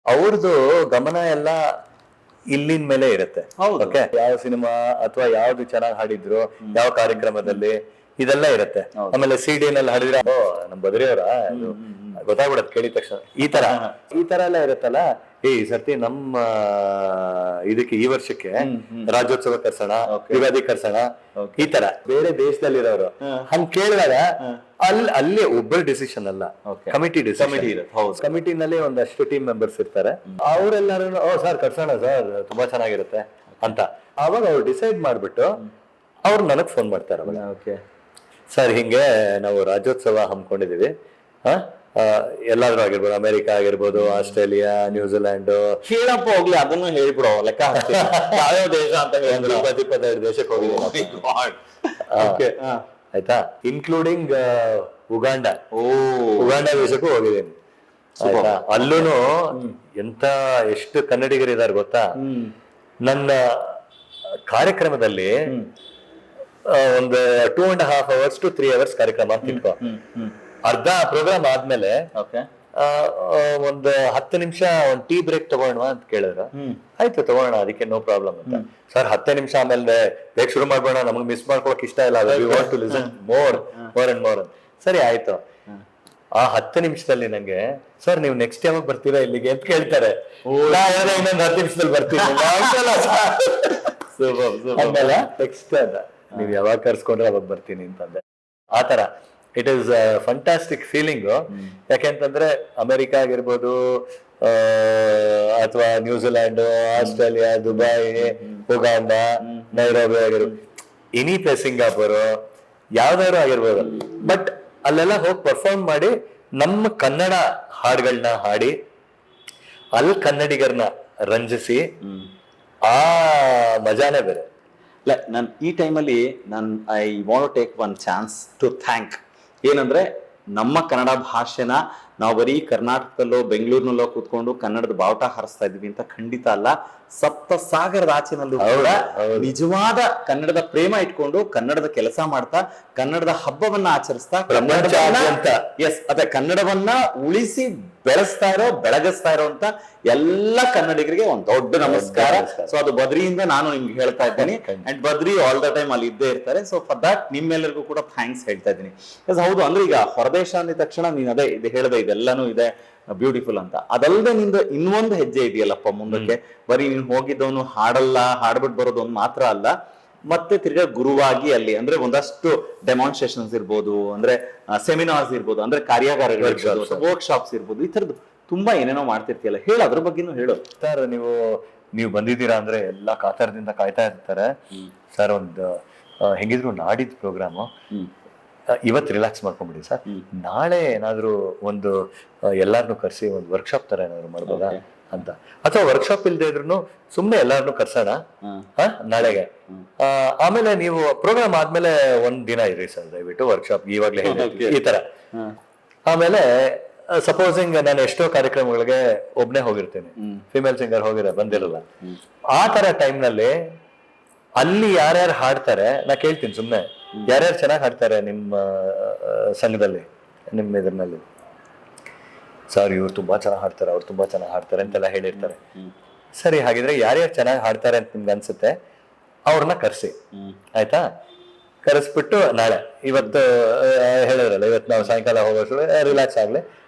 Speaker 4: ಅವ್ರದ್ದು ಗಮನ ಎಲ್ಲ ಇಲ್ಲಿನ ಮೇಲೆ ಇರುತ್ತೆ.
Speaker 1: ಹೌದು.
Speaker 4: ಓಕೆ, ಯಾವ ಸಿನಿಮಾ ಅಥವಾ ಯಾವ್ದು ಚೆನ್ನಾಗಿ ಹಾಡಿದ್ರು, ಯಾವ ಕಾರ್ಯಕ್ರಮದಲ್ಲಿ, ಇದೆಲ್ಲ ಇರುತ್ತೆ. ಆಮೇಲೆ CD ನಲ್ಲಿ ಹಾಡಿದ್ರೆ ನಮ್ ಬದ್ರಿಯವರ ಗೊತ್ತಾಗ್ಬಿಡತ್ತೆ ಕೇಳಿದ ತಕ್ಷಣ. ಈ ತರ ಎಲ್ಲ ಇರುತ್ತಲ್ಲ. ಈ ಸರ್ತಿ ನಮ್ಮ ಇದಕ್ಕೆ ಈ ವರ್ಷಕ್ಕೆ ರಾಜ್ಯೋತ್ಸವ ಕರ್ಸೋಣ, ಯುಗಾದಿ ಕರ್ಸೋಣ, ಈ ತರ ಬೇರೆ ದೇಶದಲ್ಲಿರೋರು ಹಂಗ್ ಕೇಳಿದಾಗ ಅಲ್ಲಿ ಒಬ್ಬರ ಡಿಸಿಷನ್ ಅಲ್ಲ, ಕಮಿಟಿ ಕಮಿಟಿನಲ್ಲಿ ಒಂದಷ್ಟು ಟೀಮ್ ಮೆಂಬರ್ಸ್ ಇರ್ತಾರೆ. ಅವರೆಲ್ಲರೂ ಸರ್ ಕರ್ಸೋಣ ಸರ್, ತುಂಬಾ ಚೆನ್ನಾಗಿರುತ್ತೆ ಅಂತ ಅವಾಗ ಅವ್ರು ಡಿಸೈಡ್ ಮಾಡ್ಬಿಟ್ಟು ಅವ್ರು ನನಗ್ ಫೋನ್ ಮಾಡ್ತಾರೆ. ಅವಾಗ ಸರ್ ಹಿಂಗೆ ನಾವು ರಾಜ್ಯೋತ್ಸವ ಹಮ್ಮಿಕೊಂಡಿದೀವಿ, ಎಲ್ಲಾದ್ರೂ ಆಗಿರ್ಬೋದು, ಅಮೆರಿಕ ಆಗಿರ್ಬೋದು, ಆಸ್ಟ್ರೇಲಿಯಾ, ನ್ಯೂಜಿಲ್ಯಾಂಡ್,
Speaker 1: ಹೇಳಪ್ಪ ಹೋಗ್ಲಿ ಅದನ್ನು ಹೇಳ್ಬಿಡೋ, ಲೆಕ್ಕ ಯಾವ್ಯಾವ ದೇಶ ಅಂತ
Speaker 4: 25 ದೇಶಕ್ಕೆ ಹೋಗಿದ್ದೀನಿ. ಆಯ್ತಾ, ಇನ್ಕ್ಲೂಡಿಂಗ್ ಉಗಾಂಡ ದೇಶಕ್ಕೂ ಹೋಗಿದ್ದೀನಿ. ಆಯ್ತಾ, ಅಲ್ಲೂನು ಎಷ್ಟು ಕನ್ನಡಿಗರಿದ್ದಾರೆ ಗೊತ್ತಾ. ನನ್ನ ಕಾರ್ಯಕ್ರಮದಲ್ಲಿ ಒಂದು 2.5 hours to 3 hours ಕಾರ್ಯಕ್ರಮ ಅಂತ ಇಟ್ಕೋ. ಅರ್ಧ ಪ್ರೋಗ್ರಾಮ್ ಆದ್ಮೇಲೆ ಒಂದು 10 ನಿಮಿಷ ಒಂದು ಟೀ ಬ್ರೇಕ್ ತಗೋಣ ಅಂತ ಕೇಳಿದ್ರು. ಆಯ್ತು ತಗೋಣ, ಅದಕ್ಕೆ ನೋ ಪ್ರಾಬ್ಲಮ್ ಅಂತ. ಸರ್ 10 ನಿಮಿಷ ಆಮೇಲೆ ಬೇಗ ಶುರು ಮಾಡ್ಬೋಣ, ನಮ್ಗೆ ಮಿಸ್ ಮಾಡ್ಕೊಳಕ್ ಇಷ್ಟ ಇಲ್ಲ, we want to listen more and more. ಸರಿ ಆಯ್ತು. ಆ 10 ನಿಮಿಷದಲ್ಲಿ ನಂಗೆ ಸರ್ ನೀವು ನೆಕ್ಸ್ಟ್ ಯಾವಾಗ ಬರ್ತೀರಾ ಇಲ್ಲಿಗೆ ಅಂತ ಕೇಳ್ತಾರೆ. ಇನ್ನೊಂದು 10 ನಿಮಿಷದಲ್ಲಿ ಬರ್ತೀನಿ ಆಮೇಲೆ ನೆಕ್ಸ್ಟ್ ನೀವ್ ಯಾವಾಗ ಕರ್ಸ್ಕೊಂಡ್ರೆ ಅವಾಗ ಬರ್ತೀನಿ ಅಂತಂದೆ. ಆತರ ಇಟ್ ಈಸ್ ಫಂಟಾಸ್ಟಿಕ್ ಫೀಲಿಂಗು. ಯಾಕೆಂತಂದ್ರೆ ಅಮೆರಿಕ ಆಗಿರ್ಬೋದು, ಅಥವಾ New Zealand, Australia, Dubai, Uganda, Nairobi ಆಗಿರ್ಬೋದು, ಎನಿ ಪ್ಲೇಸ್, ಸಿಂಗಾಪುರ್, ಯಾವ್ದಾದ್ರು ಆಗಿರ್ಬೋದು. ಬಟ್ ಅಲ್ಲೆಲ್ಲ ಹೋಗಿ ಪರ್ಫಾರ್ಮ್ ಮಾಡಿ ನಮ್ಮ ಕನ್ನಡ ಹಾಡುಗಳನ್ನ ಹಾಡಿ ಅಲ್ಲಿ ಕನ್ನಡಿಗರನ್ನ ರಂಜಿಸಿ ಆ ಮಜಾನೇ ಬೇರೆ.
Speaker 1: ನಾನು ಈ ಟೈಮಲ್ಲಿ I want take one chance to thank. ಏನಂದ್ರೆ ನಮ್ಮ ಕನ್ನಡ ಭಾಷೆನ ನಾವು ಬರೀ ಕರ್ನಾಟಕದಲ್ಲೋ ಬೆಂಗಳೂರಿನಲ್ಲೋ ಕೂತ್ಕೊಂಡು ಕನ್ನಡದ ಬಾವುಟ ಹಾರಿಸ್ತಾ ಇದೀವಿ ಅಂತ ಖಂಡಿತ ಅಲ್ಲ. ಸಪ್ತ ಸಾಗರದ ಆಚೆನಲ್ಲೂ ಕೂಡ ನಿಜವಾದ ಕನ್ನಡದ ಪ್ರೇಮ ಇಟ್ಕೊಂಡು ಕನ್ನಡದ ಕೆಲಸ ಮಾಡ್ತಾ ಕನ್ನಡದ ಹಬ್ಬವನ್ನ ಆಚರಿಸ್ತಾ ಕನ್ನಡವನ್ನ ಉಳಿಸಿ ಬೆಳಗಿಸ್ತಾ ಇರೋ ಅಂತ ಎಲ್ಲ ಕನ್ನಡಿಗರಿಗೆ ಒಂದ್ ದೊಡ್ಡ ನಮಸ್ಕಾರ. ಸೊ ಅದು ಬದ್ರಿಯಿಂದ ನಾನು ನಿಮ್ಗೆ ಹೇಳ್ತಾ ಇದ್ದೀನಿ. And Badri all the time ಅಲ್ಲಿ ಇದ್ದೇ ಇರ್ತಾರೆ. ಸೊ ಫಾರ್ ದಟ್ ನಿಮ್ಮೆಲ್ಲರಿಗೂ ಕೂಡ ಥ್ಯಾಂಕ್ಸ್ ಹೇಳ್ತಾ ಇದ್ದೀನಿ. ಹೌದು, ಅಂದ್ರೆ ಈಗ ಹೊರದೇಶ ಅಂದ ತಕ್ಷಣ ನೀನ್ ಅದೇ ಇದು ಹೇಳಿದೆ, ಇದೆಲ್ಲಾನು ಇದೆ ಬ್ಯೂಟಿಫುಲ್ ಅಂತ. ಅದಲ್ಲದೆ ನಿಂದ ಇನ್ನೊಂದು ಹೆಜ್ಜೆ ಇದೆಯಲ್ಲಪ್ಪ ಮುಂದಕ್ಕೆ. ಬರೀ ನೀನ್ ಹೋಗಿದ್ದವನು ಹಾಡ್ಬಿಟ್ಟು ಬರೋದು ಒಂದು ಮಾತ್ರ ಅಲ್ಲ, ಮತ್ತೆ ತಿರ್ಗಾ ಗುರುವಾಗಿ ಅಲ್ಲಿ ಅಂದ್ರೆ ಒಂದಷ್ಟು ಡೆಮಾನ್ಸ್ಟ್ರೇಷನ್ಸ್ ಇರ್ಬೋದು, ಅಂದ್ರೆ ಸೆಮಿನಾರ್ಸ್ ಇರ್ಬೋದು, ಅಂದ್ರೆ ಕಾರ್ಯಾಗಾರಗಳು, ವರ್ಕ್ ಶಾಪ್ಸ್ ಇರ್ಬೋದು, ಈ ತರದ್ದು ತುಂಬಾ ಏನೇನೋ ಮಾಡ್ತಿರ್ತೀಯಲ್ಲ. ಹೇಳು, ಅದ್ರ ಬಗ್ಗೆನೂ ಹೇಳು.
Speaker 4: ಸರ್ ನೀವು ಬಂದಿದ್ದೀರಾ ಅಂದ್ರೆ ಎಲ್ಲಾ ಕಾತರದಿಂದ ಕಾಯ್ತಾ ಇರ್ತಾರೆ. ಸರ್ ಒಂದು ಹೆಂಗಿದ್ರು ನಾಡಿದ್ ಪ್ರೋಗ್ರಾಮು, ಇವತ್ತು ರಿಲ್ಯಾಕ್ಸ್ ಮಾಡ್ಕೊಂಡ್ಬಿಡಿ ಸರ್, ನಾಳೆ ಏನಾದ್ರು ಒಂದು ಎಲ್ಲಾರನ್ನು ಕರ್ಸಿ ಒಂದು ವರ್ಕ್ಶಾಪ್ ತರ ಏನಾದ್ರು ಮಾಡ್ಬೋದಾ ಅಂತ. ಅಥವಾ ವರ್ಕ್ಶಾಪ್ ಇಲ್ದೇ ಇದ್ರು ಸುಮ್ನೆ ಎಲ್ಲಾರನ್ನು ಕರ್ಸೋಣ ನಾಳೆಗೆ. ಆಮೇಲೆ ನೀವು ಪ್ರೋಗ್ರಾಮ್ ಆದ್ಮೇಲೆ ಒಂದ್ ದಿನ ಇರಿ ಸರ್ ದಯವಿಟ್ಟು ವರ್ಕ್ಶಾಪ್, ಇವಾಗ್ಲೇ ಈ ತರ. ಆಮೇಲೆ ಸಪೋಸಿಂಗ್ ನಾನು ಎಷ್ಟೋ ಕಾರ್ಯಕ್ರಮಗಳಿಗೆ ಒಬ್ನೇ ಹೋಗಿರ್ತೀನಿ, ಫಿಮೇಲ್ ಸಿಂಗರ್ ಬಂದಿರಲ್ಲ. ಆ ತರ ಟೈಮ್ ನಲ್ಲಿ ಅಲ್ಲಿ ಯಾರ್ಯಾರು ಹಾಡ್ತಾರೆ ನಾ ಕೇಳ್ತೀನಿ ಸುಮ್ನೆ, ಯಾರ್ಯಾರು ಚೆನ್ನಾಗಿ ಹಾಡ್ತಾರೆ ನಿಮ್ಮ ಸಂಘದಲ್ಲಿ, ನಿಮ್ಮ ಇದ್ರಲ್ಲಿ. ಸರ್ ಇವ್ರು ತುಂಬಾ ಚೆನ್ನಾಗಿ ಹಾಡ್ತಾರೆ, ಅವ್ರು ತುಂಬಾ ಚೆನ್ನಾಗಿ ಹಾಡ್ತಾರೆ ಅಂತೆಲ್ಲ ಹೇಳಿರ್ತಾರೆ. ಸರಿ, ಹಾಗಿದ್ರೆ ಯಾರ್ಯಾರು ಚೆನ್ನಾಗಿ ಹಾಡ್ತಾರೆ ಅಂತ ನಿಮ್ಗೆ ಅನ್ಸುತ್ತೆ ಅವ್ರನ್ನ ಕರ್ಸಿ, ಆಯ್ತಾ? ಕರೆಸ್ಬಿಟ್ಟು ನಾಳೆ, ಇವತ್ತು ಹೇಳಿದ್ರಲ್ಲ ಇವತ್ತು ನಾವು ಸಾಯಂಕಾಲ ಹೋಗೋಷ್ಟು ರಿಲ್ಯಾಕ್ಸ್ ಆಗ್ಲಿ,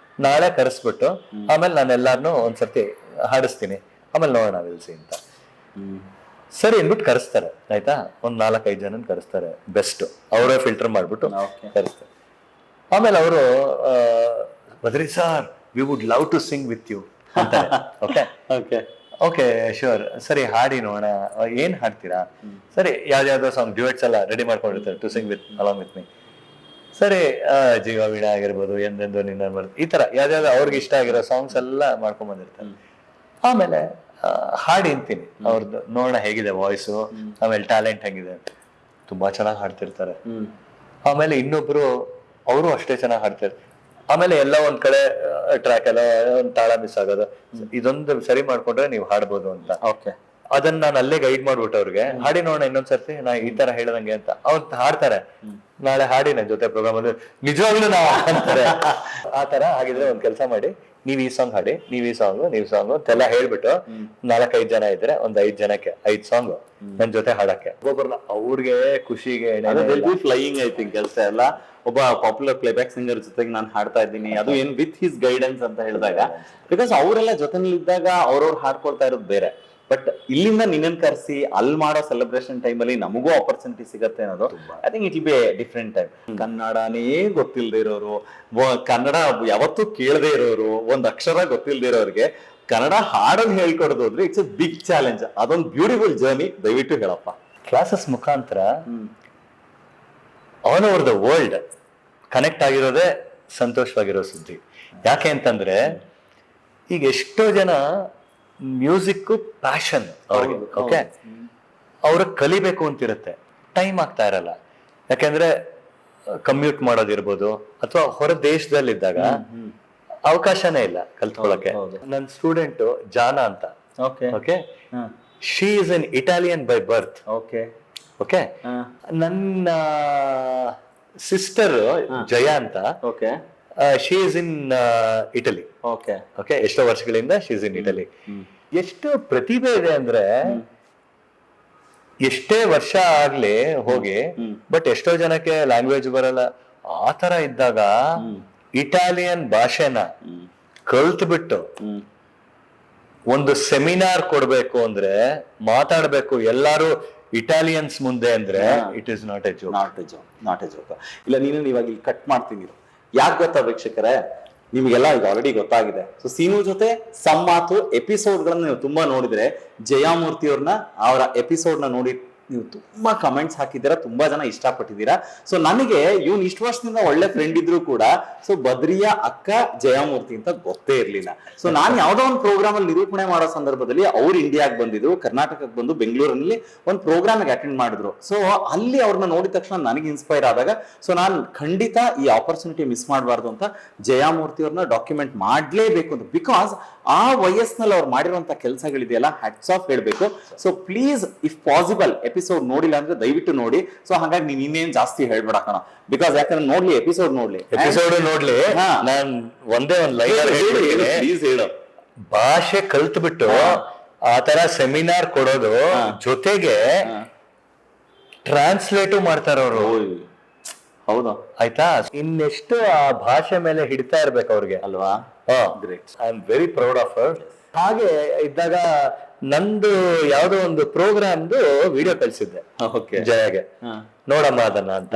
Speaker 4: ನಾಳೆ ಕರೆಸ್ಬಿಟ್ಟು ಆಮೇಲೆ ನಾನು ಎಲ್ಲಾರನ್ನೂ ಒಂದ್ಸರ್ತಿ ಹಾಡಿಸ್ತೀನಿ, ಆಮೇಲೆ ನೋಡೋಣ ನಿಲ್ಸಿ ಅಂತ. ಸರಿ ಅಂದ್ಬಿಟ್ಟು ಕರೆಸ್ತಾರೆ, ಆಯ್ತಾ? ಒಂದ್ 4-5 ಜನನ್ ಕರೆಸ್ತಾರೆ, ಬೆಸ್ಟ್ ಅವರೇ ಫಿಲ್ಟರ್ ಮಾಡ್ಬಿಟ್ಟು ಕರೆಸ್ತಾರೆ. ಆಮೇಲೆ ಅವರು Badri sir we would love to sing with you ಅಂತಾರೆ. ಓಕೆ ಶ್ಯೂರ್, ಸರಿ ಹಾಡಿ ನೋಡೋಣ, ಏನ್ ಹಾಡ್ತೀರಾ? ಸರಿ, ಯಾವ್ದಾವ್ದೋ ಸಾಂಗ್ ಡ್ಯೂಯೆಟ್ಸ್ ಎಲ್ಲ ರೆಡಿ ಮಾಡ್ಕೊಂಡಿರ್ತಾರೆ to sing with along with me. ಸರಿ, ಜೀವ ವೀಣಾ ಆಗಿರ್ಬೋದು, ಎಂದೆಂದು ನಿನ್ನ ಬರುತ್ತೆ, ಈ ತರ ಯಾವ್ದಾವ್ದು ಅವ್ರಿಗೆ ಇಷ್ಟ ಆಗಿರೋ ಸಾಂಗ್ಸ್ ಎಲ್ಲ ಮಾಡ್ಕೊಂಡ್ ಬಂದಿರ್ತಾರೆ. ಆಮೇಲೆ ಹಾಡಿ ಅಂತೀನಿ ಅವ್ರದ್ದು, ನೋಡೋಣ ಹೇಗಿದೆ ವಾಯ್ಸು, ಆಮೇಲೆ ಟ್ಯಾಲೆಂಟ್ ಹೆಂಗಿದೆ. ತುಂಬಾ ಚೆನ್ನಾಗಿ ಹಾಡ್ತಿರ್ತಾರೆ. ಆಮೇಲೆ ಇನ್ನೊಬ್ರು ಅವರು ಅಷ್ಟೇ ಚೆನ್ನಾಗಿ ಹಾಡ್ತಾರೆ. ಆಮೇಲೆ ಎಲ್ಲ ಒಂದ್ ಕಡೆ ಟ್ರ್ಯಾಕ್ ಎಲ್ಲ ಒಂದ್ ತಾಳ ಮಿಸ್ ಆಗೋದು, ಇದೊಂದು ಸರಿ ಮಾಡ್ಕೊಂಡ್ರೆ ನೀವು ಹಾಡ್ಬೋದು ಅಂತ. ಅದನ್ನ ನಾನು ಅಲ್ಲೇ ಗೈಡ್ ಮಾಡ್ಬಿಟ್ಟು ಅವ್ರಿಗೆ ಹಾಡಿ ನೋಡೋಣ ಇನ್ನೊಂದ್ಸರ್ತಿ ನಾ ಈ ತರ ಹೇಳದಂಗೆ ಅಂತ ಅವ್ರು ಹಾಡ್ತಾರೆ. ನಾಳೆ ಹಾಡಿ ನನ್ ಜೊತೆ ಪ್ರೋಗ್ರಾಮ್ ಅಲ್ಲಿ ನಿಜವಾಗ್ಲೂ ನಾವು ಅಂತಾರೆ. ಆ ತರ ಹಾಗಿದ್ರೆ ಒಂದ್ ಕೆಲಸ ಮಾಡಿ, ನೀವ್ ಈ ಸಾಂಗ್ ಹಾಡಿ, ನೀವ್ ಈ ಸಾಂಗ್ ಅಂತೆಲ್ಲ ಹೇಳ್ಬಿಟ್ಟು 4-5 ಜನ ಇದ್ರೆ ಒಂದ್ 5 ಜನಕ್ಕೆ 5 ಸಾಂಗ್ ನನ್ ಜೊತೆ ಹಾಡಕ್ಕೆ ಒಬ್ಬೊಬ್ಬರನ್ನ ಅವ್ರಿಗೆ ಖುಷಿಗೆ
Speaker 1: ಫ್ಲೈಯಿಂಗ್ ಐ ಥಿಂಕ್ ಕೆಲಸ ಎಲ್ಲ. ಒಬ್ಬ ಪಾಪ್ಯುಲರ್ ಪ್ಲೇಬ್ಯಾಕ್ ಸಿಂಗರ್ ಜೊತೆಗೆ ನಾನು ಹಾಡ್ತಾ ಇದ್ದೀನಿ, ಅದು ಏನ್ ವಿತ್ ಹಿಸ್ ಗೈಡೆನ್ಸ್ ಅಂತ ಹೇಳಿದಾಗ, ಬಿಕಾಸ್ ಅವರೆಲ್ಲ ಜೊತೆನಲ್ಲಿದ್ದಾಗ ಅವ್ರವ್ರು ಹಾಡ್ಕೊಳ್ತಾ ಇರೋದು ಬೇರೆ. ಬಟ್ ಇಲ್ಲಿಂದ ನಿನ್ನನ್ ಕರೆಸಿ ಅಲ್ಲಿ ಮಾಡೋ ಸೆಲೆಬ್ರೇಷನ್ ಟೈಮಲ್ಲಿ ನಮಗೂ ಆಪರ್ಚುನಿಟಿ ಸಿಗತ್ತೆ ಅನ್ನೋದು I think it will be different time. ಕನ್ನಡನೇ ಗೊತ್ತಿಲ್ಲದೆ ಇರೋರು, ಕನ್ನಡ ಯಾವತ್ತೂ ಕೇಳದೆ ಇರೋರು, ಒಂದ್ ಅಕ್ಷರ ಗೊತ್ತಿಲ್ಲದೆ ಇರೋರಿಗೆ ಕನ್ನಡ ಹಾಡೋದು ಹೇಳ್ಕೊಡೋದು ಅಂದ್ರೆ ಇಟ್ಸ್ ಎ ಬಿಗ್ ಚಾಲೆಂಜ್. ಅದೊಂದು ಬ್ಯೂಟಿಫುಲ್ ಜರ್ನಿ. ದಯವಿಟ್ಟು ಹೇಳಪ್ಪ.
Speaker 4: ಕ್ಲಾಸಸ್ ಮುಖಾಂತರ all over the world connect ಆಗಿರೋದೇ ಸಂತೋಷವಾಗಿರೋ ಸುದ್ದಿ. ಯಾಕೆ ಅಂತಂದ್ರೆ ಈಗ ಎಷ್ಟೋ ಜನ ಮ್ಯೂಸಿಕ್ ಪ್ಯಾಷನ್ ಅವ್ರಿಗೆ, ಓಕೆ, ಅವ್ರಿಗೆ ಕಲಿಬೇಕು ಅಂತಿರುತ್ತೆ, ಟೈಮ್ ಆಗ್ತಾ ಇರಲ್ಲ. ಯಾಕೆಂದ್ರೆ ಕಮ್ಯೂಟ್ ಮಾಡೋದಿರ್ಬೋದು ಅಥವಾ ಹೊರ ದೇಶದಲ್ಲಿದ್ದಾಗ ಅವಕಾಶನೇ ಇಲ್ಲ ಕಲ್ತ್ಕೊಳ್ಳಕ್ಕೆ. ನನ್ನ ಸ್ಟೂಡೆಂಟ್ ಜಾನಾ ಅಂತ, okay, she is an Italian by birth. Okay, ನನ್ನ ಸಿಸ್ಟರ್ ಜಯ ಅಂತ, she is in Italy. Okay, ಎಷ್ಟೋ ವರ್ಷಗಳಿಂದ ಶಿ ಇಸ್ ಇನ್ ಇಟಲಿ. ಎಷ್ಟು ಪ್ರತಿಭೆ ಇದೆ ಅಂದ್ರೆ, ಎಷ್ಟೇ ವರ್ಷ ಆಗ್ಲಿ ಹೋಗಿ, ಬಟ್ ಎಷ್ಟೋ ಜನಕ್ಕೆ ಲ್ಯಾಂಗ್ವೇಜ್ ಬರಲ್ಲ. ಆ ತರ ಇದ್ದಾಗ ಇಟಾಲಿಯನ್ ಭಾಷೆನ ಕಲ್ತ್ಬಿಟ್ಟು ಒಂದು ಸೆಮಿನಾರ್ ಕೊಡ್ಬೇಕು ಅಂದ್ರೆ, ಮಾತಾಡ್ಬೇಕು ಎಲ್ಲಾರು ಇಟಾಲಿಯನ್ಸ್ ಮುಂದೆ ಅಂದ್ರೆ, it is not A joke.
Speaker 1: ಇಲ್ಲ, ನೀನು ಇವಾಗ ಇಲ್ಲಿ ಕಟ್ ಮಾಡ್ತೀನಿ. ಯಾಕೆ ಗೊತ್ತಾ ವೀಕ್ಷಕರೇ, ನಿಮ್ಗೆಲ್ಲ ಈಗ ಆಲ್ರೆಡಿ ಗೊತ್ತಾಗಿದೆ. ಸೊ ಸೀನು ಜೊತೆ ಸಂಮಾತು ಎಪಿಸೋಡ್ ಗಳನ್ನ ನೀವು ತುಂಬಾ ನೋಡಿದ್ರೆ, ಜಯಾಮೂರ್ತಿ ಅವ್ರನ್ನ ಅವರ ಎಪಿಸೋಡ್ ನ ನೋಡಿ ನೀವು ತುಂಬಾ ಕಮೆಂಟ್ಸ್ ಹಾಕಿದ್ದೀರಾ, ತುಂಬಾ ಜನ ಇಷ್ಟಪಟ್ಟಿದ್ದೀರಾ. ಸೊ ನನಗೆ ಇವ್ನು ಇಷ್ಟು ವರ್ಷದಿಂದ ಒಳ್ಳೆ ಫ್ರೆಂಡ್ ಇದ್ರು ಕೂಡ ಸೊ ಬದ್ರಿಯ ಅಕ್ಕ ಜಯಾಮೂರ್ತಿ ಅಂತ ಗೊತ್ತೇ ಇರ್ಲಿಲ್ಲ. ಸೊ ನಾನು ಯಾವ್ದೋ ಒಂದು ಪ್ರೋಗ್ರಾಮ್ ಅಲ್ಲಿ ನಿರೂಪಣೆ ಮಾಡೋ ಸಂದರ್ಭದಲ್ಲಿ ಅವ್ರು ಇಂಡಿಯಾಗೆ ಬಂದಿದ್ರು, ಕರ್ನಾಟಕಕ್ಕೆ ಬಂದು ಬೆಂಗಳೂರಿನಲ್ಲಿ ಒಂದು ಪ್ರೋಗ್ರಾಮ್ ಅಟೆಂಡ್ ಮಾಡಿದ್ರು. ಸೊ ಅಲ್ಲಿ ಅವ್ರನ್ನ ನೋಡಿದ ತಕ್ಷಣ ನನಗೆ ಇನ್ಸ್ಪೈರ್ ಆದಾಗ, ಸೊ ನಾನು ಖಂಡಿತ ಈ ಆಪರ್ಚುನಿಟಿ ಮಿಸ್ ಮಾಡಬಾರ್ದು ಅಂತ ಜಯಾಮೂರ್ತಿ ಅವ್ರನ್ನ ಡಾಕ್ಯುಮೆಂಟ್ ಮಾಡ್ಲೇಬೇಕು ಅಂತ. ಬಿಕಾಸ್ ಆ ವಯಸ್ಸಿನಲ್ಲಿ ಅವ್ರು ಮಾಡಿರುವಂತ ಕೆಲಸಗಳಿದೆಯಲ್ಲ, ಹ್ಯಾಟ್ಸ್ ಆಫ್ ಹೇಳ್ಬೇಕು. So please if possible episode ನೋಡಿಲ್ಲ ಅಂದ್ರೆ ದಯವಿಟ್ಟು ನೋಡಿ. ಸೊ ಹಾಗಾಗಿ ನೀನ್ ಇನ್ನೇನ್ ಜಾಸ್ತಿ ಹೇಳ್ಬೇಡ ಕಣ, ಬಿಕಾಸ್ ಯಾಕಂದ್ರೆ ನೋಡ್ಲಿ ಎಪಿಸೋಡ್ ನೋಡ್ಲಿ.
Speaker 4: ನಾನ್ ಒಂದೇ ಒಂದ್ ಲೈನ್
Speaker 1: ಪ್ಲೀಸ್ ಹೇಳು.
Speaker 4: ಭಾಷೆ ಕಲ್ತ್ಬಿಟ್ಟು ಆ ತರ ಸೆಮಿನಾರ್ ಕೊಡೋದು ಜೊತೆಗೆ ಟ್ರಾನ್ಸ್ಲೇಟು ಮಾಡ್ತಾರವ್ರು.
Speaker 1: ಹೌದಾ?
Speaker 4: ಆಯ್ತಾ? ಇನ್ನೆಷ್ಟು ಆ ಭಾಷೆ ಮೇಲೆ ಹಿಡಿತಾ ಇರ್ಬೇಕು ಅವ್ರಿಗೆ
Speaker 1: ಅಲ್ವಾ?
Speaker 4: Great. I am very proud of her. ಹಾಗೆ ಇದ್ದಾಗ ನಂದು ಯಾವ್ದೋ ಒಂದು ಪ್ರೋಗ್ರಾಮ್ದು ವಿಡಿಯೋ ಕಳ್ಸಿದ್ದೆ ಜಯಗೆ, ನೋಡಮ್ಮ ಅದನ್ನ ಅಂತ.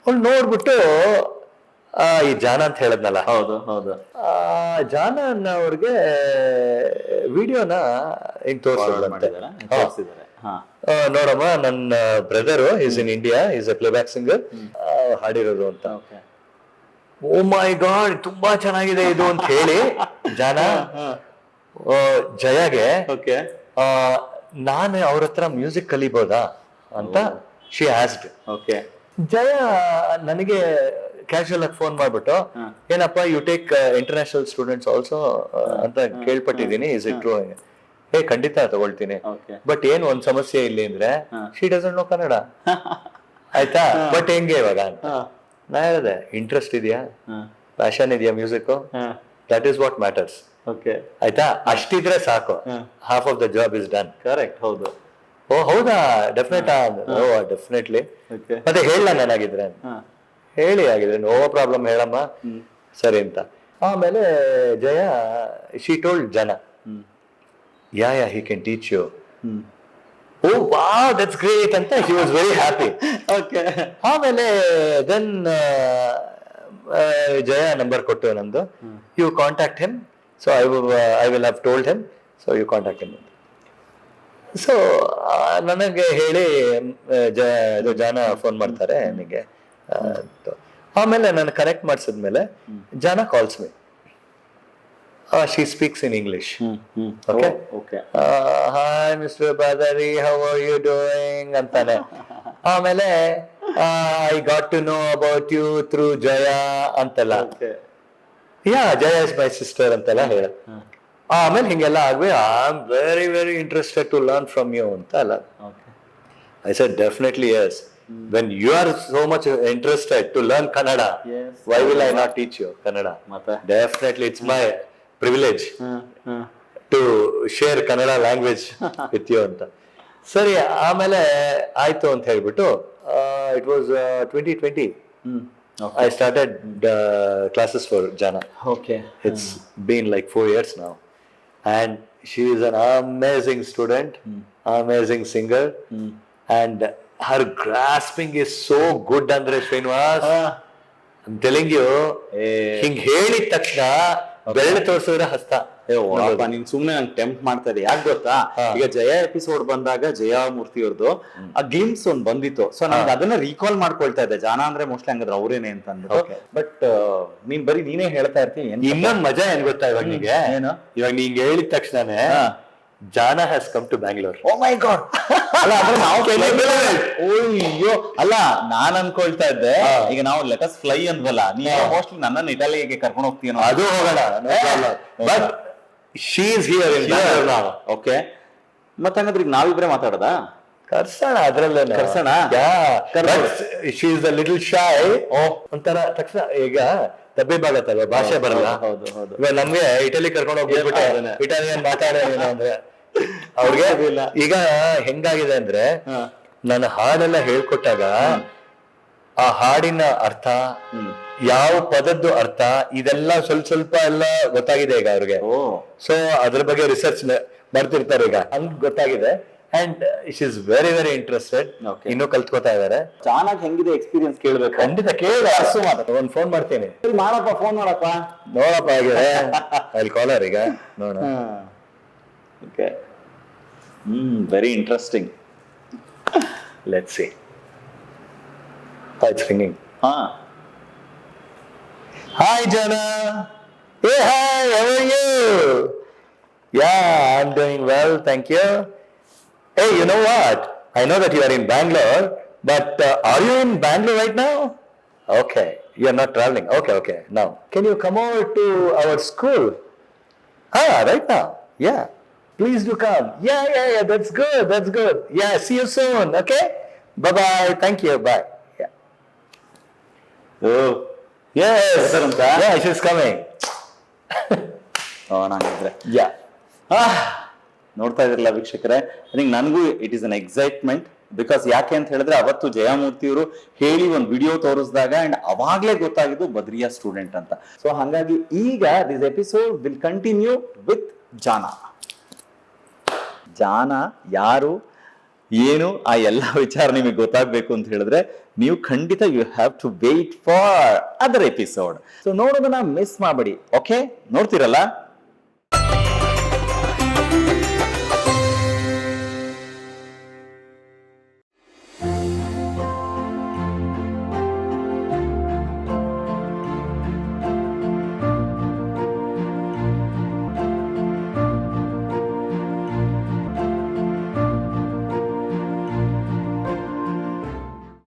Speaker 4: ಅವ್ಳು ನೋಡ್ಬಿಟ್ಟು ಈ ಜಾನ ಅಂತ ಹೇಳದ್ನಲ್ಲ,
Speaker 1: ಹೌದು,
Speaker 4: ಜಾನ ಅವ್ರಿಗೆ ವಿಡಿಯೋನ ಹಿಂಗ್ ತೋರಿಸಿದ್ರೆ, ನೋಡಮ್ಮ ನನ್ನ brother is in India, is a playback singer, ಹಾಡಿರೋದು ಅಂತ. ಓ ಮೈ ಗಾಡ್, ತುಂಬಾ ಚೆನ್ನಾಗಿದೆ ಇದು ಅಂತ ಹೇಳಿ ಜಾನ ಜಯಗೆ, ನಾನು ಅವ್ರ ಹತ್ರ ಮ್ಯೂಸಿಕ್ ಕಲಿಬೋದಾ ಅಂತ ಶಿ ಆಸ್ಕ್ಡ್. ಜಯ ನನಗೆ ಕ್ಯಾಶುಯಲ್ ಆಗಿ ಫೋನ್ ಮಾಡ್ಬಿಟ್ಟು, ಏನಪ್ಪ you take international students also ಅಂತ ಕೇಳ್ಪಟ್ಟಿದ್ದೀನಿ, ಇಸ್ ಇಟ್ ಟ್ರೂ? ಹೇ, ಖಂಡಿತ ತಗೊಳ್ತೀನಿ, ಬಟ್ ಏನ್ ಒಂದ್ ಸಮಸ್ಯೆ ಇಲ್ಲಿ ಅಂದ್ರೆ ಶಿ ಡಸಂಟ್ ನೋ ಕನ್ನಡ. ಆಯ್ತಾ? ಬಟ್ ಹೆಂಗೆ ಇವಾಗ ಅಂತ ನಾ ಹೇಳಿದೆ, ಇಂಟ್ರೆಸ್ಟ್ ಇದೆಯಾ, ಪ್ಯಾಷನ್ ಇದೆಯಾ music, that is what matters. ಆಯ್ತಾ? ಅಷ್ಟಿದ್ರೆ ಸಾಕು, half of the job is done.
Speaker 1: Correct. ಹೌದು.
Speaker 4: ಓ ಹೌದಾ, ಡೆಫಿನೆಟ್ ಡೆಫಿನೆಟ್ಲಿ. ಮತ್ತೆ ಹೇಳ ನಾನಾಗಿದ್ರೆ ಹೇಳಿ, ಆಗಿದ್ರೆ ನೋ ಪ್ರಾಬ್ಲಮ್, ಹೇಳಮ್ಮ ಸರಿ ಅಂತ. ಆಮೇಲೆ ಜಯ she told Jana, yeah he can teach you. Oh wow, that's great ಅಂತ ಹಿ ವಾಸ್ ವೆರಿ ಹ್ಯಾಪಿ. ಆಮೇಲೆ ದೆನ್ ಜಯ ನಂಬರ್ ಕೊಟ್ಟು ನಂದು, you contact him, so I will have told him, so you contact him. So ನನಗೆ ಹೇಳಿ Jana phone ಮಾಡ್ತಾರೆ ನನಗೆ. ಆಮೇಲೆ ನಾನು ಕನೆಕ್ಟ್ ಮಾಡಿಸಿದ್ಮೇಲೆ Jana calls me. She speaks in English. Okay, hi mister Badari, how are you doing ಅಂತಾನೆ. ಆಮೇಲೆ I got to know about you through ಜಯ ಅಂತೆಲ್ಲ. ಯಾ, ಜಯ ಇಸ್ ಮೈ ಸಿಸ್ಟರ್ ಅಂತೆಲ್ಲ ಹೇಳ. ಆಮೇಲೆ ಹಿಂಗೆಲ್ಲ ಆಗ್ವಿ I am very very interested to learn from you ಅಂತ ಅಲ್ಲ. I said definitely yes. When you are so much interested to learn Kannada, why will I not teach you Kannada? Definitely, it's my privilege to share Kannada language with you ಅಂತ. ಸರಿ, ಆಮೇಲೆ ಆಯ್ತು ಅಂತ ಹೇಳ್ಬಿಟ್ಟು it was 2020. I started classes for Jana.
Speaker 1: Okay.
Speaker 4: It's been like 4 years now. And she is an amazing student, amazing singer. And her grasping is so good, Andre Srinivas. I'm telling you, ಹಿಂಗ್ ಹೇಳಿದ ತಕ್ಷಣ ಬೆರಳು ತೋರಿಸಿದ್ರೆ ಹಸ್ತ.
Speaker 1: ನೀನ್ ಸುಮ್ನೆ ನಂಗೆ tempt ಮಾಡ್ತಾ ಇದೆ. ಯಾಕೆ ಗೊತ್ತಾ, ಈಗ ಜಯ ಎಪಿಸೋಡ್ ಬಂದಾಗ ಜಯ ಮೂರ್ತಿ ಅವ್ರದ್ದು ಆ ಗ್ಲಿಮ್ಸ್ ಒಂದ್ ಬಂದಿತ್ತು. ಸೊ ನನ್ಗೆ ಅದನ್ನ ರೀಕಾಲ್ ಮಾಡ್ಕೊಳ್ತಾ ಇದ್ದೆ. ಜಾನ ಅಂದ್ರೆ ಮೋಸ್ಟ್ಲಿ ಹಂಗಾದ್ರೆ ಅವ್ರೇನೆ ಅಂತ ಅಂದ್ಬಿಟ್ಟು. ಬಟ್ ನೀನ್ ಬರೀ ನೀನೇ ಹೇಳ್ತಾ ಇರ್ತೀನಿ.
Speaker 4: ಇನ್ನೊಂದ್ ಮಜಾ ಏನ್ ಗೊತ್ತಾ ಇವಾಗ ನಿಂಗೆ? ಇವಾಗ ನೀಂಗ್ ಹೇಳಿದ ತಕ್ಷಣನೇ Jana has come to Bangalore.
Speaker 1: Oh my god. ಅಲ್ಲ ಅಂದ್ರೆ ನಾವು ಅಯ್ಯೋ ಅಲ್ಲ, ನಾನ್ ಅನ್ಕೊಳ್ತಾ ಇದ್ದೆ ಈಗ ನಾವು ಲೆಟಸ್ ಫ್ಲೈ ಅಂದ್ವಲ್ಲ, ನೀವು ಮೋಸ್ಟ್ಲಿ ನನ್ನನ್ನು ಇಟಾಲಿಗೆ ಕರ್ಕೊಂಡು ಹೋಗ್ತೀನೋ.
Speaker 4: ಅದು ಹೋಗೋಣ, but she is here in Bangalore now.
Speaker 1: Okay, ಮತ್ತೆ ಹಂಗಂದ್ರೆ ಈಗ ನಾವಿಬ್ರೆ ಮಾತಾಡೋದಾ?
Speaker 4: ಕರ್ಸೋಣ, ಅದ್ರಲ್ಲೇ
Speaker 1: ಕರ್ಸೋಣ.
Speaker 4: She is a little shy. ಒಂಥರ ತಕ್ಷಣ ಈಗ ತಬ್ಬಿ ಬಾಗತ್ತಲ್ವ, ಭಾಷೆ ಬರಲ್ಲ. ಇವಾಗ ನಮ್ಗೆ ಇಟಲಿ ಕರ್ಕೊಂಡು ಹೋಗ್ಬಿಟ್ಟು ಇಟಾಲಿಯನ್ ಮಾತಾಡೋದೇನು ಅಂದ್ರೆ ಅವ್ರಿಗೆ ಈಗ ಹೆಂಗಾಗಿದೆ ಅಂದ್ರೆ, ನಾನು ಹಾಡೆಲ್ಲ ಹೇಳ್ಕೊಟ್ಟಾಗ ಆ ಹಾಡಿನ ಅರ್ಥ, ಯಾವ ಪದದ್ದು ಅರ್ಥ, ಇದೆಲ್ಲ ಸ್ವಲ್ಪ ಸ್ವಲ್ಪ ಎಲ್ಲ ಗೊತ್ತಾಗಿದೆ ಈಗ ಅವ್ರಿಗೆ. ಸೊ ಅದ್ರ ಬಗ್ಗೆ ರಿಸರ್ಚ್ ಮಾಡ್ತಿರ್ತಾರೆ ಈಗ, ಹಂಗ್ ಗೊತ್ತಾಗಿದೆ. And she is very very interested. ಇನ್ನೂ ಕಲ್ತ್ಕೋತಾ ಇದಾರೆ.
Speaker 1: ಚೆನ್ನಾಗಿ ಹೆಂಗಿದೆ ಎಕ್ಸ್ಪೀರಿಯನ್ಸ್ ಕೇಳ್ಬೇಕು.
Speaker 4: ಖಂಡಿತ ಕೇಳ. ಒಂದ್ ಫೋನ್ ಮಾಡ್ತೀನಿ.
Speaker 1: ಮಾಡಪ್ಪ, ಫೋನ್ ಮಾಡಪ್ಪ.
Speaker 4: ನೋಡಪ್ಪ ಆಗಿದೆ ಅಲ್ಲಿ ಕಾಲರ್ ಈಗ ನೋಡ.
Speaker 1: Okay, very interesting.
Speaker 4: Let's see. It's ringing. Hi Jana. Hey, hi, how are you? Yeah, I'm doing well, thank you. Hey, you know what? I know that you are in Bangalore, but are you in Bangalore right now? Okay, you are not traveling. Okay. Now, can you come over to our school? Right now. Yeah. Please do come. Yeah. That's good. Yeah, see you soon. Okay. Bye. Thank you. Bye. Yeah. Oh. Yes. Yeah, she's coming. Yeah.
Speaker 1: ನೋಡ್ತಾ ಇದ್ರಲ್ಲ ವೀಕ್ಷಕರೇ, ನನಗೂ it is an excitement. Because ಯಾಕೆ ಅಂತ ಹೇಳಿದ್ರೆ, ಅವತ್ತು ಜಯಮೂರ್ತಿಯವರು ಹೇಳಿ ಒಂದು ವಿಡಿಯೋ ತೋರಿಸಿದಾಗ ಅಂಡ್ ಅವಾಗ್ಲೇ ಗೊತ್ತಾಗಿದ್ದು ಬದ್ರಿಯಾ ಸ್ಟೂಡೆಂಟ್ ಅಂತ. ಸೊ ಹಾಗಾಗಿ ಈಗ this episode will continue with Jana. Jana ಯಾರು, ಏನು, ಆ ಎಲ್ಲ ವಿಚಾರ ನಿಮಗೆ ಗೊತ್ತಾಗ್ಬೇಕು ಅಂತ ಹೇಳಿದ್ರೆ ನೀವು ಖಂಡಿತ you have to wait for other episode. So ನೋಡೋದನ್ನ ಮಿಸ್ ಮಾಡಬೇಡಿ. ಓಕೆ, ನೋಡ್ತಿರಲ್ಲ?